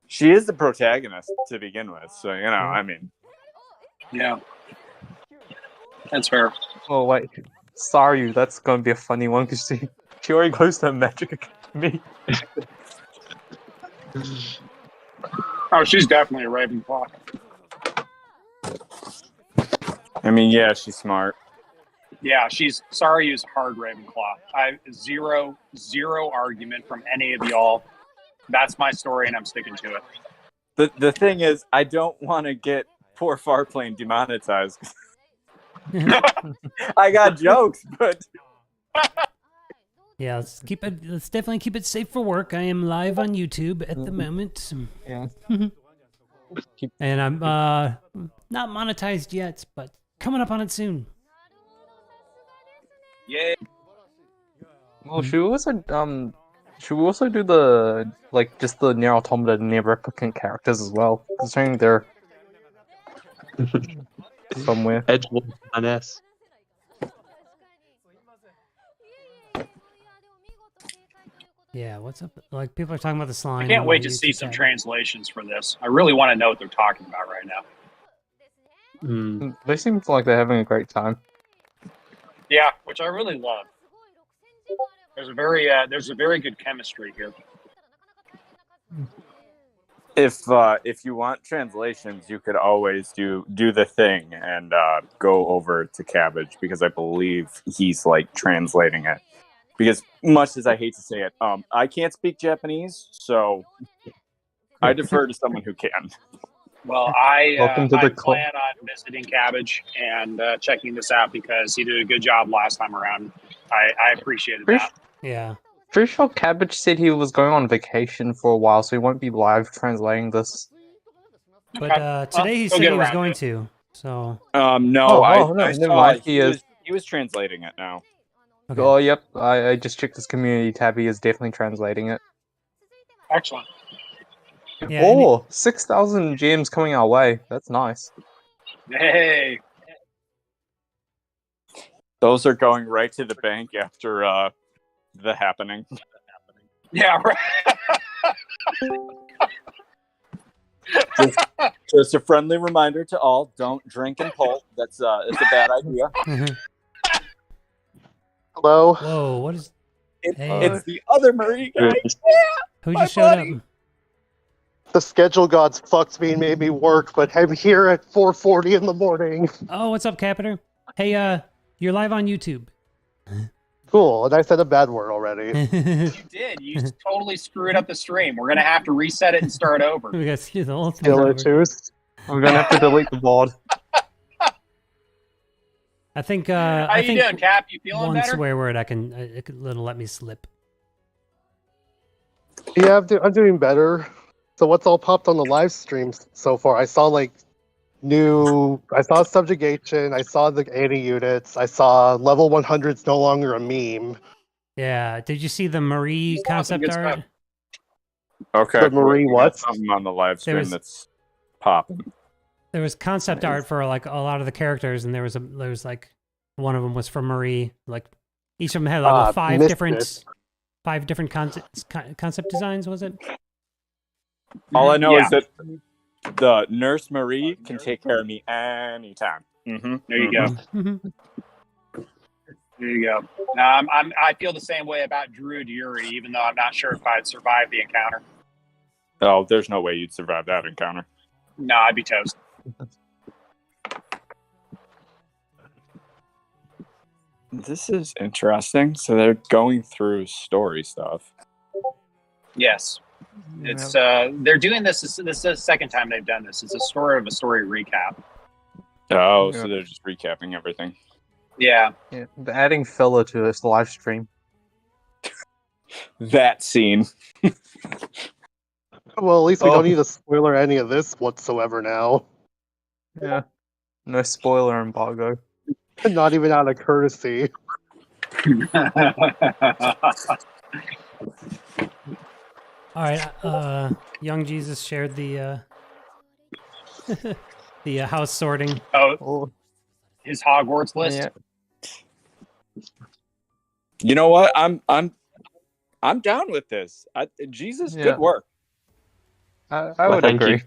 [SPEAKER 10] She is the protagonist to begin with, so you know. I mean,
[SPEAKER 2] yeah, that's fair.
[SPEAKER 7] Oh wait, sorry, that's gonna be a funny one because she already goes to Magic Academy.
[SPEAKER 2] Oh, she's definitely a Ravenclaw.
[SPEAKER 10] I mean, yeah, she's smart.
[SPEAKER 2] Yeah, she's Saryu's hard Ravenclaw. I zero argument from any of y'all. That's my story, and I'm sticking to it.
[SPEAKER 10] The thing is, I don't want to get poor Farplane demonetized. I got jokes, but
[SPEAKER 1] yeah, let's definitely keep it safe for work. I am live on YouTube at the moment.
[SPEAKER 7] Yeah.
[SPEAKER 1] And I'm not monetized yet, but coming up on it soon.
[SPEAKER 2] Yeah.
[SPEAKER 7] Well, should we also do the just the Nier Automata Nier Replicant characters as well? Considering they're somewhere.
[SPEAKER 6] Edgelord and S.
[SPEAKER 1] Yeah, what's up? Like, people are talking about the slime.
[SPEAKER 2] I can't wait to see some translations for this. I really want to know what they're talking about right now.
[SPEAKER 7] They seem like they're having a great time.
[SPEAKER 2] Yeah, which I really love. There's a very good chemistry here.
[SPEAKER 10] If you want translations, you could always do the thing and go over to Cabbage, because I believe he's like translating it. Because much as I hate to say it, I can't speak Japanese, so I defer to someone who can.
[SPEAKER 2] Well, I plan on visiting Cabbage and checking this out because he did a good job last time around. I appreciated that.
[SPEAKER 1] Yeah.
[SPEAKER 7] Pretty sure Cabbage said he was going on vacation for a while, so he won't be live translating this.
[SPEAKER 1] But today he said he was going to. So.
[SPEAKER 10] No,
[SPEAKER 7] never mind.
[SPEAKER 10] He was translating it now.
[SPEAKER 1] Okay.
[SPEAKER 7] Oh, yep. I just checked his community tab. He is definitely translating it.
[SPEAKER 2] Excellent.
[SPEAKER 7] Yeah, 6,000 gems coming our way. That's nice.
[SPEAKER 2] Hey.
[SPEAKER 10] Those are going right to the bank after the happening.
[SPEAKER 2] Yeah, right.
[SPEAKER 10] Just a friendly reminder to all: don't drink and pull. That's it's a bad idea.
[SPEAKER 5] Hello.
[SPEAKER 1] Whoa! What is?
[SPEAKER 10] It's the other Marie guy.
[SPEAKER 1] Who just showed up?
[SPEAKER 5] The schedule gods fucked me and made me work, but I'm here at 4:40 in the morning.
[SPEAKER 1] Oh, what's up, Capiter? Hey, you're live on YouTube.
[SPEAKER 5] Cool, and I said a bad word already.
[SPEAKER 2] You did. You totally screwed up the stream. We're gonna have to reset it and start over.
[SPEAKER 1] We got to see the whole thing.
[SPEAKER 7] We're gonna have to delete the board.
[SPEAKER 1] I think.
[SPEAKER 2] How you doing, Cap? You feeling
[SPEAKER 1] one
[SPEAKER 2] better?
[SPEAKER 1] swear word it could let me slip.
[SPEAKER 5] Yeah, I'm doing better. So what's all popped on the live streams so far? I saw I saw subjugation, I saw the anti-units, I saw level 100's no longer a meme.
[SPEAKER 1] Yeah, did you see the Marie concept art?
[SPEAKER 10] Okay.
[SPEAKER 5] The Marie what?
[SPEAKER 10] Something on the live stream that's popping.
[SPEAKER 1] There was concept art for like a lot of the characters, and there was like one of them was for Marie. Like each of them had like five different concept designs. Was it?
[SPEAKER 10] All I know is that the Nurse Marie can take care of me anytime.
[SPEAKER 2] There you go. There you go. Now I feel the same way about Druid Yuri, even though I'm not sure if I'd survive the encounter.
[SPEAKER 10] Oh, there's no way you'd survive that encounter.
[SPEAKER 2] No, I'd be toast.
[SPEAKER 10] This is interesting. So they're going through story stuff.
[SPEAKER 2] Yes. It's they're doing this. This is the second time they've done this. It's a story of a story recap.
[SPEAKER 10] Oh, so they're just recapping everything.
[SPEAKER 2] Yeah.
[SPEAKER 7] They're adding filler to this live stream.
[SPEAKER 10] That scene.
[SPEAKER 5] Well, at least we don't need to spoiler any of this whatsoever now.
[SPEAKER 7] Yeah. No spoiler embargo.
[SPEAKER 5] Not even out of courtesy.
[SPEAKER 1] All right, Young Jesus shared the the house sorting.
[SPEAKER 2] Oh, his Hogwarts list.
[SPEAKER 7] Yeah.
[SPEAKER 10] You know what? I'm down with this. Jesus, good work.
[SPEAKER 7] I would agree.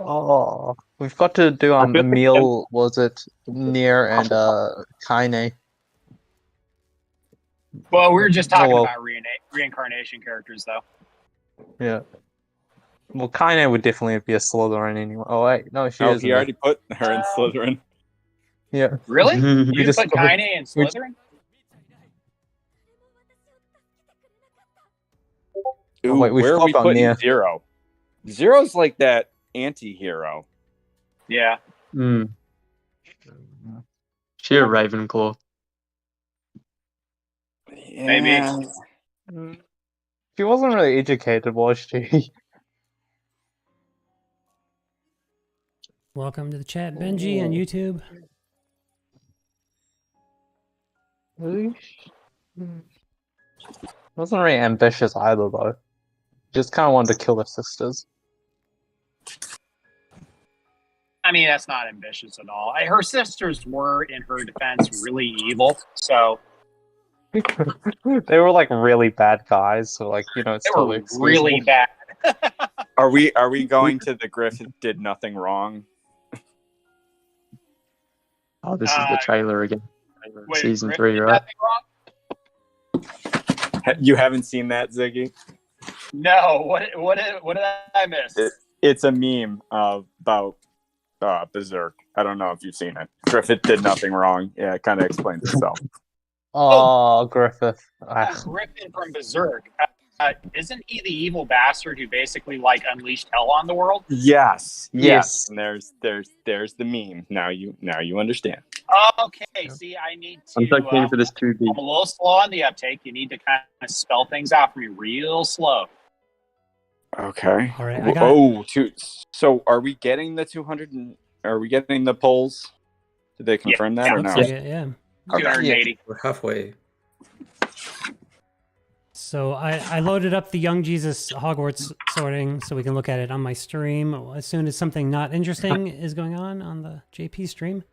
[SPEAKER 7] Oh, we've got to do Emil. Was it Nier and Kaine?
[SPEAKER 2] Well, we were just talking about reincarnation characters, though.
[SPEAKER 7] Yeah. Well, Kaine would definitely be a Slytherin anyway. Oh wait, no, she is.
[SPEAKER 10] He already put her in Slytherin.
[SPEAKER 7] Yeah.
[SPEAKER 2] Really? You just put Kaine in Slytherin?
[SPEAKER 10] Ooh,
[SPEAKER 7] wait,
[SPEAKER 10] where are we putting Zero? Zero's like that anti-hero.
[SPEAKER 2] Yeah.
[SPEAKER 6] She a Ravenclaw.
[SPEAKER 10] Yeah.
[SPEAKER 2] Maybe.
[SPEAKER 7] She wasn't really educated, was she?
[SPEAKER 1] Welcome to the chat, Benji, on YouTube.
[SPEAKER 7] Wasn't very ambitious either, though. Just kind of wanted to kill her sisters.
[SPEAKER 2] I mean, that's not ambitious at all. Her sisters were, in her defense, really evil. So
[SPEAKER 7] they were like really bad guys. So like, you know, it's
[SPEAKER 2] they were really bad.
[SPEAKER 10] Are we going to the Griffith did nothing wrong?
[SPEAKER 6] Oh, this is the trailer again.
[SPEAKER 2] Wait,
[SPEAKER 6] Season
[SPEAKER 2] Griffith
[SPEAKER 6] 3,
[SPEAKER 2] did
[SPEAKER 6] right?
[SPEAKER 2] nothing wrong?
[SPEAKER 10] You haven't seen that, Ziggy?
[SPEAKER 2] No, what did I miss?
[SPEAKER 10] It's a meme about Berserk. I don't know if you've seen it. Griffith did nothing wrong. Yeah, it kind of explains itself.
[SPEAKER 7] Oh, Griffith.
[SPEAKER 2] Griffin from Berserk. Isn't he the evil bastard who basically like unleashed hell on the world?
[SPEAKER 10] Yes. And there's the meme. Now you understand.
[SPEAKER 2] Okay, see, I need to.
[SPEAKER 6] I'm so keen for this 2B.
[SPEAKER 2] I'm a little slow on the uptake. You need to kind of spell things out for me real slow.
[SPEAKER 10] Okay.
[SPEAKER 1] All right.
[SPEAKER 10] So are we getting the 200? Are we getting the polls? Did they confirm that or no?
[SPEAKER 1] Yeah.
[SPEAKER 2] 280.
[SPEAKER 8] We're halfway.
[SPEAKER 1] So I loaded up the Young Jesus Hogwarts sorting so we can look at it on my stream as soon as something not interesting is going on the JP stream.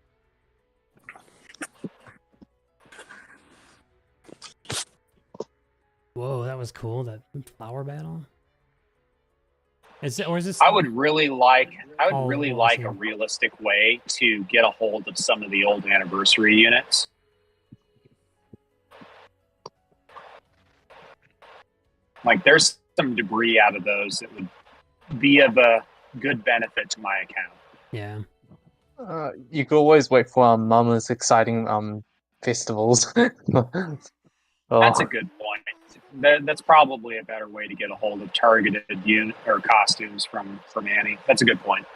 [SPEAKER 1] Whoa, that was cool, that flower battle. Is this?
[SPEAKER 2] I would really like a realistic way to get a hold of some of the old anniversary units. Like, there's some debris out of those that would be of a good benefit to my account.
[SPEAKER 1] Yeah.
[SPEAKER 7] You could always wait for Mama's exciting festivals.
[SPEAKER 2] That's a good point. That's probably a better way to get a hold of targeted unit or costumes from Annie. That's a good point.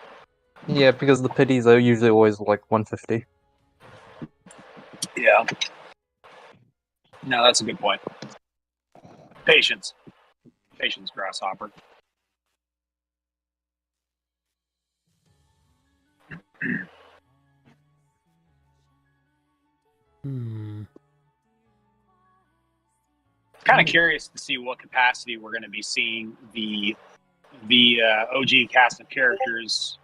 [SPEAKER 7] Yeah, because the pities are usually always like 150.
[SPEAKER 2] Yeah. No, that's a good point. Patience, grasshopper. Kind of curious to see what capacity we're going to be seeing the OG cast of characters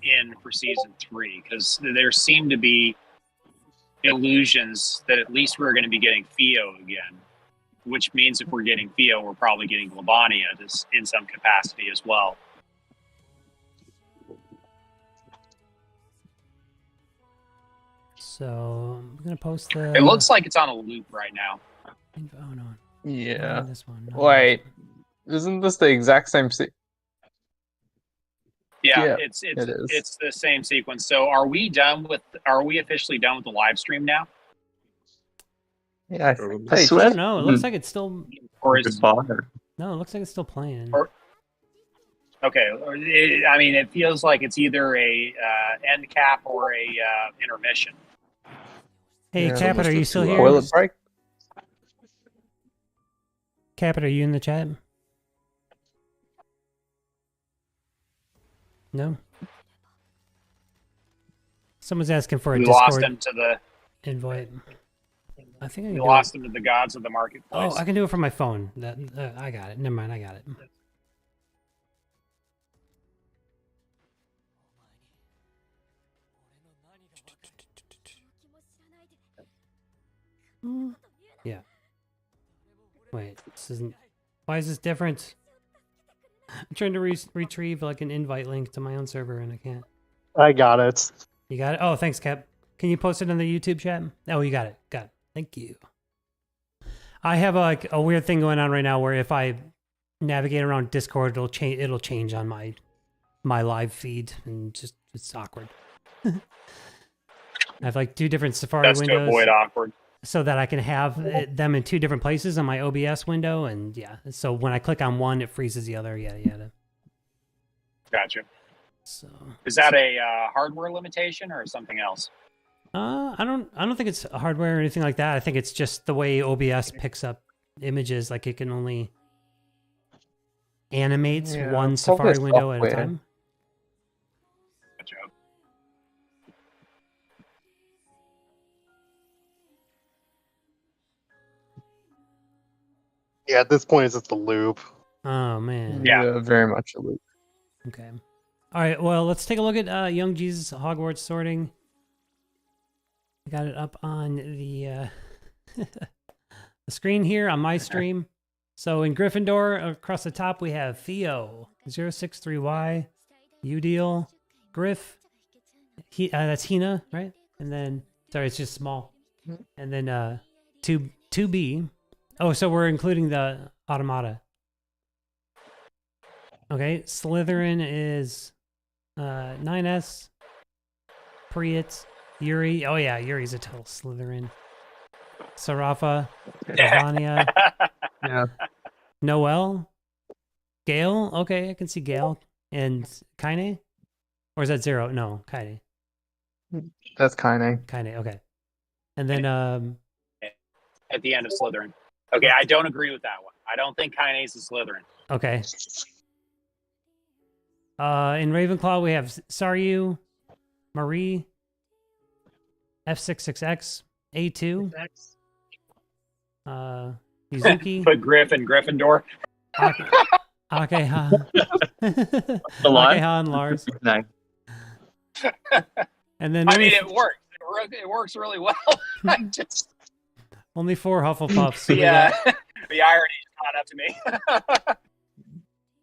[SPEAKER 2] in for season 3, because there seem to be illusions that at least we're going to be getting Theo again, which means if we're getting Theo, we're probably getting Glabania in some capacity as well.
[SPEAKER 1] So I'm gonna post the.
[SPEAKER 2] It looks like it's on a loop right now.
[SPEAKER 1] Oh no.
[SPEAKER 7] Yeah.
[SPEAKER 1] This one.
[SPEAKER 7] Wait, isn't this the exact same
[SPEAKER 2] Yeah, it's the same sequence. So are we officially done with the live stream now?
[SPEAKER 7] Yeah,
[SPEAKER 1] I swear. No, it looks like it's still.
[SPEAKER 2] Or is
[SPEAKER 1] no? It looks like it's still playing.
[SPEAKER 2] Okay, I mean, it feels like it's either a end cap or a intermission.
[SPEAKER 1] Hey, Capit, are you still here?
[SPEAKER 7] Toilet break?
[SPEAKER 1] Capit, are you in the chat? No? Someone's asking for a
[SPEAKER 2] We
[SPEAKER 1] Discord
[SPEAKER 2] lost him to the
[SPEAKER 1] invite. I think I can
[SPEAKER 2] we
[SPEAKER 1] do
[SPEAKER 2] lost
[SPEAKER 1] it.
[SPEAKER 2] him to the gods of the marketplace.
[SPEAKER 1] Oh, I can do it from my phone. I got it. Never mind, I got it. Yeah. Wait, this isn't. Why is this different? I'm trying to retrieve like an invite link to my own server and I can't.
[SPEAKER 5] I got it.
[SPEAKER 1] You got it? Oh, thanks, Cap. Can you post it in the YouTube chat? Oh, you got it. Got it. Thank you. I have like a weird thing going on right now where if I navigate around Discord, it'll change on my live feed and just it's awkward. I have like 2 different Safari
[SPEAKER 2] That's
[SPEAKER 1] windows.
[SPEAKER 2] to avoid awkward.
[SPEAKER 1] So that I can have them in 2 different places on my OBS window, and yeah. So when I click on one, it freezes the other. Yada.
[SPEAKER 2] Gotcha.
[SPEAKER 1] So
[SPEAKER 2] is that a hardware limitation or something else?
[SPEAKER 1] I don't think it's hardware or anything like that. I think it's just the way OBS picks up images. Like it can only animate one Safari window at a time.
[SPEAKER 2] Gotcha.
[SPEAKER 5] Yeah, at this point, it's just a loop.
[SPEAKER 1] Oh man.
[SPEAKER 7] Yeah, very much a loop.
[SPEAKER 1] Okay. All right. Well, let's take a look at Young Jesus Hogwarts sorting. I got it up on the the screen here on my stream. So in Gryffindor, across the top, we have Theo, 063Y, Udeal, Griff. That's Hina, right? And then, sorry, it's just small. And then 2B. Oh, so we're including the Automata. Okay, Slytherin is 9S. Priet, Yuri. Oh yeah, Yuri's a total Slytherin. Sarafa, Ivania.
[SPEAKER 6] Yeah.
[SPEAKER 1] Noel, Gale. Okay, I can see Gale. And Kaine? Or is that 0? No, Kaine.
[SPEAKER 6] That's Kaine.
[SPEAKER 1] Kaine, okay. And then
[SPEAKER 2] at the end of Slytherin. Okay, I don't agree with that one. I don't think Kaine's a Slytherin.
[SPEAKER 1] Okay. In Ravenclaw we have Saryu, Marie, F66X, A2, Yuzuki.
[SPEAKER 2] Put Griff in Gryffindor.
[SPEAKER 1] Akeha. Akeha and Lars.
[SPEAKER 6] No.
[SPEAKER 2] I
[SPEAKER 1] And then
[SPEAKER 2] mean, it works. It works really well.
[SPEAKER 1] Only 4 Hufflepuffs. So
[SPEAKER 2] yeah, the irony caught up to me.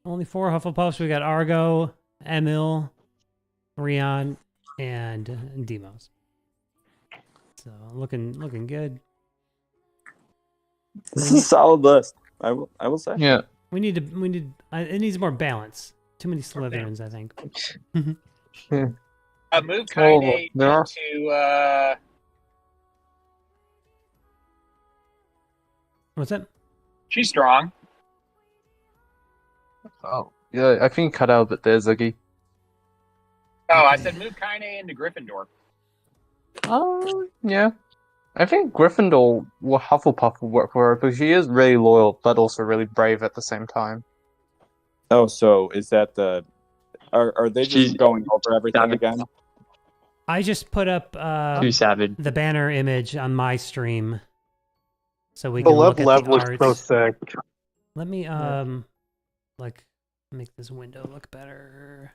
[SPEAKER 1] Only 4 Hufflepuffs. We got Argo, Emil, Rion, and Demos. So looking good.
[SPEAKER 10] This is a solid list. I will say.
[SPEAKER 6] Yeah.
[SPEAKER 1] We need it needs more balance. Too many Slytherins, I think.
[SPEAKER 2] Move Kaine into
[SPEAKER 1] What's that?
[SPEAKER 2] She's strong.
[SPEAKER 6] Oh, yeah, I think you cut out a bit there, Ziggy.
[SPEAKER 2] Oh, I said move Kaine into Gryffindor.
[SPEAKER 6] Oh, yeah. I think Gryffindor or Hufflepuff will work for her because she is really loyal, but also really brave at the same time.
[SPEAKER 10] Oh, so is that the? Are they just going over everything again?
[SPEAKER 1] I just put up
[SPEAKER 6] Too savage.
[SPEAKER 1] the banner image on my stream, so we
[SPEAKER 5] The
[SPEAKER 1] can look
[SPEAKER 5] level
[SPEAKER 1] at the
[SPEAKER 5] looks
[SPEAKER 1] art.
[SPEAKER 5] so sick.
[SPEAKER 1] Let me like make this window look better.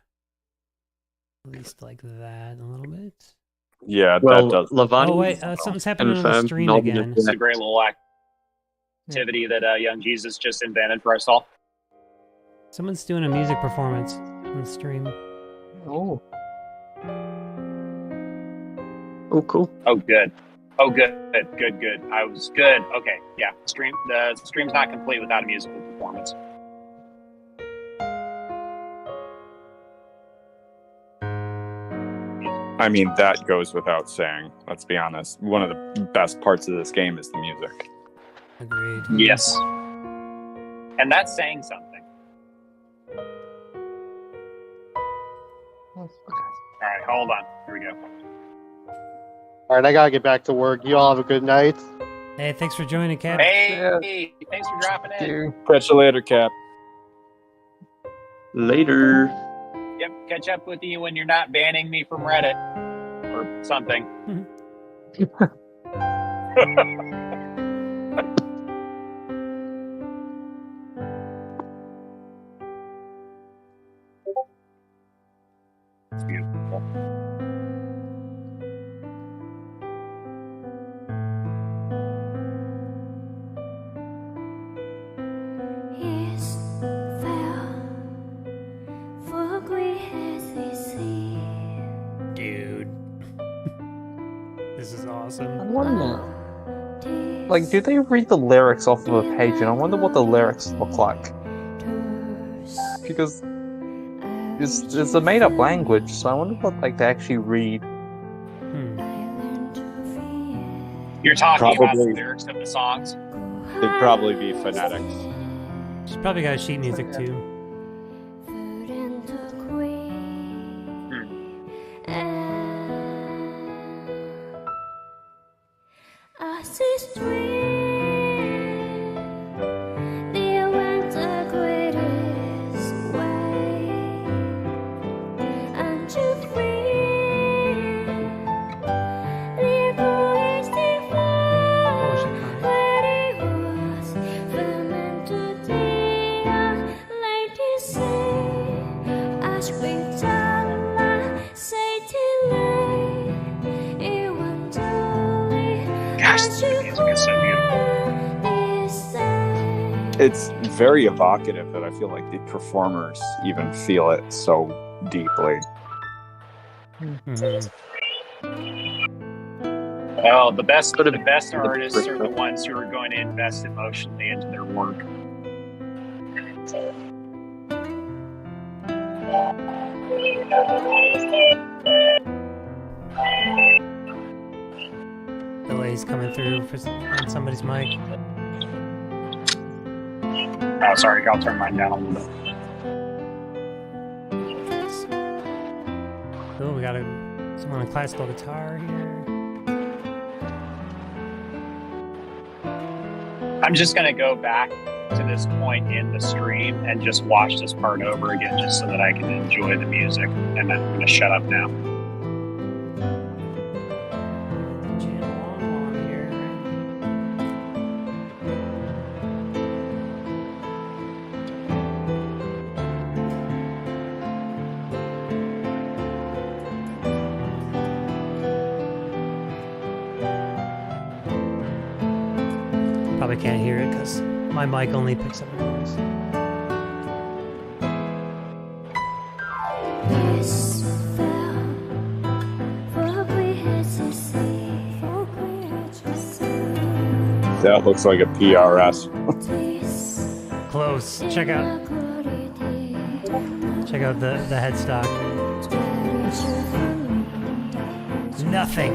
[SPEAKER 1] At least like that a little bit.
[SPEAKER 10] Yeah,
[SPEAKER 6] Well,
[SPEAKER 10] that does.
[SPEAKER 6] Lavani.
[SPEAKER 1] Oh wait, something's happening on the stream again.
[SPEAKER 2] It's a great little activity that young Jesus just invented for us all.
[SPEAKER 1] Someone's doing a music performance on the stream.
[SPEAKER 6] Oh. Oh, cool.
[SPEAKER 2] Oh, good. Oh, good. I was good. Okay, yeah. The stream's not complete without a musical performance.
[SPEAKER 10] I mean, that goes without saying. Let's be honest. One of the best parts of this game is the music.
[SPEAKER 1] Agreed.
[SPEAKER 2] Yes. And that's saying something. All right, hold on. Here we go.
[SPEAKER 5] All right, I gotta get back to work. You all have a good night.
[SPEAKER 1] Hey, thanks for joining, Cap.
[SPEAKER 2] Hey, thanks for dropping in.
[SPEAKER 10] Catch you later, Cap.
[SPEAKER 6] Later.
[SPEAKER 2] Yep, catch up with you when you're not banning me from Reddit or something. It's beautiful.
[SPEAKER 1] Dude. This is awesome.
[SPEAKER 6] I wonder. Like, do they read the lyrics off of a page? And I wonder what the lyrics look like. Because it's a made-up language, so I wonder what like they actually read.
[SPEAKER 2] You're talking about the lyrics of the songs?
[SPEAKER 10] It'd probably be phonetics.
[SPEAKER 1] She's probably got sheet music too.
[SPEAKER 10] It's very evocative that I feel like the performers even feel it so deeply.
[SPEAKER 2] Well, the best artists are the ones who are going to invest emotionally into their work.
[SPEAKER 1] Delays coming through on somebody's mic.
[SPEAKER 2] Oh, sorry, I'll turn mine down a little bit.
[SPEAKER 1] Oh, we got someone on classical guitar here.
[SPEAKER 2] I'm just going to go back to this point in the stream and just watch this part over again just so that I can enjoy the music. And I'm going to shut up now.
[SPEAKER 1] Probably can't hear it because my mic only picks up the noise.
[SPEAKER 10] That looks like a PRS.
[SPEAKER 1] Close. Check out the headstock. Nothing.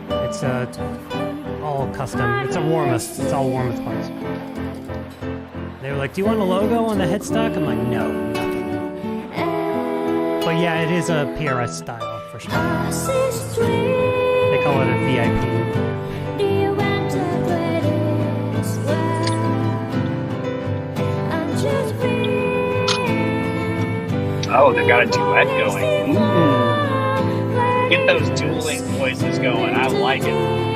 [SPEAKER 1] It's all custom. It's a Warmouth. It's all Warmouth parts. They were like, "Do you want a logo on the headstock?" I'm like, "No, nothing." But yeah, it is a PRS style for sure. They call it a VIP.
[SPEAKER 2] Oh, they've got a duet going. Ooh. Get those dueling voices going. I like it.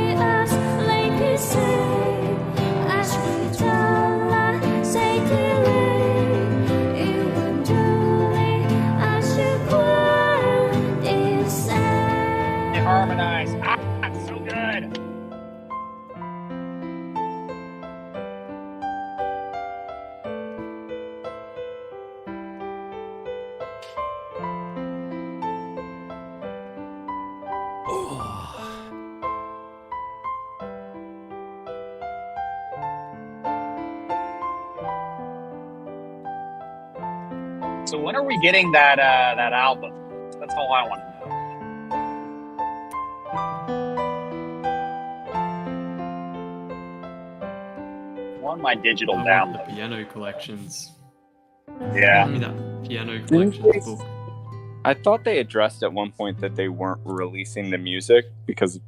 [SPEAKER 2] They harmonize. It's so good. So when are we getting that album? That's all I want to know. I want my digital download.
[SPEAKER 6] The piano collections.
[SPEAKER 2] Yeah.
[SPEAKER 6] Give me that piano collections book.
[SPEAKER 10] I thought they addressed at one point that they weren't releasing the music because of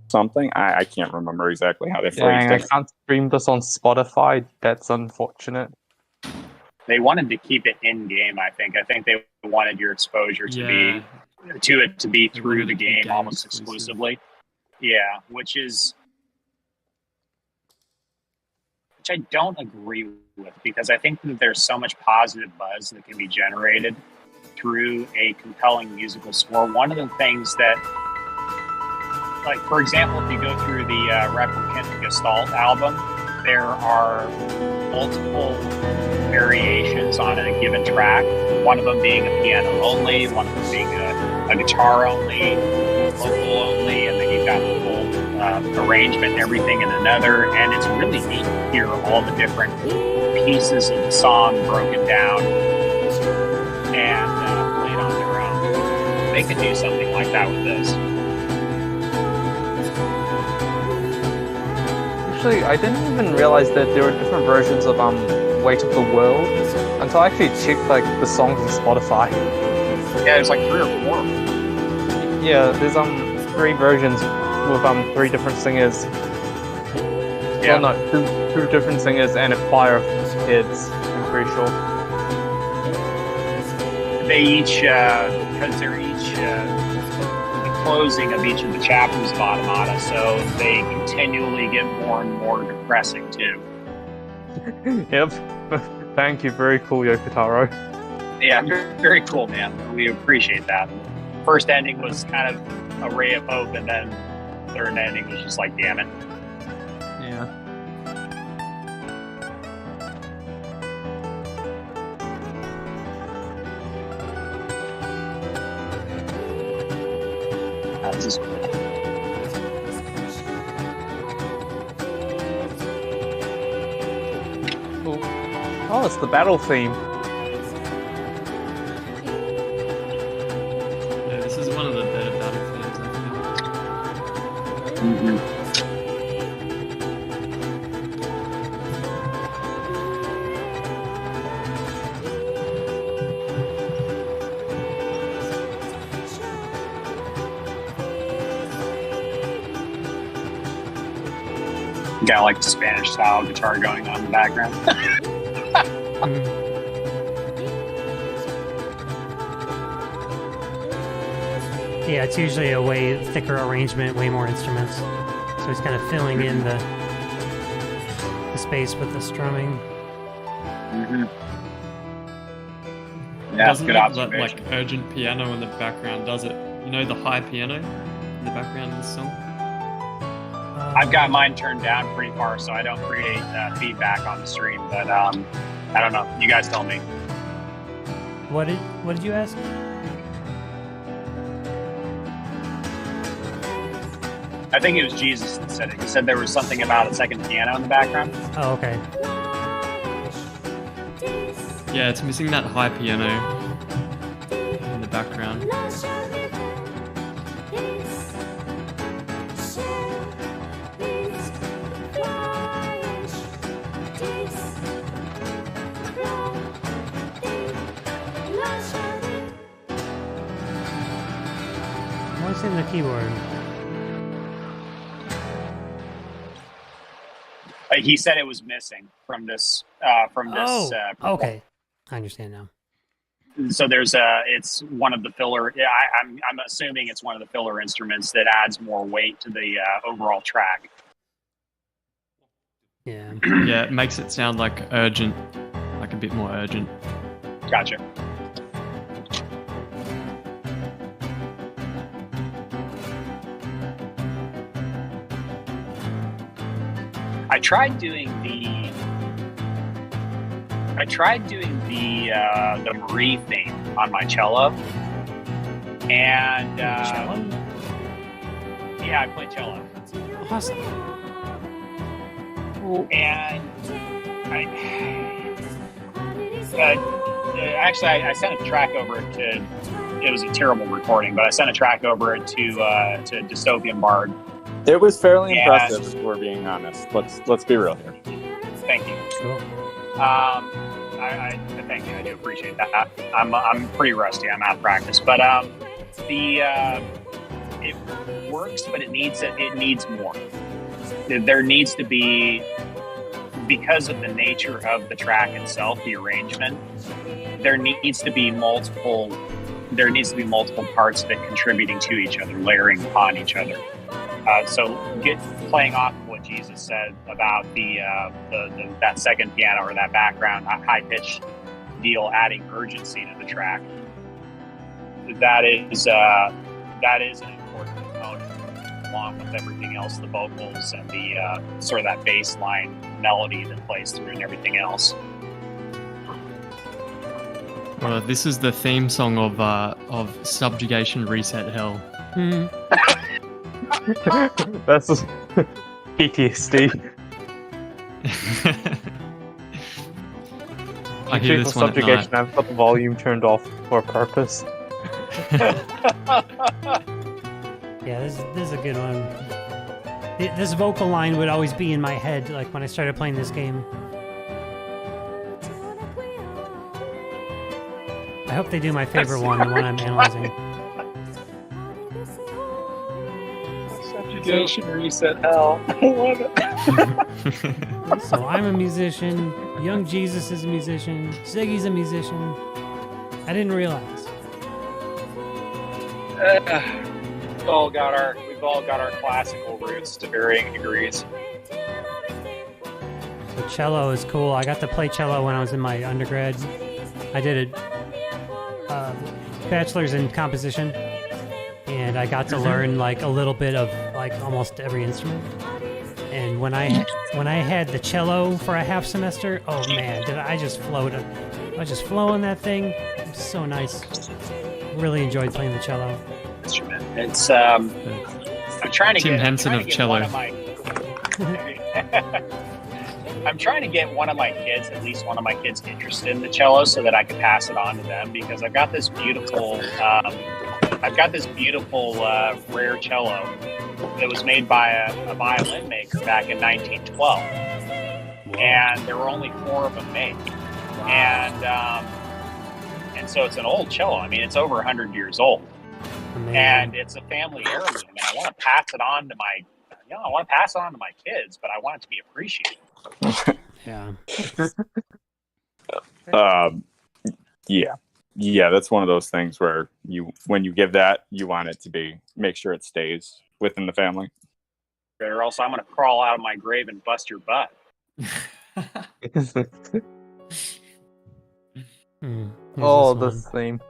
[SPEAKER 10] something. I can't remember exactly how they phrased
[SPEAKER 7] I
[SPEAKER 10] it.
[SPEAKER 7] can't stream this on Spotify. That's unfortunate.
[SPEAKER 2] They wanted to keep it in game. I think they wanted your exposure to be through the game almost exclusively. Yeah, which I don't agree with, because I think that there's so much positive buzz that can be generated through a compelling musical score. One of the things that, like, for example, if you go through the Replicant Gestalt album, there are multiple variations on a given track, one of them being a piano only, one of them being a guitar only, vocal only, and then you've got the full arrangement and everything in another. And it's really neat to hear all the different pieces of the song broken down and played on their own. They could do something like that with this.
[SPEAKER 7] Actually, I didn't even realize that there were different versions of Weight of the World until I actually checked like the songs on Spotify.
[SPEAKER 2] Yeah, there's like 3 or 4.
[SPEAKER 7] Yeah, there's 3 versions with 3 different singers.
[SPEAKER 2] Yeah.
[SPEAKER 7] Well, no, two different singers and a choir of kids, I'm pretty sure.
[SPEAKER 2] They each, because they're each the closing of each of the chapters of Automata, so they continually get more and more depressing too.
[SPEAKER 7] Yep. Thank you. Very cool, Yokotaro.
[SPEAKER 2] Yeah, very cool, man. We appreciate that. First ending was kind of a ray of hope, and then third ending was just like, damn it.
[SPEAKER 7] Yeah.
[SPEAKER 2] That's just
[SPEAKER 7] Oh, it's the battle theme.
[SPEAKER 2] Got like the Spanish style guitar going on in the background.
[SPEAKER 1] Yeah, it's usually a way thicker arrangement, way more instruments. So he's kind of filling in the space with the strumming.
[SPEAKER 2] Mm-hmm. Yeah,
[SPEAKER 6] Doesn't
[SPEAKER 2] good
[SPEAKER 6] it
[SPEAKER 2] observation.
[SPEAKER 6] like urgent piano in the background, does it? You know the high piano in the background of the song?
[SPEAKER 2] I've got mine turned down pretty far, so I don't create feedback on the stream. But I don't know. You guys tell me.
[SPEAKER 1] What did you ask?
[SPEAKER 2] I think it was Jesus that said it. He said there was something about a second piano in the background.
[SPEAKER 1] Oh, okay.
[SPEAKER 6] Yeah, it's missing that high piano in the background.
[SPEAKER 1] What's in the keyboard?
[SPEAKER 2] He said it was missing from this.
[SPEAKER 1] Oh, okay. I understand now.
[SPEAKER 2] So there's it's one of the filler. Yeah, I'm assuming it's one of the filler instruments that adds more weight to the overall track.
[SPEAKER 1] Yeah.
[SPEAKER 6] Yeah, it makes it sound like urgent, like a bit more urgent.
[SPEAKER 2] Gotcha. I tried doing the Marie theme on my cello, and yeah, I play cello.
[SPEAKER 1] Awesome.
[SPEAKER 2] And actually, I sent a track over it to. It was a terrible recording, but I sent a track over it to Dystopian Bard.
[SPEAKER 10] It was fairly impressive, if we're being honest. Let's be real here.
[SPEAKER 2] Thank you.
[SPEAKER 1] Cool.
[SPEAKER 2] I thank you. I do appreciate that. I'm pretty rusty. I'm out of practice, but it works, but it needs more. There needs to be, because of the nature of the track itself, the arrangement. There needs to be multiple parts of it contributing to each other, layering upon each other. So playing off of what Jesus said about that second piano or that background high pitch deal, adding urgency to the track. That is an important component, along with everything else, the vocals and the sort of that bass line melody that plays through and everything else.
[SPEAKER 6] Well, this is the theme song of Subjugation Reset Hell.
[SPEAKER 7] That's just PTSD.
[SPEAKER 6] I hear this one
[SPEAKER 7] Subjugation. I've got the volume turned off for a purpose.
[SPEAKER 1] Yeah, this is a good one. This vocal line would always be in my head, like when I started playing this game. I hope they do my favorite one, the one I'm analyzing.
[SPEAKER 2] Subjugation Reset Hell. I love it.
[SPEAKER 1] So I'm a musician. Young Jesus is a musician. Ziggy's a musician. I didn't realize.
[SPEAKER 2] We've all got our classical roots to varying degrees.
[SPEAKER 1] The cello is cool. I got to play cello when I was in my undergrad. I did a bachelor's in composition, and I got to learn like a little bit of like almost every instrument. And when I had the cello for a half semester, oh man, did I just float! I was just flowing that thing. It was so nice. Really enjoyed playing the cello.
[SPEAKER 2] Instrument. It's I'm trying to
[SPEAKER 6] Tim
[SPEAKER 2] get
[SPEAKER 6] Henson
[SPEAKER 2] I'm
[SPEAKER 6] of
[SPEAKER 2] trying to get
[SPEAKER 6] cello.
[SPEAKER 2] I'm trying to get at least one of my kids interested in the cello so that I can pass it on to them, because I've got this beautiful rare cello that was made by a violin maker back in 1912. Whoa. And there were only 4 of them made. Wow. And so it's an old cello. I mean, it's over 100 years old. Amazing. And it's a family heirloom, and I want to pass it on to my you know, I want to pass it on to my kids, but I want it to be appreciated.
[SPEAKER 1] Yeah.
[SPEAKER 10] Yeah, that's one of those things where when you give that, you want it to make sure it stays within the family.
[SPEAKER 2] Or else I'm going to crawl out of my grave and bust your butt.
[SPEAKER 7] Oh, this theme.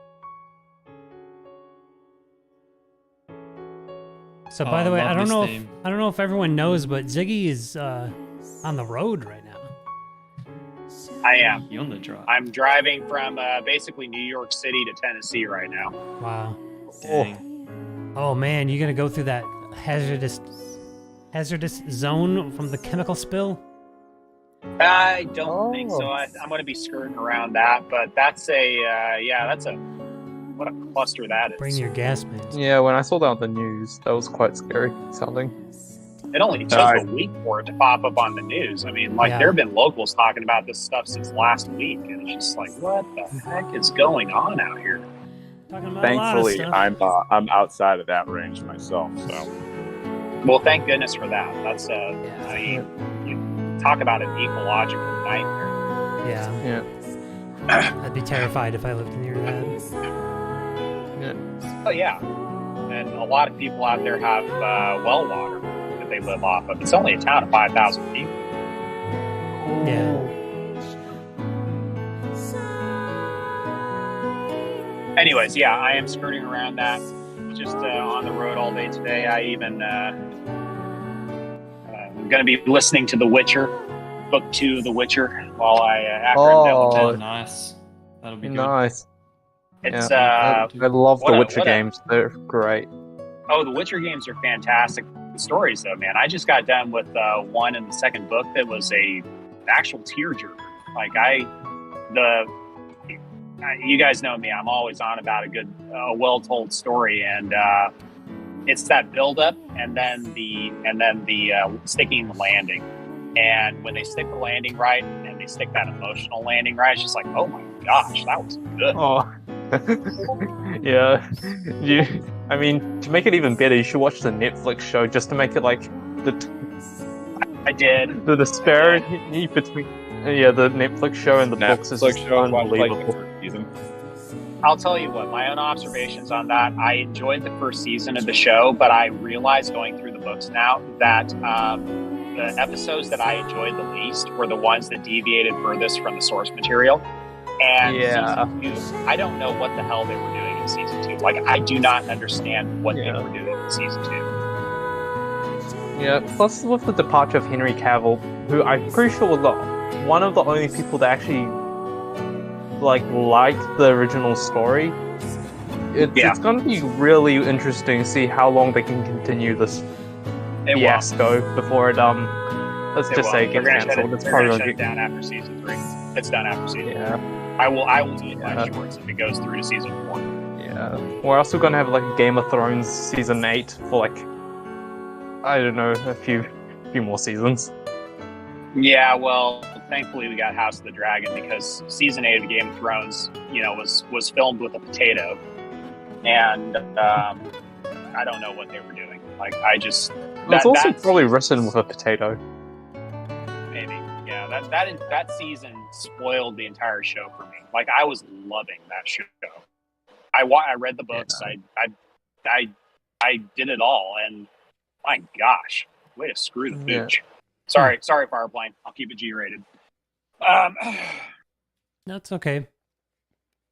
[SPEAKER 1] So by the way, I don't know if everyone knows, but Ziggy is on the road right now.
[SPEAKER 2] I am.
[SPEAKER 6] You're on the drive.
[SPEAKER 2] I'm driving from basically New York City to Tennessee right now.
[SPEAKER 1] Wow.
[SPEAKER 6] Dang.
[SPEAKER 1] Oh man, you gonna go through that hazardous zone from the chemical spill?
[SPEAKER 2] I don't think so. I'm going to be skirting around that, but that's what a cluster that is.
[SPEAKER 1] Bring your gas mask.
[SPEAKER 7] Yeah, when I saw that on the news, that was quite scary sounding.
[SPEAKER 2] It only took a week for it to pop up on the news. I mean, like, there have been locals talking about this stuff since last week, and it's just like, what the heck is going on out here?
[SPEAKER 10] Thankfully, I'm outside of that range myself, so.
[SPEAKER 2] Well, thank goodness for that. That's I mean, you talk about an ecological nightmare.
[SPEAKER 1] Yeah. I'd be terrified if I lived near that.
[SPEAKER 2] Oh yeah, and a lot of people out there have well water that they live off of. It's only a town of 5,000 people.
[SPEAKER 1] Yeah.
[SPEAKER 2] Anyways, yeah, I am skirting around that. Just on the road all day today. I even I'm going to be listening to The Witcher, Book 2 of The Witcher, while after I'm done with it.
[SPEAKER 6] Nice. That'll be good.
[SPEAKER 7] Nice.
[SPEAKER 2] It's
[SPEAKER 7] I love the Witcher games. They're great.
[SPEAKER 2] Oh, the Witcher games are fantastic stories, though, man. I just got done with one and the second book that was an actual tearjerker. Like you guys know me. I'm always on about a good, well-told story, and it's that build-up and then the sticking the landing. And when they stick the landing right and they stick that emotional landing right, it's just like, oh my gosh, that was good.
[SPEAKER 7] Oh. Yeah. I mean, to make it even better, you should watch the Netflix show just to make it like
[SPEAKER 2] I did.
[SPEAKER 7] The disparity between the Netflix show and the books is just unbelievable.
[SPEAKER 2] I'll tell you what, my own observations on that, I enjoyed the first season of the show, but I realized going through the books now that the episodes that I enjoyed the least were the ones that deviated furthest from the source material. And season 2, I don't know what the hell they were doing in season 2. Like, I do not understand what they were doing in season 2.
[SPEAKER 7] Yeah, plus with the departure of Henry Cavill, who I'm pretty sure was one of the only people that actually liked the original story. It's going to be really interesting to see how long they can continue this fiasco before it let's just say it gets cancelled. It's probably
[SPEAKER 2] going to shut down after season 3. It's done after season 3. I will eat my shorts if it goes through to season 4.
[SPEAKER 7] Yeah. We're also going to have like a Game of Thrones season 8 for like, I don't know, a few more seasons.
[SPEAKER 2] Yeah, well, thankfully we got House of the Dragon, because season 8 of Game of Thrones, was filmed with a potato, and I don't know what they were doing. Like, it's
[SPEAKER 7] also probably written with a potato.
[SPEAKER 2] Maybe, yeah. That season spoiled the entire show for me. Like, I was loving that show. I read the books. I did it all, and my gosh, way to screw the pooch. Sorry, Fireplane. I'll keep it G-rated.
[SPEAKER 1] That's okay.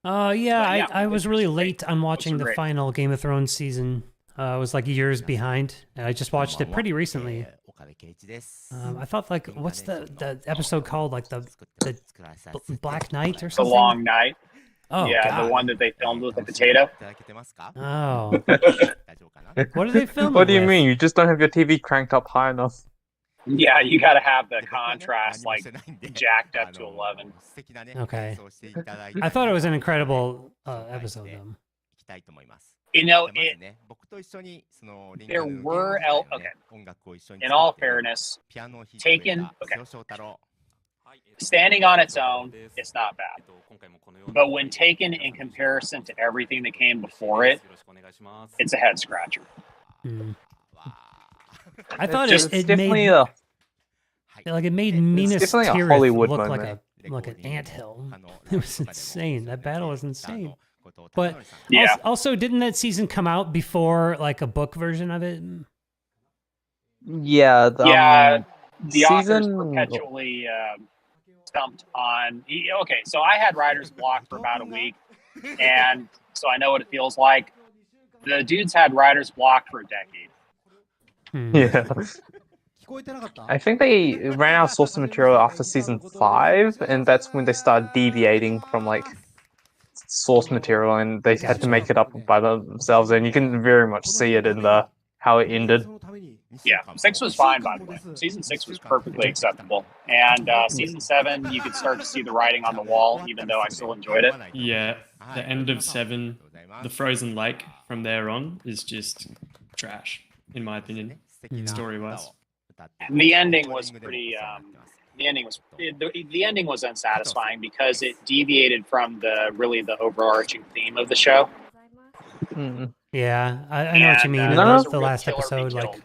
[SPEAKER 1] I was really late on watching the final Game of Thrones season. I was like years behind. I just watched it pretty recently. I thought, like, what's the episode called? Like the Black Knight or something?
[SPEAKER 2] The Long Night.
[SPEAKER 1] Oh,
[SPEAKER 2] yeah,
[SPEAKER 1] God.
[SPEAKER 2] The one that they filmed with a potato.
[SPEAKER 1] Oh. What are they filming?
[SPEAKER 7] What do you mean? You just don't have your TV cranked up high enough?
[SPEAKER 2] Yeah, you got to have the contrast like jacked up to 11.
[SPEAKER 1] Okay. I thought it was an incredible episode, though.
[SPEAKER 2] There were in all fairness, standing on its own, it's not bad. But when taken in comparison to everything that came before it, it's a head scratcher.
[SPEAKER 1] I thought
[SPEAKER 7] Just
[SPEAKER 1] it
[SPEAKER 7] definitely
[SPEAKER 1] made it made Minas
[SPEAKER 7] definitely a
[SPEAKER 1] Tirith
[SPEAKER 7] Hollywood
[SPEAKER 1] look
[SPEAKER 7] moment.
[SPEAKER 1] like an anthill. It was insane. That battle was insane. But
[SPEAKER 2] Yeah.
[SPEAKER 1] also, didn't that season come out before like a book version of it?
[SPEAKER 7] Yeah.
[SPEAKER 2] The author's
[SPEAKER 7] season.
[SPEAKER 2] perpetually stumped on. Okay, so I had writer's block for about a week, and so I know what it feels like. The dudes had writer's block for a decade.
[SPEAKER 7] Yeah. I think they ran out of source material after season 5, and that's when they started deviating from like source material, and they had to make it up by themselves. And you can very much see it in the how it ended.
[SPEAKER 2] Yeah, 6 was fine, by the way. Season 6 was perfectly acceptable, and season 7 you could start to see the writing on the wall, even though I still enjoyed it.
[SPEAKER 11] Yeah, the end of 7, the frozen lake from there on is just trash, in my opinion, story-wise.
[SPEAKER 2] The ending was pretty. The ending was unsatisfying because it deviated from the overarching theme of the show.
[SPEAKER 1] Yeah, I know what you mean. In the last episode, like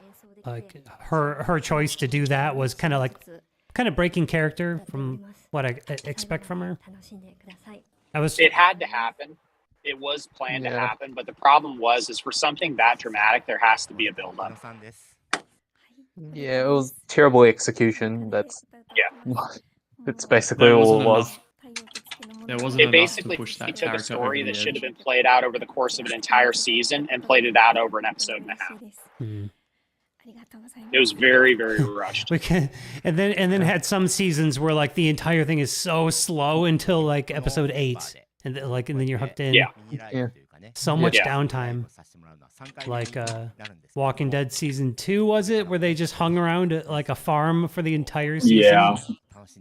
[SPEAKER 1] her choice to do that was kind of breaking character from what I expect from her.
[SPEAKER 2] It had to happen. It was planned to happen, but the problem is for something that dramatic, there has to be a build-up.
[SPEAKER 7] Yeah, it was terrible execution. It's basically
[SPEAKER 11] There
[SPEAKER 7] all
[SPEAKER 11] wasn't
[SPEAKER 7] it was.
[SPEAKER 11] There wasn't
[SPEAKER 2] It
[SPEAKER 11] enough
[SPEAKER 2] basically
[SPEAKER 11] to push that
[SPEAKER 2] took a
[SPEAKER 11] character
[SPEAKER 2] story
[SPEAKER 11] over
[SPEAKER 2] that
[SPEAKER 11] the
[SPEAKER 2] should
[SPEAKER 11] edge.
[SPEAKER 2] have been played out over the course of an entire season and played it out over an episode and a half. It was very, very rushed.
[SPEAKER 1] And then had some seasons where like the entire thing is so slow until like episode 8, and then you're hooked in.
[SPEAKER 2] Yeah.
[SPEAKER 1] So much downtime. Like Walking Dead season 2, was it, where they just hung around at like a farm for the entire season?
[SPEAKER 10] Yeah.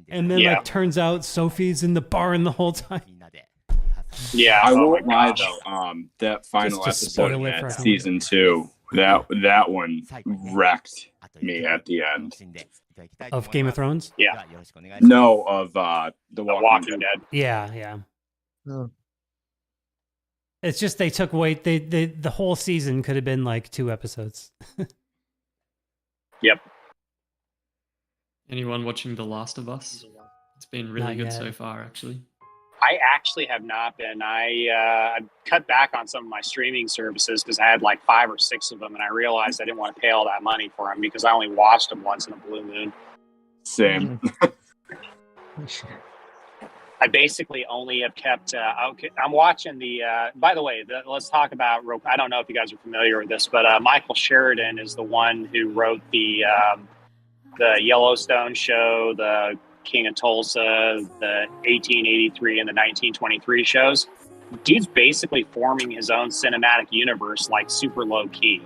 [SPEAKER 1] And then like turns out Sophie's in the barn the whole time.
[SPEAKER 2] Yeah,
[SPEAKER 10] I won't lie though. That final
[SPEAKER 1] Just to
[SPEAKER 10] episode
[SPEAKER 1] spoil it
[SPEAKER 10] of
[SPEAKER 1] for
[SPEAKER 10] that
[SPEAKER 1] everyone.
[SPEAKER 10] season 2, that one wrecked me at the end.
[SPEAKER 1] Of Game of Thrones?
[SPEAKER 2] Yeah.
[SPEAKER 10] No, of the Walking
[SPEAKER 2] Dead.
[SPEAKER 1] Yeah. It's just they took away the whole season could have been like 2 episodes.
[SPEAKER 2] Yep.
[SPEAKER 11] Anyone watching The Last of Us? It's been really
[SPEAKER 1] Not
[SPEAKER 11] good
[SPEAKER 1] yet.
[SPEAKER 11] so far, actually.
[SPEAKER 2] I actually have not been. I cut back on some of my streaming services because I had like 5 or 6 of them, and I realized I didn't want to pay all that money for them because I only watched them once in a blue moon.
[SPEAKER 10] Same.
[SPEAKER 2] I basically only have kept. I'm watching the. By the way, let's talk about. I don't know if you guys are familiar with this, but Michael Sheridan is the one who wrote the Yellowstone show, the King of Tulsa, the 1883 and the 1923 shows. Dude's basically forming his own cinematic universe, like super low key.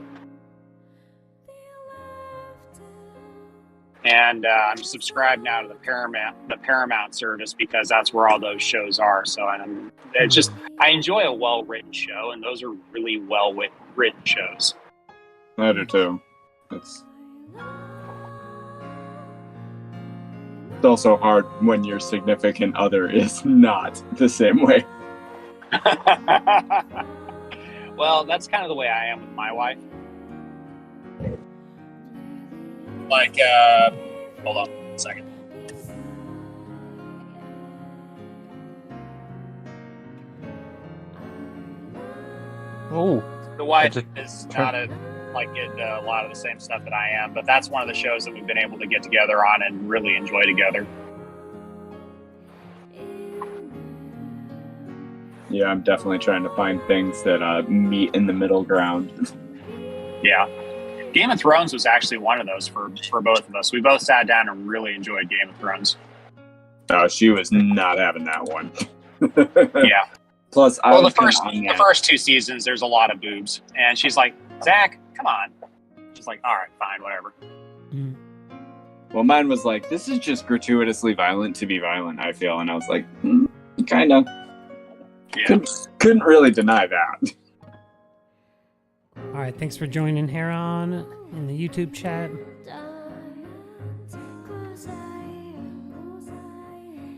[SPEAKER 2] And I'm subscribed now to the Paramount service because that's where all those shows are. So it's just I enjoy a well written show, and those are really well written shows.
[SPEAKER 10] I do too. It's also hard when your significant other is not the same way.
[SPEAKER 2] Well, that's kind of the way I am with my wife. Like, hold on a second.
[SPEAKER 7] Oh,
[SPEAKER 2] the wife is not into a lot of the same stuff that I am, but that's one of the shows that we've been able to get together on and really enjoy together.
[SPEAKER 10] Yeah, I'm definitely trying to find things that meet in the middle ground.
[SPEAKER 2] Yeah. Game of Thrones was actually one of those for both of us. We both sat down and really enjoyed Game of Thrones.
[SPEAKER 10] She was not having that one.
[SPEAKER 2] Yeah.
[SPEAKER 10] Plus,
[SPEAKER 2] the first 2 seasons, there's a lot of boobs. And she's like, Zach, come on. She's like, all right, fine, whatever.
[SPEAKER 10] Well, mine was like, this is just gratuitously violent to be violent, I feel. And I was like, kind of.
[SPEAKER 2] Yeah.
[SPEAKER 10] Couldn't really deny that.
[SPEAKER 1] All right, thanks for joining Heron in the YouTube chat.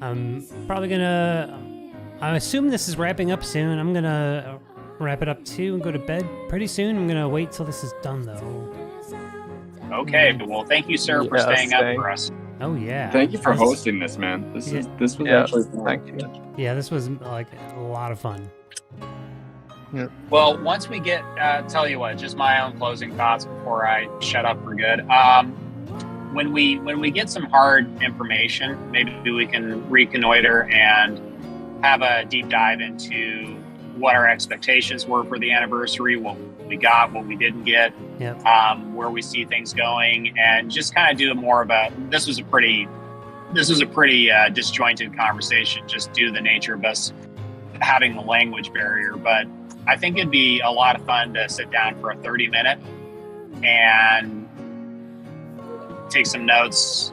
[SPEAKER 1] I'm probably gonna. I assume this is wrapping up soon. I'm gonna wrap it up too and go to bed pretty soon. I'm gonna wait till this is done though.
[SPEAKER 2] Okay, well, thank you, sir, for staying up for us.
[SPEAKER 1] Oh yeah.
[SPEAKER 10] Thank you for hosting this, man. This was actually fun.
[SPEAKER 7] Thank you.
[SPEAKER 1] Yeah, this was like a lot of fun.
[SPEAKER 7] Yeah.
[SPEAKER 2] Well, once we get, tell you what, just my own closing thoughts before I shut up for good. When we get some hard information, maybe we can reconnoiter and have a deep dive into what our expectations were for the anniversary, what we got, what we didn't get, where we see things going, and just kind of do more of a. This was a pretty disjointed conversation, just due to the nature of us having the language barrier. But I think it'd be a lot of fun to sit down for a 30-minute and take some notes,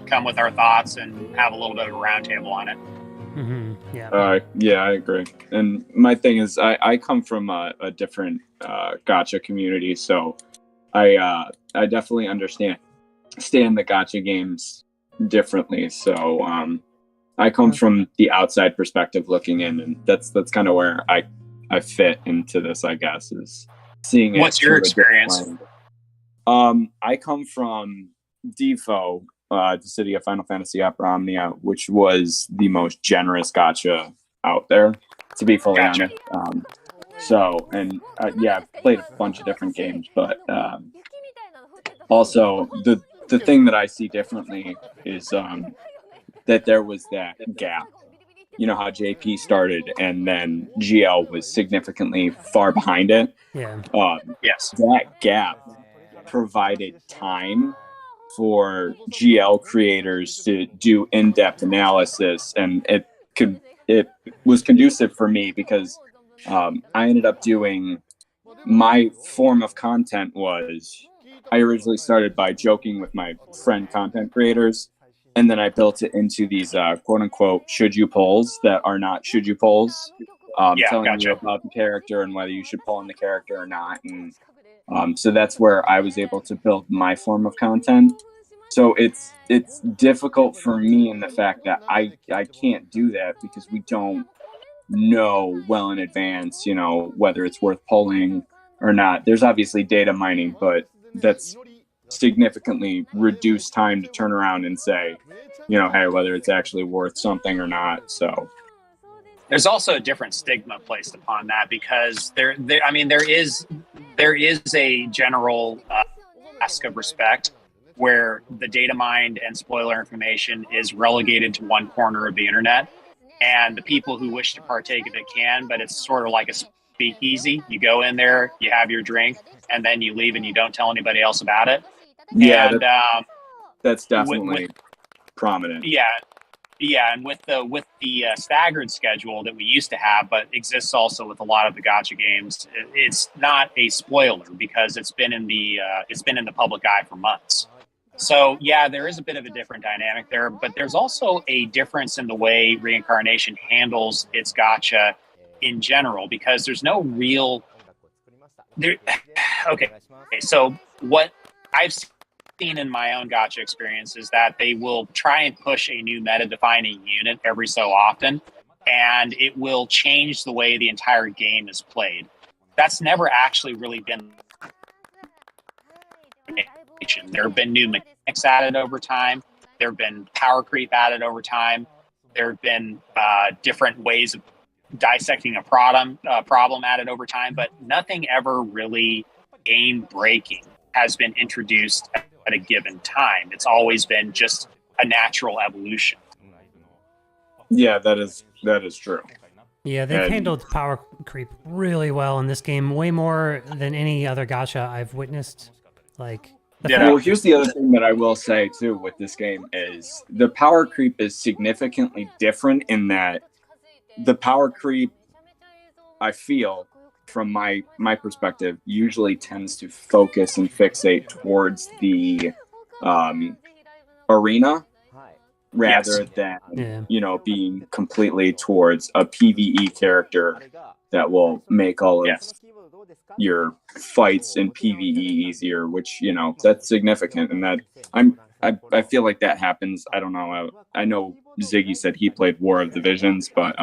[SPEAKER 2] come with our thoughts, and have a little bit of a roundtable on it.
[SPEAKER 1] Mm-hmm.
[SPEAKER 10] Yeah, I agree. And my thing is, I come from a different gacha community, so I definitely understand the gacha games differently. So I come from the outside perspective looking in, and that's kind of where I fit into this, I guess, is seeing it.
[SPEAKER 2] What's your experience?
[SPEAKER 10] I come from Defo, the city of Final Fantasy Opera Omnia, which was the most generous gacha out there, to be fully honest. I've played a bunch of different games, but also the thing that I see differently is that there was that gap. You know how JP started and then GL was significantly far behind it?
[SPEAKER 1] Yeah.
[SPEAKER 10] Yes. That gap provided time for GL creators to do in-depth analysis, and it was conducive for me because I ended up doing, my form of content was, I originally started by joking with my friend content creators, and then I built it into these quote-unquote should you polls that are not should you polls, telling you about the character and whether you should pull in the character or not. And so that's where I was able to build my form of content. So it's difficult for me in the fact that I can't do that because we don't know well in advance, you know, whether it's worth polling or not. There's obviously data mining, but that's significantly reduced time to turn around and say, you know, hey, whether it's actually worth something or not. So
[SPEAKER 2] there's also a different stigma placed upon that because there is a general ask of respect where the data mined and spoiler information is relegated to one corner of the internet, and the people who wish to partake of it can, but it's sort of like a speakeasy. You go in there, you have your drink, and then you leave and you don't tell anybody else about it.
[SPEAKER 10] Yeah,
[SPEAKER 2] and
[SPEAKER 10] that's definitely prominent.
[SPEAKER 2] Yeah, and with the staggered schedule that we used to have, but exists also with a lot of the gacha games, it's not a spoiler because it's been in the public eye for months. So yeah, there is a bit of a different dynamic there, but there's also a difference in the way Reincarnation handles its gacha in general because there's no real there. Okay, so what I've seen in my own gacha experience is that they will try and push a new meta-defining unit every so often, and it will change the way the entire game is played. That's never actually really been. There have been new mechanics added over time. There have been power creep added over time. There have been different ways of dissecting a problem added over time, but nothing ever really game-breaking has been introduced at a given time. It's always been just a natural evolution.
[SPEAKER 10] Yeah, that is true.
[SPEAKER 1] Yeah, they've handled power creep really well in this game, way more than any other gacha I've witnessed. Like,
[SPEAKER 10] well, here's the other thing that I will say too with this game is the power creep is significantly different in that the power creep, I feel, from my perspective, usually tends to focus and fixate towards the arena rather than you know, being completely towards a PvE character that will make all of your fights in PvE easier, which, you know, that's significant. And that I feel like that happens. I don't know. I know Ziggy said he played War of the Visions, but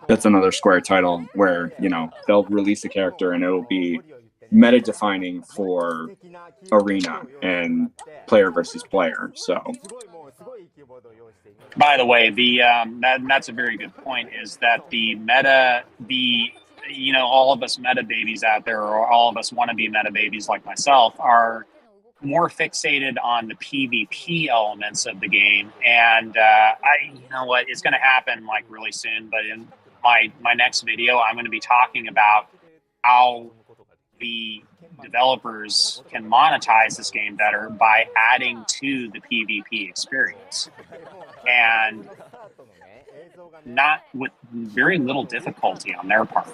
[SPEAKER 10] that's another Square title where, you know, they'll release a character and it'll be meta defining for arena and player versus player. So,
[SPEAKER 2] by the way, that's a very good point. Is that the meta, all of us meta babies out there, or all of us wannabe meta babies like myself, are more fixated on the PvP elements of the game. And it's going to happen like really soon. But in my next video, I'm going to be talking about how the developers can monetize this game better by adding to the PvP experience, and not with very little difficulty on their part,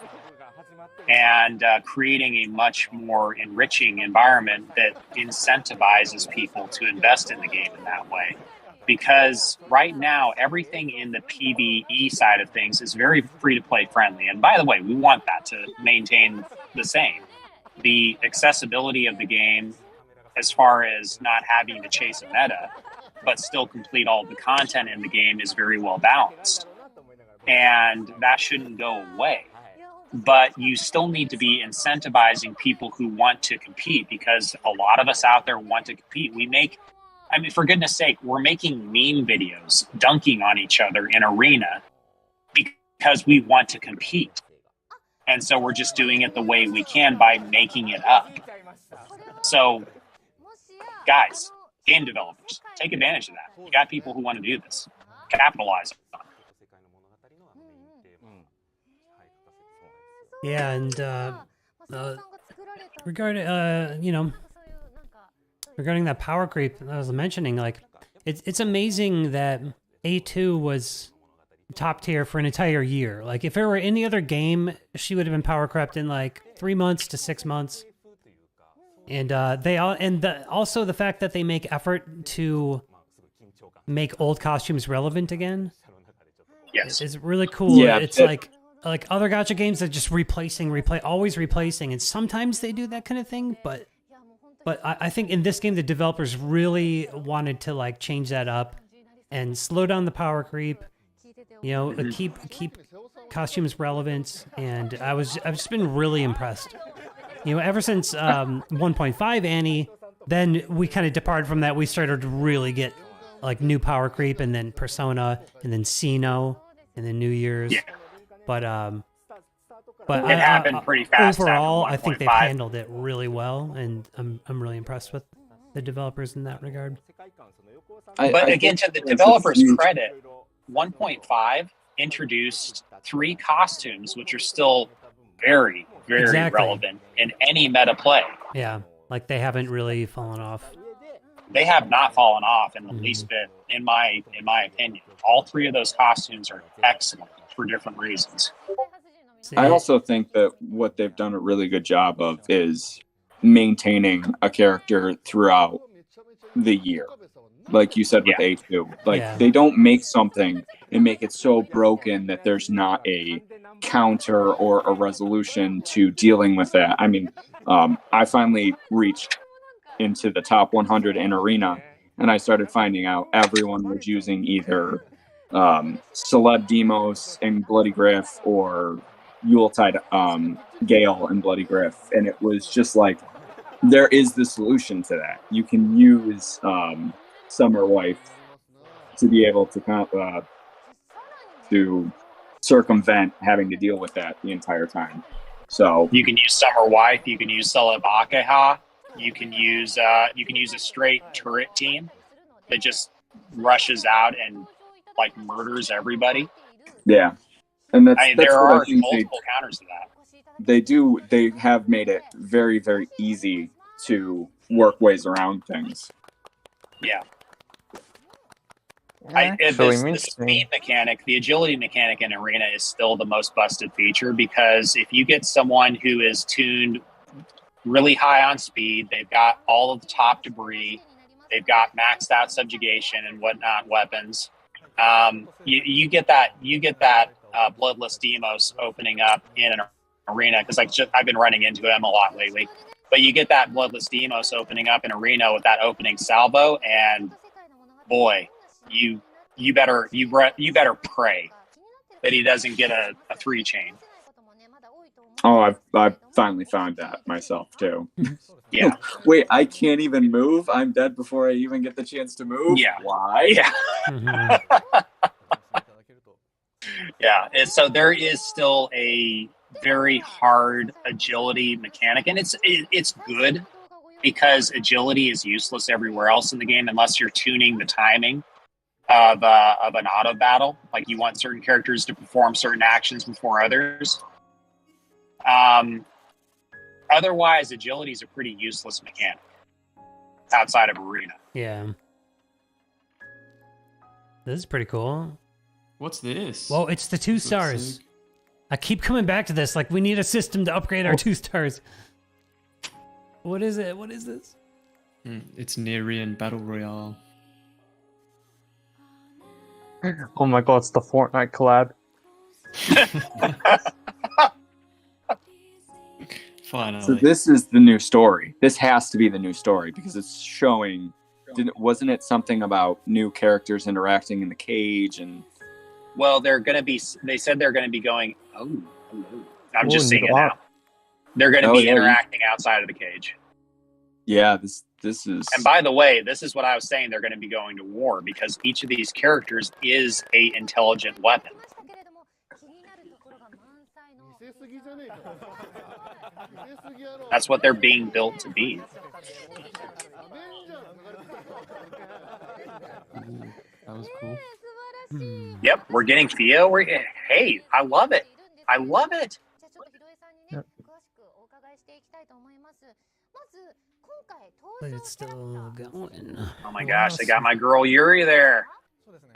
[SPEAKER 2] and creating a much more enriching environment that incentivizes people to invest in the game in that way. Because right now, everything in the PvE side of things is very free-to-play friendly. And by the way, we want that to maintain the same. The accessibility of the game, as far as not having to chase a meta, but still complete all the content in the game, is very well balanced. And that shouldn't go away. But you still need to be incentivizing people who want to compete, because a lot of us out there want to compete. For goodness sake, we're making meme videos dunking on each other in arena because we want to compete. And so we're just doing it the way we can by making it up. So, guys, game developers, take advantage of that. You got people who want to do this. Capitalize on it.
[SPEAKER 1] Yeah, and regarding that power creep I was mentioning, like it's amazing that A2 was top tier for an entire year. Like if it were any other game, she would have been power crept in like 3 months to 6 months. And also the fact that they make effort to make old costumes relevant again.
[SPEAKER 2] Yes,
[SPEAKER 1] is really cool.
[SPEAKER 10] Yeah,
[SPEAKER 1] it's like other gacha games that just always replacing, and sometimes they do that kind of thing, but I think in this game the developers really wanted to like change that up and slow down the power creep, keep costumes relevant, and I've just been really impressed. Ever since 1.5 Annie, then we kind of departed from that. We started to really get like new power creep, and then Persona, and then Sino, and then New Year's.
[SPEAKER 2] Yeah.
[SPEAKER 1] But
[SPEAKER 2] it happened pretty fast.
[SPEAKER 1] Overall, I think they've handled it really well, and I'm really impressed with the developers in that regard.
[SPEAKER 2] But again, to the developers' credit, 1.5 introduced 3 costumes, which are still very, very relevant in any meta play.
[SPEAKER 1] Yeah, like they haven't really fallen off.
[SPEAKER 2] They have not fallen off in the least bit, in my opinion. All 3 of those costumes are excellent for different reasons.
[SPEAKER 10] I also think that what they've done a really good job of is maintaining a character throughout the year. Like you said with A2. They don't make something and make it so broken that there's not a counter or a resolution to dealing with that. I mean, I finally reached into the top 100 in Arena, and I started finding out everyone was using either Celeb Demos and Bloody Griff or Yuletide Gale and Bloody Griff, and it was just like, there is the solution to that. You can use Summer Wife to be able to circumvent having to deal with that the entire time. So
[SPEAKER 2] you can use Summer Wife, you can use Celeb Akeha, you can use a straight turret team that just rushes out and like murders everybody.
[SPEAKER 10] Yeah. And
[SPEAKER 2] there are multiple counters to that.
[SPEAKER 10] They have made it very, very easy to work ways around things.
[SPEAKER 2] Yeah. The speed mechanic, the agility mechanic in Arena is still the most busted feature, because if you get someone who is tuned really high on speed, they've got all of the top debris, they've got maxed out subjugation and whatnot weapons, you get that Bloodless Demos opening up in an Arena, because I've been running into them a lot lately. But you get that Bloodless Demos opening up in Arena with that opening salvo, and boy, you better pray that he doesn't get a 3 chain.
[SPEAKER 10] Oh, I've finally found that myself too.
[SPEAKER 2] Yeah.
[SPEAKER 10] Wait, I can't even move. I'm dead before I even get the chance to move.
[SPEAKER 2] Yeah.
[SPEAKER 10] Why?
[SPEAKER 2] Yeah. Yeah. And so there is still a very hard agility mechanic, and it's good because agility is useless everywhere else in the game unless you're tuning the timing of an auto battle. Like you want certain characters to perform certain actions before others. Otherwise, agility is a pretty useless mechanic outside of arena.
[SPEAKER 1] Yeah. This is pretty cool.
[SPEAKER 11] What's this?
[SPEAKER 1] Well, it's the 2 stars. I keep coming back to this. Like, we need a system to upgrade our 2 stars. What is it? What is this?
[SPEAKER 11] It's Nier Battle Royale.
[SPEAKER 7] Oh my god, it's the Fortnite collab.
[SPEAKER 11] Finally.
[SPEAKER 10] So this is the new story. This has to be the new story because it's showing. Wasn't it something about new characters interacting in the cage and?
[SPEAKER 2] Well, they're going to be. They said they're going to be going. Oh, hello. I'm just seeing it now. They're going to be interacting outside of the cage.
[SPEAKER 10] Yeah, this is.
[SPEAKER 2] And by the way, this is what I was saying. They're going to be going to war because each of these characters is a intelligent weapon. That's what they're being built to be.
[SPEAKER 11] That was cool.
[SPEAKER 2] Yep, we're getting Theo. Hey, I love it. I love it.
[SPEAKER 1] Yep. But it's still going.
[SPEAKER 2] Oh my gosh, they got my girl Yuri there.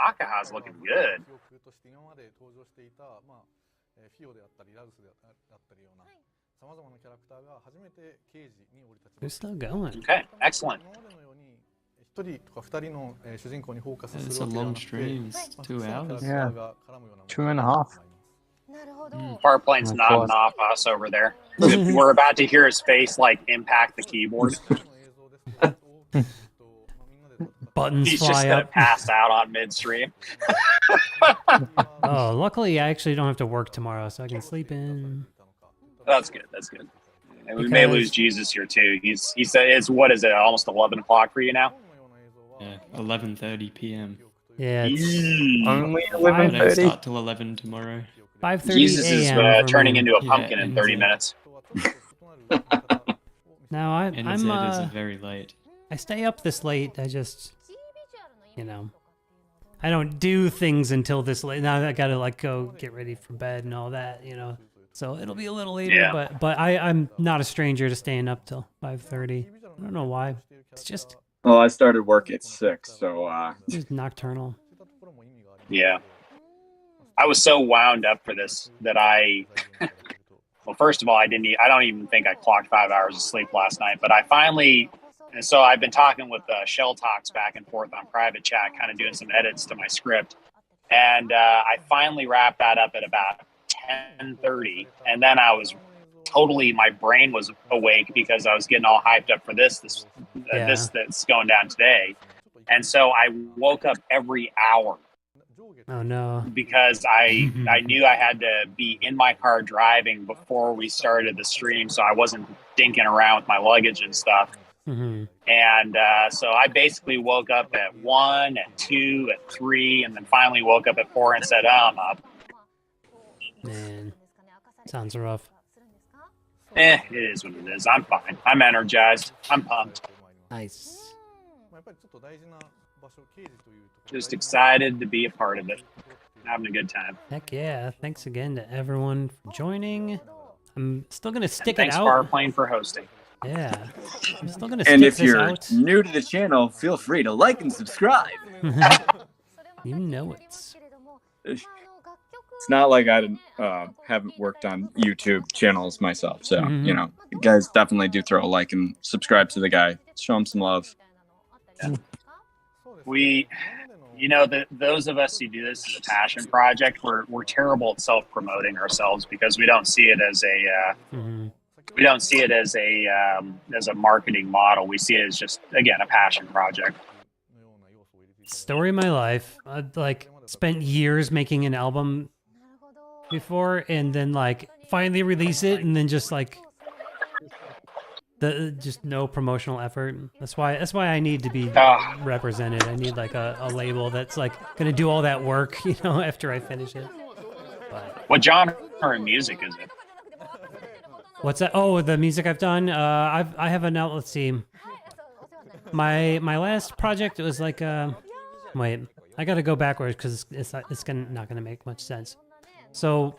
[SPEAKER 2] Akaha's looking good.
[SPEAKER 1] They're still going.
[SPEAKER 2] Okay, excellent.
[SPEAKER 11] It's a long stream. It's 2 hours.
[SPEAKER 7] Yeah. 2.5.
[SPEAKER 2] Farplane's nodding off us over there. We're about to hear his face like impact the keyboard.
[SPEAKER 1] Buttons
[SPEAKER 2] He's
[SPEAKER 1] fly
[SPEAKER 2] just gonna
[SPEAKER 1] up.
[SPEAKER 2] pass out on midstream.
[SPEAKER 1] Oh, luckily I actually don't have to work tomorrow, so I can sleep in.
[SPEAKER 2] That's good. That's good. And we may lose Geesus here too. He said it's what is it? Almost 11 o'clock for you now.
[SPEAKER 11] Yeah, 11:30 p.m.
[SPEAKER 1] Yeah, it's
[SPEAKER 7] only
[SPEAKER 11] I don't
[SPEAKER 7] 11:30.
[SPEAKER 11] start till 11 tomorrow.
[SPEAKER 1] 5:30
[SPEAKER 2] Jesus is
[SPEAKER 1] a.m. for
[SPEAKER 2] turning
[SPEAKER 1] me.
[SPEAKER 2] into a pumpkin in 30 minutes.
[SPEAKER 1] Now I'm
[SPEAKER 11] NZ is very late.
[SPEAKER 1] I stay up this late. I just, you know, I don't do things until this late. Now I gotta like go get ready for bed and all that, you know. So it'll be a little later,
[SPEAKER 2] Yeah.
[SPEAKER 1] but I'm not a stranger to staying up till 5:30. I don't know why. It's just
[SPEAKER 10] Well, I started work at 6, so
[SPEAKER 1] just nocturnal.
[SPEAKER 2] Yeah. I was so wound up for this that well, first of all, I don't even think I clocked 5 hours of sleep last night, but I finally, and so I've been talking with Shell Talks back and forth on private chat, kind of doing some edits to my script. And I finally wrapped that up at about 10:30. And then I was my brain was awake because I was getting all hyped up for this that's going down today. And so I woke up every hour.
[SPEAKER 1] Oh no!
[SPEAKER 2] Because I knew I had to be in my car driving before we started the stream, so I wasn't dinking around with my luggage and stuff.
[SPEAKER 1] Mm-hmm.
[SPEAKER 2] And so I basically woke up at 1, at 2, at 3, and then finally woke up at 4 and said, "Oh, I'm up."
[SPEAKER 1] Man, sounds rough.
[SPEAKER 2] It is what it is. I'm fine. I'm energized. I'm pumped.
[SPEAKER 1] Nice.
[SPEAKER 2] Just excited to be a part of it. Having a good time.
[SPEAKER 1] Heck yeah! Thanks again to everyone for joining. I'm still gonna stick
[SPEAKER 2] Thanks
[SPEAKER 1] it out.
[SPEAKER 2] Farplane for hosting.
[SPEAKER 1] Yeah, I'm still gonna
[SPEAKER 10] and
[SPEAKER 1] stick
[SPEAKER 10] if
[SPEAKER 1] this
[SPEAKER 10] you're
[SPEAKER 1] out.
[SPEAKER 10] new to the channel, feel free to like and subscribe.
[SPEAKER 1] You know it.
[SPEAKER 10] It's not like I haven't worked on YouTube channels myself, so you know, you guys definitely do throw a like and subscribe to the guy. Show him some love.
[SPEAKER 2] Yeah. Those of us who do this as a passion project, we're terrible at self-promoting ourselves because we don't see it as a marketing model. We see it as just, again, a passion project.
[SPEAKER 1] Story of my life. I spent years making an album before, and then like finally release it, and then just like just no promotional effort. That's why I need to be represented. I need like a label that's like gonna do all that work, you know, after I finish it. But
[SPEAKER 2] what genre of music is it?
[SPEAKER 1] What's that? Oh, the music I've done. I have now. Let's see. My last project was like wait, I gotta go backwards because it's not gonna make much sense. So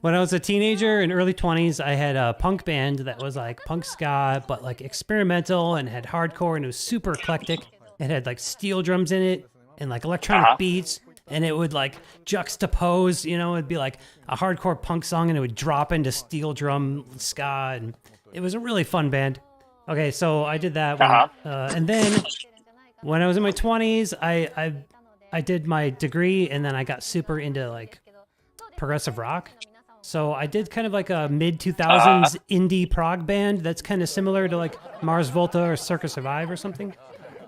[SPEAKER 1] when I was a teenager in early 20s, I had a punk band that was like punk ska, but like experimental and had hardcore, and it was super eclectic. It had like steel drums in it and like electronic beats, and it would like juxtapose, you know, it'd be like a hardcore punk song and it would drop into steel drum ska, and it was a really fun band. Okay, so I did that one. And then when I was in my 20s, I did my degree, and then I got super into like progressive rock. So I did kind of like a mid-2000s indie prog band that's kind of similar to like Mars Volta or Circus Survive or something.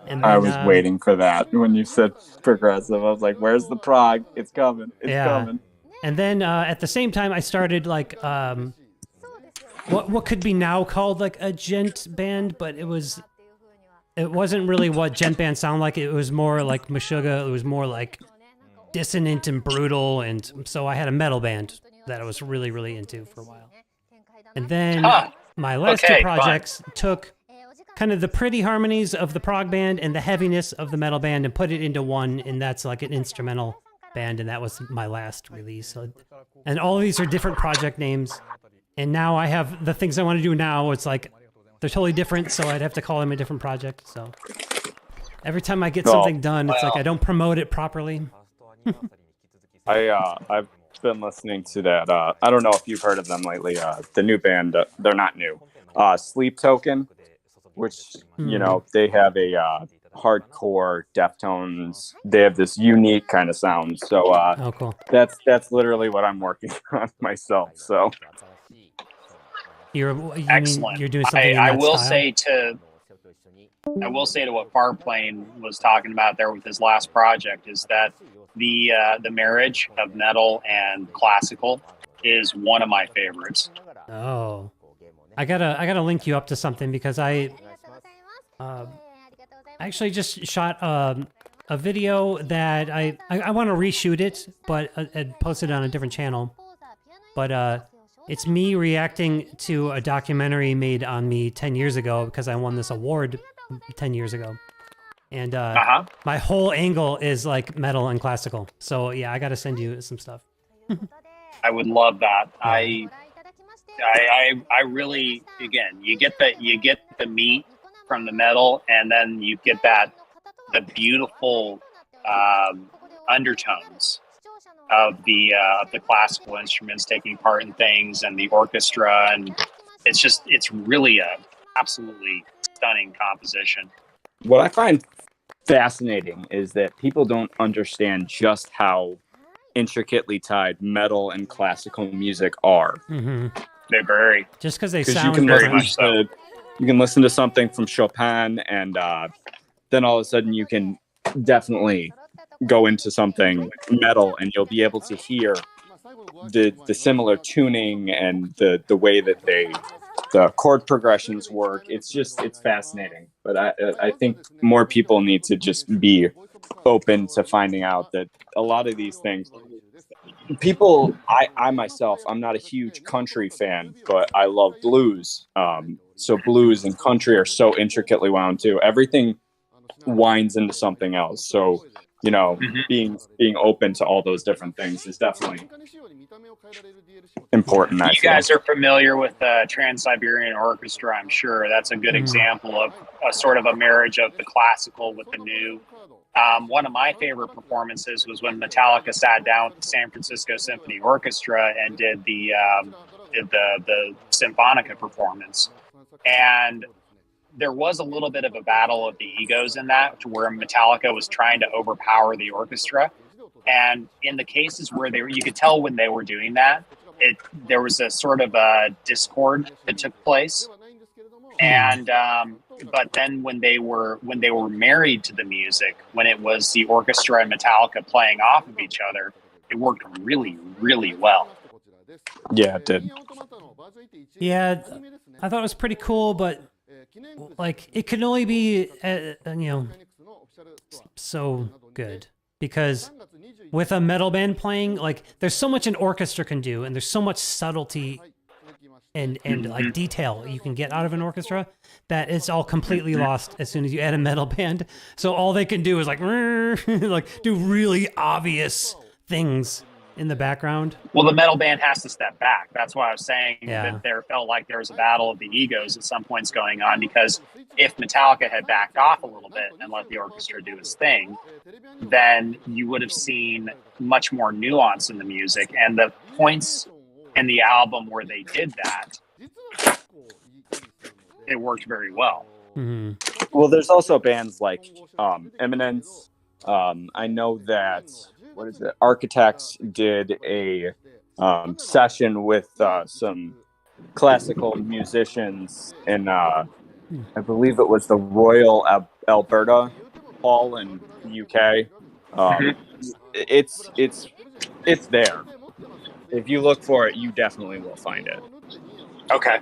[SPEAKER 1] And then,
[SPEAKER 10] I was waiting for that when you said progressive. I was like, "Where's the prog? It's coming! It's coming!"
[SPEAKER 1] And then at the same time, I started like what could be now called like a gent band, but it wasn't really what gent bands sound like. It was more like Meshuggah. It was more like dissonant and brutal, and so I had a metal band that I was really, really into for a while. And then my last two projects took kind of the pretty harmonies of the prog band and the heaviness of the metal band and put it into one, and that's like an instrumental band, and that was my last release. So, and all of these are different project names, and now I have the things I want to do now. It's like they're totally different, so I'd have to call them a different project. So every time I get something done, it's like I don't promote it properly.
[SPEAKER 10] I've been listening to that. I don't know if you've heard of them lately. The new band, they're not new. Sleep Token, which you know they have a hardcore Deftones. They have this unique kind of sound. So
[SPEAKER 1] cool.
[SPEAKER 10] That's literally what I'm working on myself. So
[SPEAKER 2] Excellent.
[SPEAKER 1] You're doing something in that
[SPEAKER 2] I will
[SPEAKER 1] style?
[SPEAKER 2] I will say to what Farplane was talking about there with his last project is that the marriage of metal and classical is one of my favorites.
[SPEAKER 1] Oh, I gotta link you up to something because I actually just shot a video that I want to reshoot it, but and post it on a different channel. But it's me reacting to a documentary made on me 10 years ago because I won this award 10 years ago. And my whole angle is like metal and classical. So yeah, I got to send you some stuff.
[SPEAKER 2] I would love that. I really, again, you get the meat from the metal, and then you get the beautiful undertones of the classical instruments taking part in things, and the orchestra, and it's really a absolutely stunning composition.
[SPEAKER 10] what I find fascinating is that people don't understand just how intricately tied metal and classical music are.
[SPEAKER 1] Mm-hmm.
[SPEAKER 2] They vary.
[SPEAKER 1] Just because they sound
[SPEAKER 2] very much so.
[SPEAKER 10] You can listen to something from Chopin, and then all of a sudden you can definitely go into something metal, and you'll be able to hear the similar tuning and the way that the chord progressions work. It's fascinating. But I think more people need to just be open to finding out that a lot of these things, people, I myself, I'm not a huge country fan, but I love blues. So blues and country are so intricately wound too. Everything winds into something else. So, you know, being open to all those different things is definitely important.
[SPEAKER 2] You guys are familiar with the Trans-Siberian Orchestra, I'm sure. That's a good example of a sort of a marriage of the classical with the new. One of my favorite performances was when Metallica sat down with the San Francisco Symphony Orchestra and did the Symphonica performance. And there was a little bit of a battle of the egos in that, to where Metallica was trying to overpower the orchestra. And in the cases where you could tell when they were doing that, there was a sort of a discord that took place. And but then when they were married to the music, when it was the orchestra and Metallica playing off of each other, it worked really, really well.
[SPEAKER 10] Yeah, it did.
[SPEAKER 1] Yeah, I thought it was pretty cool, but like it can only be so good because with a metal band playing, like there's so much an orchestra can do, and there's so much subtlety and like detail you can get out of an orchestra that it's all completely lost as soon as you add a metal band. So all they can do is like like do really obvious things in the background.
[SPEAKER 2] Well, the metal band has to step back. That's why I was saying that there felt like there was a battle of the egos at some points going on, because if Metallica had backed off a little bit and let the orchestra do its thing, then you would have seen much more nuance in the music. And the points in the album where they did that, it worked very well.
[SPEAKER 1] Mm-hmm.
[SPEAKER 10] Well, there's also bands like Eminence. I know that Architects did a session with some classical musicians in I believe it was the Royal Alberta Hall in the UK. It's there. If you look for it, you definitely will find it.
[SPEAKER 2] Okay.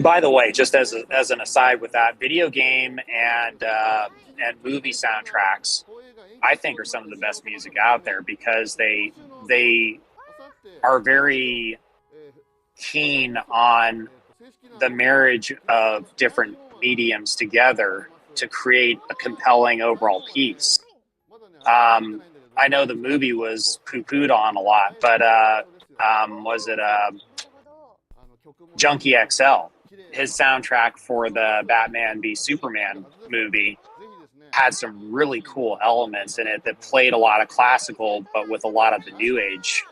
[SPEAKER 2] By the way, just as an aside with that, video game and movie soundtracks, I think, are some of the best music out there, because they are very keen on the marriage of different mediums together to create a compelling overall piece. I know the movie was poo-pooed on a lot, but was it Junkie XL? His soundtrack for the Batman v Superman movie had some really cool elements in it that played a lot of classical, but with a lot of the new age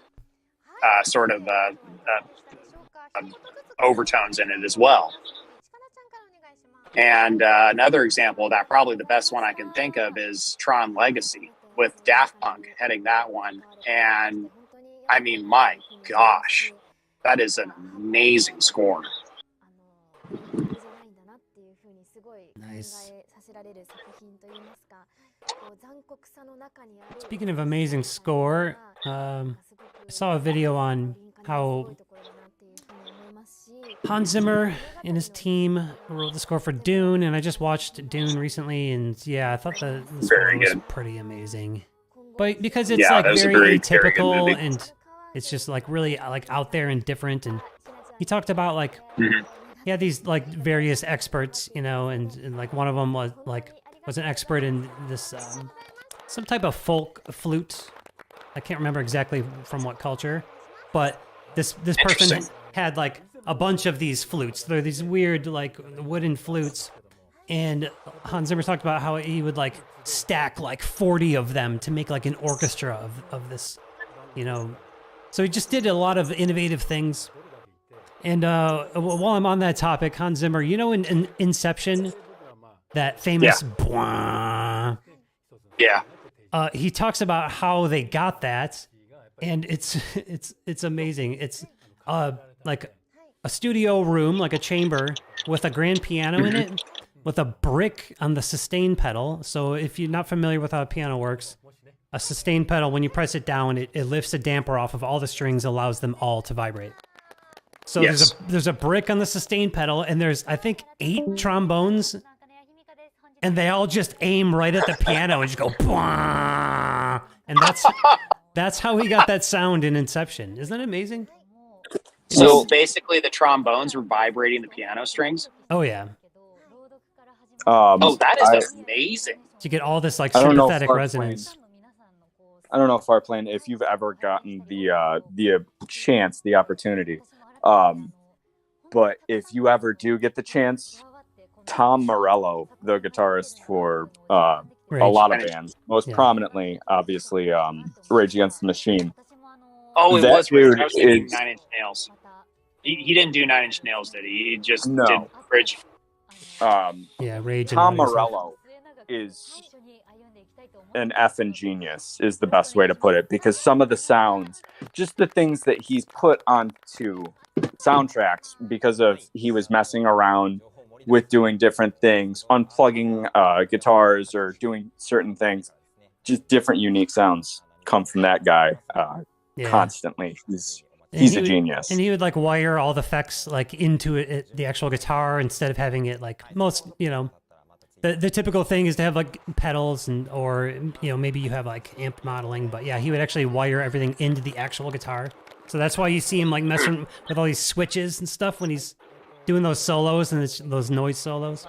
[SPEAKER 2] overtones in it as well. And another example of that, probably the best one I can think of, is Tron Legacy, with Daft Punk heading that one. And I mean, my gosh, that is an amazing score.
[SPEAKER 1] Nice. Speaking of amazing score, I saw a video on how Hans Zimmer and his team wrote the score for Dune, and I just watched Dune recently, and yeah, I thought the score was pretty amazing. But because it's like very atypical, and it's just like really like out there and different, and he talked about like he had these like various experts, you know, and like one of them was an expert in this some type of folk flute. I can't remember exactly from what culture, but this person had like a bunch of these flutes. They're these weird like wooden flutes, and Hans Zimmer talked about how he would like stack like 40 of them to make like an orchestra of this, you know. So he just did a lot of innovative things. And while I'm on that topic, Hans Zimmer, you know, in Inception, that famous bwah, he talks about how they got that, and it's amazing. It's like a studio room, like a chamber with a grand piano in it, with a brick on the sustain pedal. So if you're not familiar with how a piano works, a sustain pedal, when you press it down, it lifts a damper off of all the strings, allows them all to vibrate. So there's a brick on the sustain pedal, and there's, I think, 8 trombones, and they all just aim right at the piano and just go bwah! And that's how he got that sound in Inception. Isn't that amazing?
[SPEAKER 2] So basically the trombones were vibrating the piano strings?
[SPEAKER 1] Oh yeah.
[SPEAKER 2] That is amazing.
[SPEAKER 1] To get all this like sympathetic resonance.
[SPEAKER 10] I don't know, Farplane, if you've ever gotten the chance, the opportunity. But if you ever do get the chance, Tom Morello, the guitarist for a lot of bands, most prominently, obviously, Rage Against the Machine.
[SPEAKER 2] Oh, it was Rage. I was thinking 9 Inch Nails. He didn't do 9 Inch Nails, did he? He just did Rage.
[SPEAKER 1] Rage.
[SPEAKER 10] Tom Morello is an effing genius, is the best way to put it, because some of the sounds, just the things that he's put onto soundtracks, because of he was messing around with doing different things, unplugging guitars or doing certain things, just different unique sounds. come from that guy constantly. He's a genius.
[SPEAKER 1] And he would like wire all the effects like into the actual guitar instead of having it like most, you know, the typical thing is to have like pedals or you know, maybe you have like amp modeling, but yeah, he would actually wire everything into the actual guitar. So that's why you see him like messing with all these switches and stuff when he's doing those solos and those noise solos.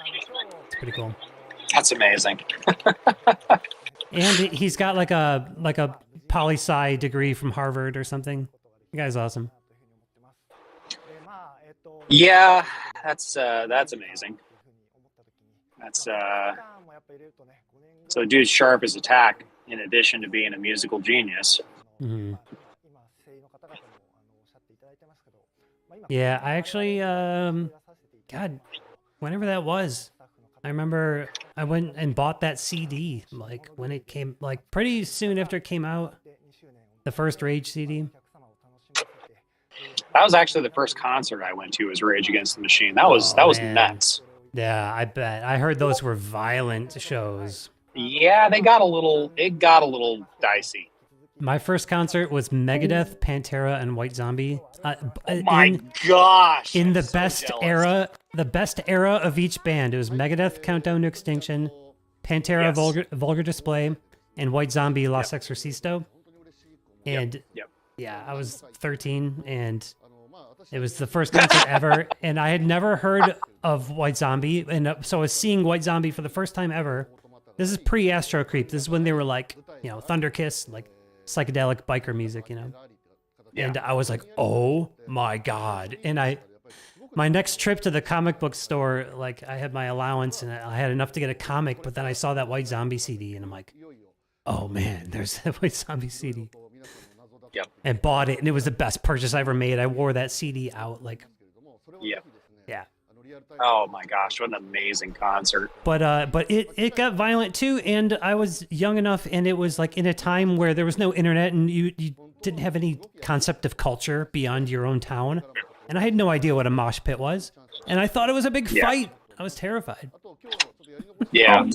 [SPEAKER 1] It's pretty cool.
[SPEAKER 2] That's amazing.
[SPEAKER 1] And he's got like a poli-sci degree from Harvard or something. The guy's awesome.
[SPEAKER 2] Yeah, that's amazing. That's so dude's sharp as a tack in addition to being a musical genius.
[SPEAKER 1] Mm-hmm. Yeah, I actually God, whenever that was, I remember I went and bought that CD like when it came, like pretty soon after it came out, the first Rage CD.
[SPEAKER 2] That was actually the first concert I went to, was Rage Against the Machine. That was nuts.
[SPEAKER 1] Yeah, I bet. I heard those were violent shows.
[SPEAKER 2] Yeah, it got a little dicey.
[SPEAKER 1] My first concert was Megadeth, Pantera, and White Zombie.
[SPEAKER 2] Oh my gosh!
[SPEAKER 1] In the best era, of each band. It was Megadeth, Countdown to Extinction, Pantera, Vulgar Display, and White Zombie, Los Exorcisto. And yeah, I was 13, and it was the first concert ever, and I had never heard of White Zombie, and so I was seeing White Zombie for the first time ever. This is pre-Astro Creep. This is when they were like, you know, Thunder Kiss, like psychedelic biker music, you know. And I was like, oh my god! And my next trip to the comic book store, like I had my allowance and I had enough to get a comic, but then I saw that White Zombie CD, and I'm like, oh man, there's that White Zombie CD.
[SPEAKER 2] Yep.
[SPEAKER 1] And bought it, and it was the best purchase I ever made. I wore that CD out, like.
[SPEAKER 2] Yeah.
[SPEAKER 1] Yeah.
[SPEAKER 2] Oh my gosh, what an amazing concert!
[SPEAKER 1] But it got violent too, and I was young enough, and it was like in a time where there was no internet, and you didn't have any concept of culture beyond your own town, and I had no idea what a mosh pit was, and I thought it was a big fight. I was terrified.
[SPEAKER 2] Yeah.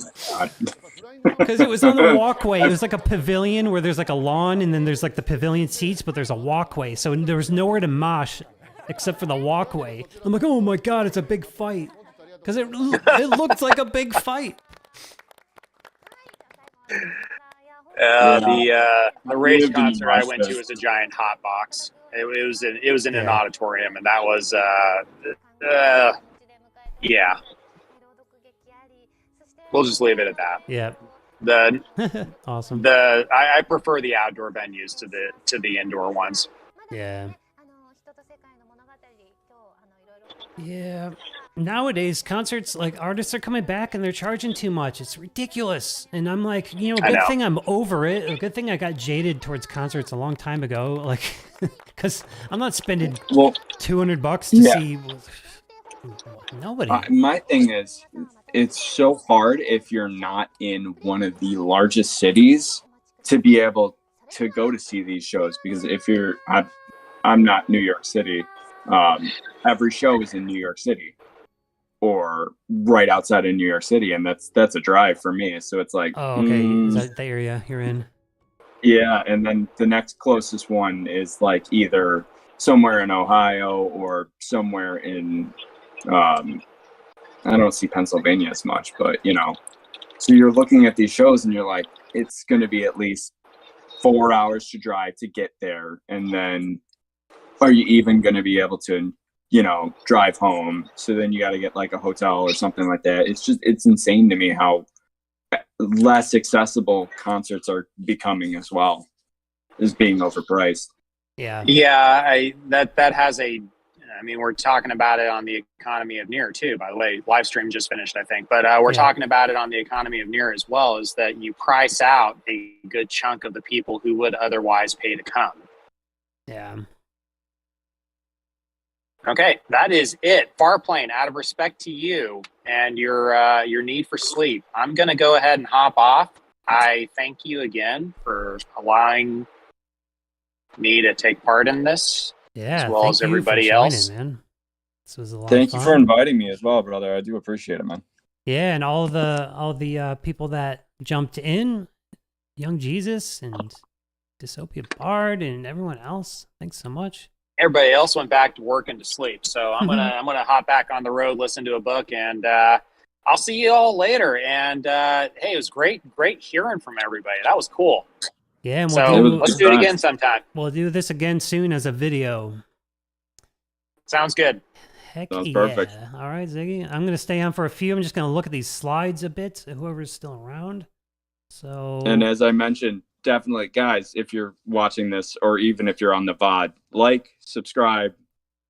[SPEAKER 1] Because it was on the walkway. It was like a pavilion where there's like a lawn, and then there's like the pavilion seats, but there's a walkway. So there was nowhere to mosh except for the walkway. I'm like, oh my god, it's a big fight. Because it looked like a big fight.
[SPEAKER 2] The Rage concert I went to was a giant hot box. It was in an auditorium, and that was yeah. We'll just leave it at that.
[SPEAKER 1] Yeah. Awesome.
[SPEAKER 2] I prefer the outdoor venues to the indoor ones.
[SPEAKER 1] Yeah. Yeah. Nowadays, concerts, like, artists are coming back and they're charging too much. It's ridiculous. And I'm like, you know, good thing I'm over it. A good thing I got jaded towards concerts a long time ago. Like, because I'm not spending $200 to see nobody.
[SPEAKER 10] My thing is, it's so hard if you're not in one of the largest cities to be able to go to see these shows. Because if I'm not New York City. Every show is in New York City or right outside of New York City, and that's a drive for me. So it's like,
[SPEAKER 1] oh, okay, is that the area you're in?
[SPEAKER 10] Yeah, and then the next closest one is like either somewhere in Ohio or somewhere in I don't see Pennsylvania as much, but you know, so you're looking at these shows and you're like, it's going to be at least 4 hours to drive to get there, and then are you even going to be able to, you know, drive home? So then you got to get like a hotel or something like that. It's insane to me how less accessible concerts are becoming as well, as being overpriced.
[SPEAKER 1] Yeah.
[SPEAKER 2] Yeah, that has I mean, we're talking about it on the economy of Nier too, by the way. Livestream just finished, I think. But we're talking about it on the economy of Nier as well, is that you price out a good chunk of the people who would otherwise pay to come.
[SPEAKER 1] Yeah.
[SPEAKER 2] Okay, that is it. Farplane, out of respect to you and your need for sleep, I'm going to go ahead and hop off. I thank you again for allowing me to take part in this,
[SPEAKER 1] as
[SPEAKER 2] well as everybody else.
[SPEAKER 1] Man. This was a lot
[SPEAKER 10] Thank
[SPEAKER 1] of fun.
[SPEAKER 10] you for inviting me as well, brother. I do appreciate it, man.
[SPEAKER 1] Yeah, and all the people that jumped in, young Jesus and Dystopia Bard and everyone else. Thanks so much.
[SPEAKER 2] Everybody else went back to work and to sleep, so I'm gonna hop back on the road, listen to a book, and I'll see you all later. And hey, it was great hearing from everybody. That was cool.
[SPEAKER 1] Yeah, and
[SPEAKER 2] let's do it again sometime.
[SPEAKER 1] We'll do this again soon as a video.
[SPEAKER 2] Sounds good.
[SPEAKER 1] Heck
[SPEAKER 10] Sounds
[SPEAKER 1] yeah.
[SPEAKER 10] perfect.
[SPEAKER 1] All right, Ziggy. I'm going to stay on for a few. I'm just going to look at these slides a bit, whoever's still around. So.
[SPEAKER 10] And as I mentioned, definitely, guys, if you're watching this or even if you're on the VOD, like, subscribe,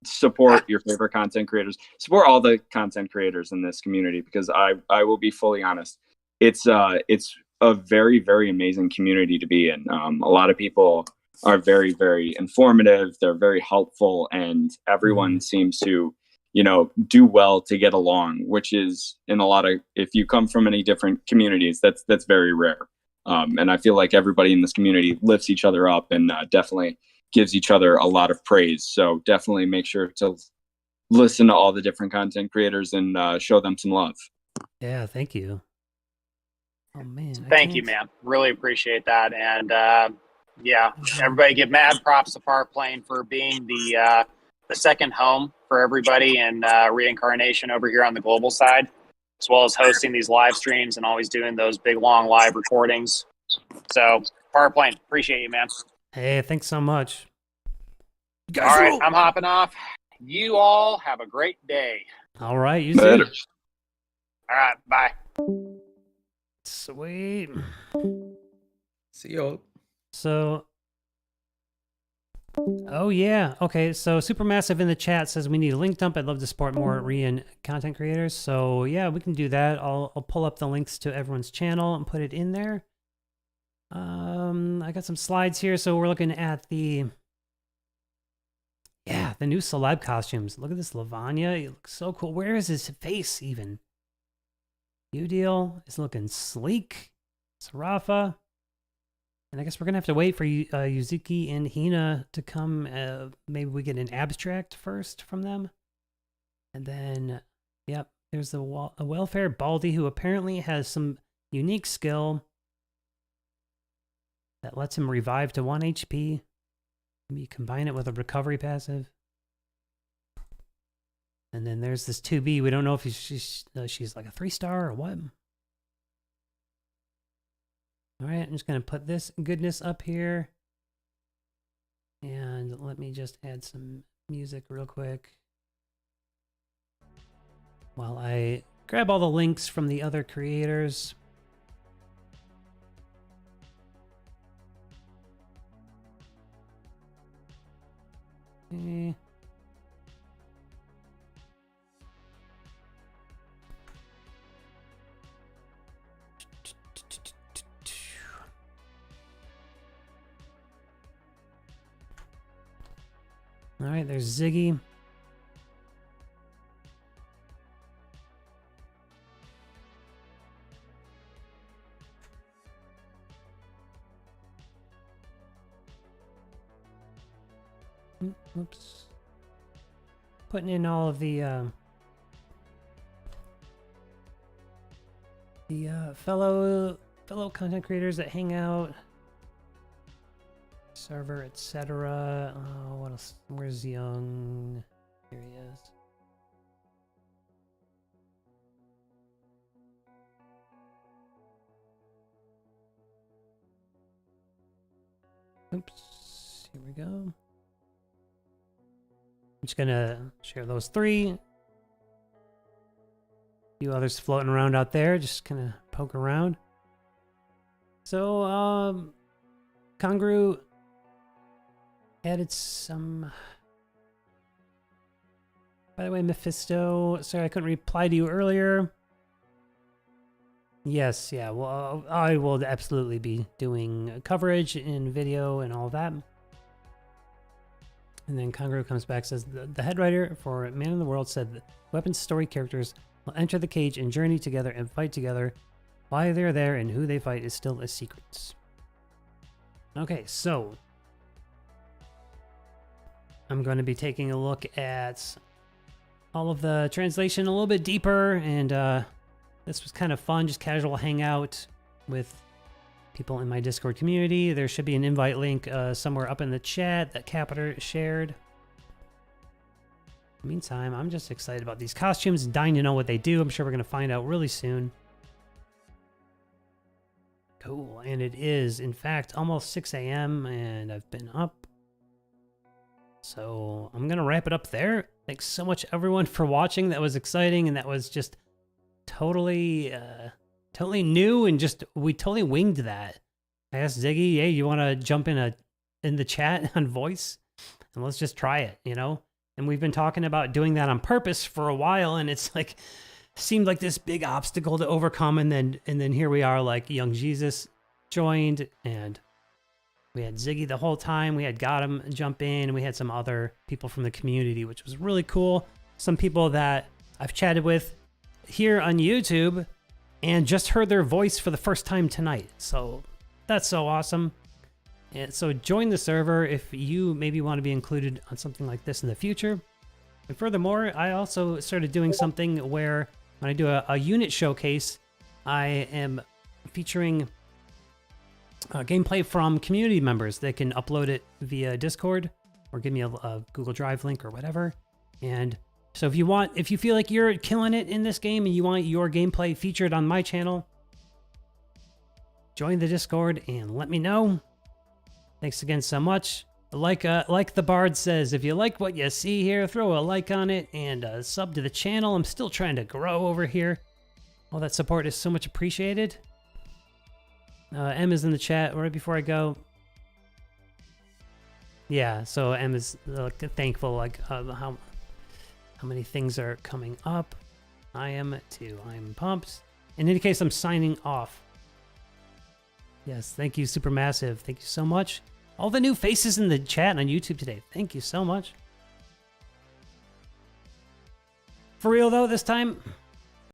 [SPEAKER 10] support your favorite content creators. Support all the content creators in this community because I will be fully honest. It's a very, very amazing community to be in. A lot of people are very, very informative. They're very helpful, and everyone seems to, do well to get along, which is in a lot of, if you come from any different communities, that's very rare. And I feel like everybody in this community lifts each other up and definitely gives each other a lot of praise. So definitely make sure to listen to all the different content creators and show them some love.
[SPEAKER 1] Yeah, thank you. Oh man.
[SPEAKER 2] Thank you, man. Really appreciate that. And yeah, everybody give mad props to Farplane for being the second home for everybody in Reincarnation over here on the global side, as well as hosting these live streams and always doing those big long live recordings. So Farplane, appreciate you, man.
[SPEAKER 1] Hey, thanks so much.
[SPEAKER 2] All right, I'm hopping off. You all have a great day.
[SPEAKER 1] All right, you
[SPEAKER 10] Later.
[SPEAKER 1] too.
[SPEAKER 2] All right, bye.
[SPEAKER 1] Sweet.
[SPEAKER 8] See y'all.
[SPEAKER 1] So, oh yeah, okay. So Supermassive in the chat says we need a link dump. I'd love to support more Rian content creators. So yeah, we can do that. I'll pull up the links to everyone's channel and put it in there. I got some slides here. So we're looking at the new celeb costumes. Look at this Lavanya. It looks so cool. Where is his face even? Udeal is looking sleek. Sarafa. And I guess we're going to have to wait for Yuzuki and Hina to come. Maybe we get an abstract first from them. And then, yep, there's a welfare Baldy who apparently has some unique skill that lets him revive to 1 HP. Maybe you combine it with a recovery passive. And then there's this 2B. We don't know if she's like a 3-star or what. All right, I'm just going to put this goodness up here. And let me just add some music real quick while I grab all the links from the other creators. Okay. All right, there's Ziggy. Oops. Putting in all of the fellow content creators that hang out. Server, etc. What else? Where's Young? Here he is. Oops. Here we go. I'm just gonna share those 3. A few others floating around out there. Just kind of poke around. So, Kangru added some. By the way, Mephisto, sorry I couldn't reply to you earlier. Yes, yeah, well, I will absolutely be doing coverage in video and all that. And then Kanguru comes back, says the head writer for Man in the World said that weapons story characters will enter the cage and journey together and fight together. Why they're there and who they fight is still a secret. Okay, so I'm going to be taking a look at all of the translation a little bit deeper, and this was kind of fun, just casual hangout with people in my Discord community. There should be an invite link somewhere up in the chat that Capiter shared. In the meantime, I'm just excited about these costumes, dying to know what they do. I'm sure we're going to find out really soon. Cool, and it is, in fact, almost 6 a.m. and I've been up. So I'm going to wrap it up there. Thanks so much, everyone, for watching. That was exciting, and that was just totally new, and just we totally winged that. I asked Ziggy, hey, you want to jump in the chat on voice? And let's just try it, you know? And we've been talking about doing that on purpose for a while, and it's like seemed like this big obstacle to overcome, and then here we are, like young Geesus joined, and we had Ziggy the whole time. We had him jump in, and we had some other people from the community, which was really cool. Some people that I've chatted with here on YouTube and just heard their voice for the first time tonight. So that's so awesome. And so join the server if you maybe want to be included on something like this in the future. And furthermore, I also started doing something where when I do a unit showcase, I am featuring gameplay from community members. They can upload it via Discord or give me a Google Drive link or whatever. And so if you feel like you're killing it in this game and you want your gameplay featured on my channel, join the Discord and let me know. Thanks again so much. Like the Bard says, if you like what you see here, throw a like on it and sub to the channel. I'm still trying to grow over here. All that support is so much appreciated. M is in the chat right before I go. Yeah, so M is thankful how many things are coming up. I am too. I'm pumped. In any case, I'm signing off. Yes, thank you, Supermassive. Thank you so much. All the new faces in the chat on YouTube today. Thank you so much. For real though, this time,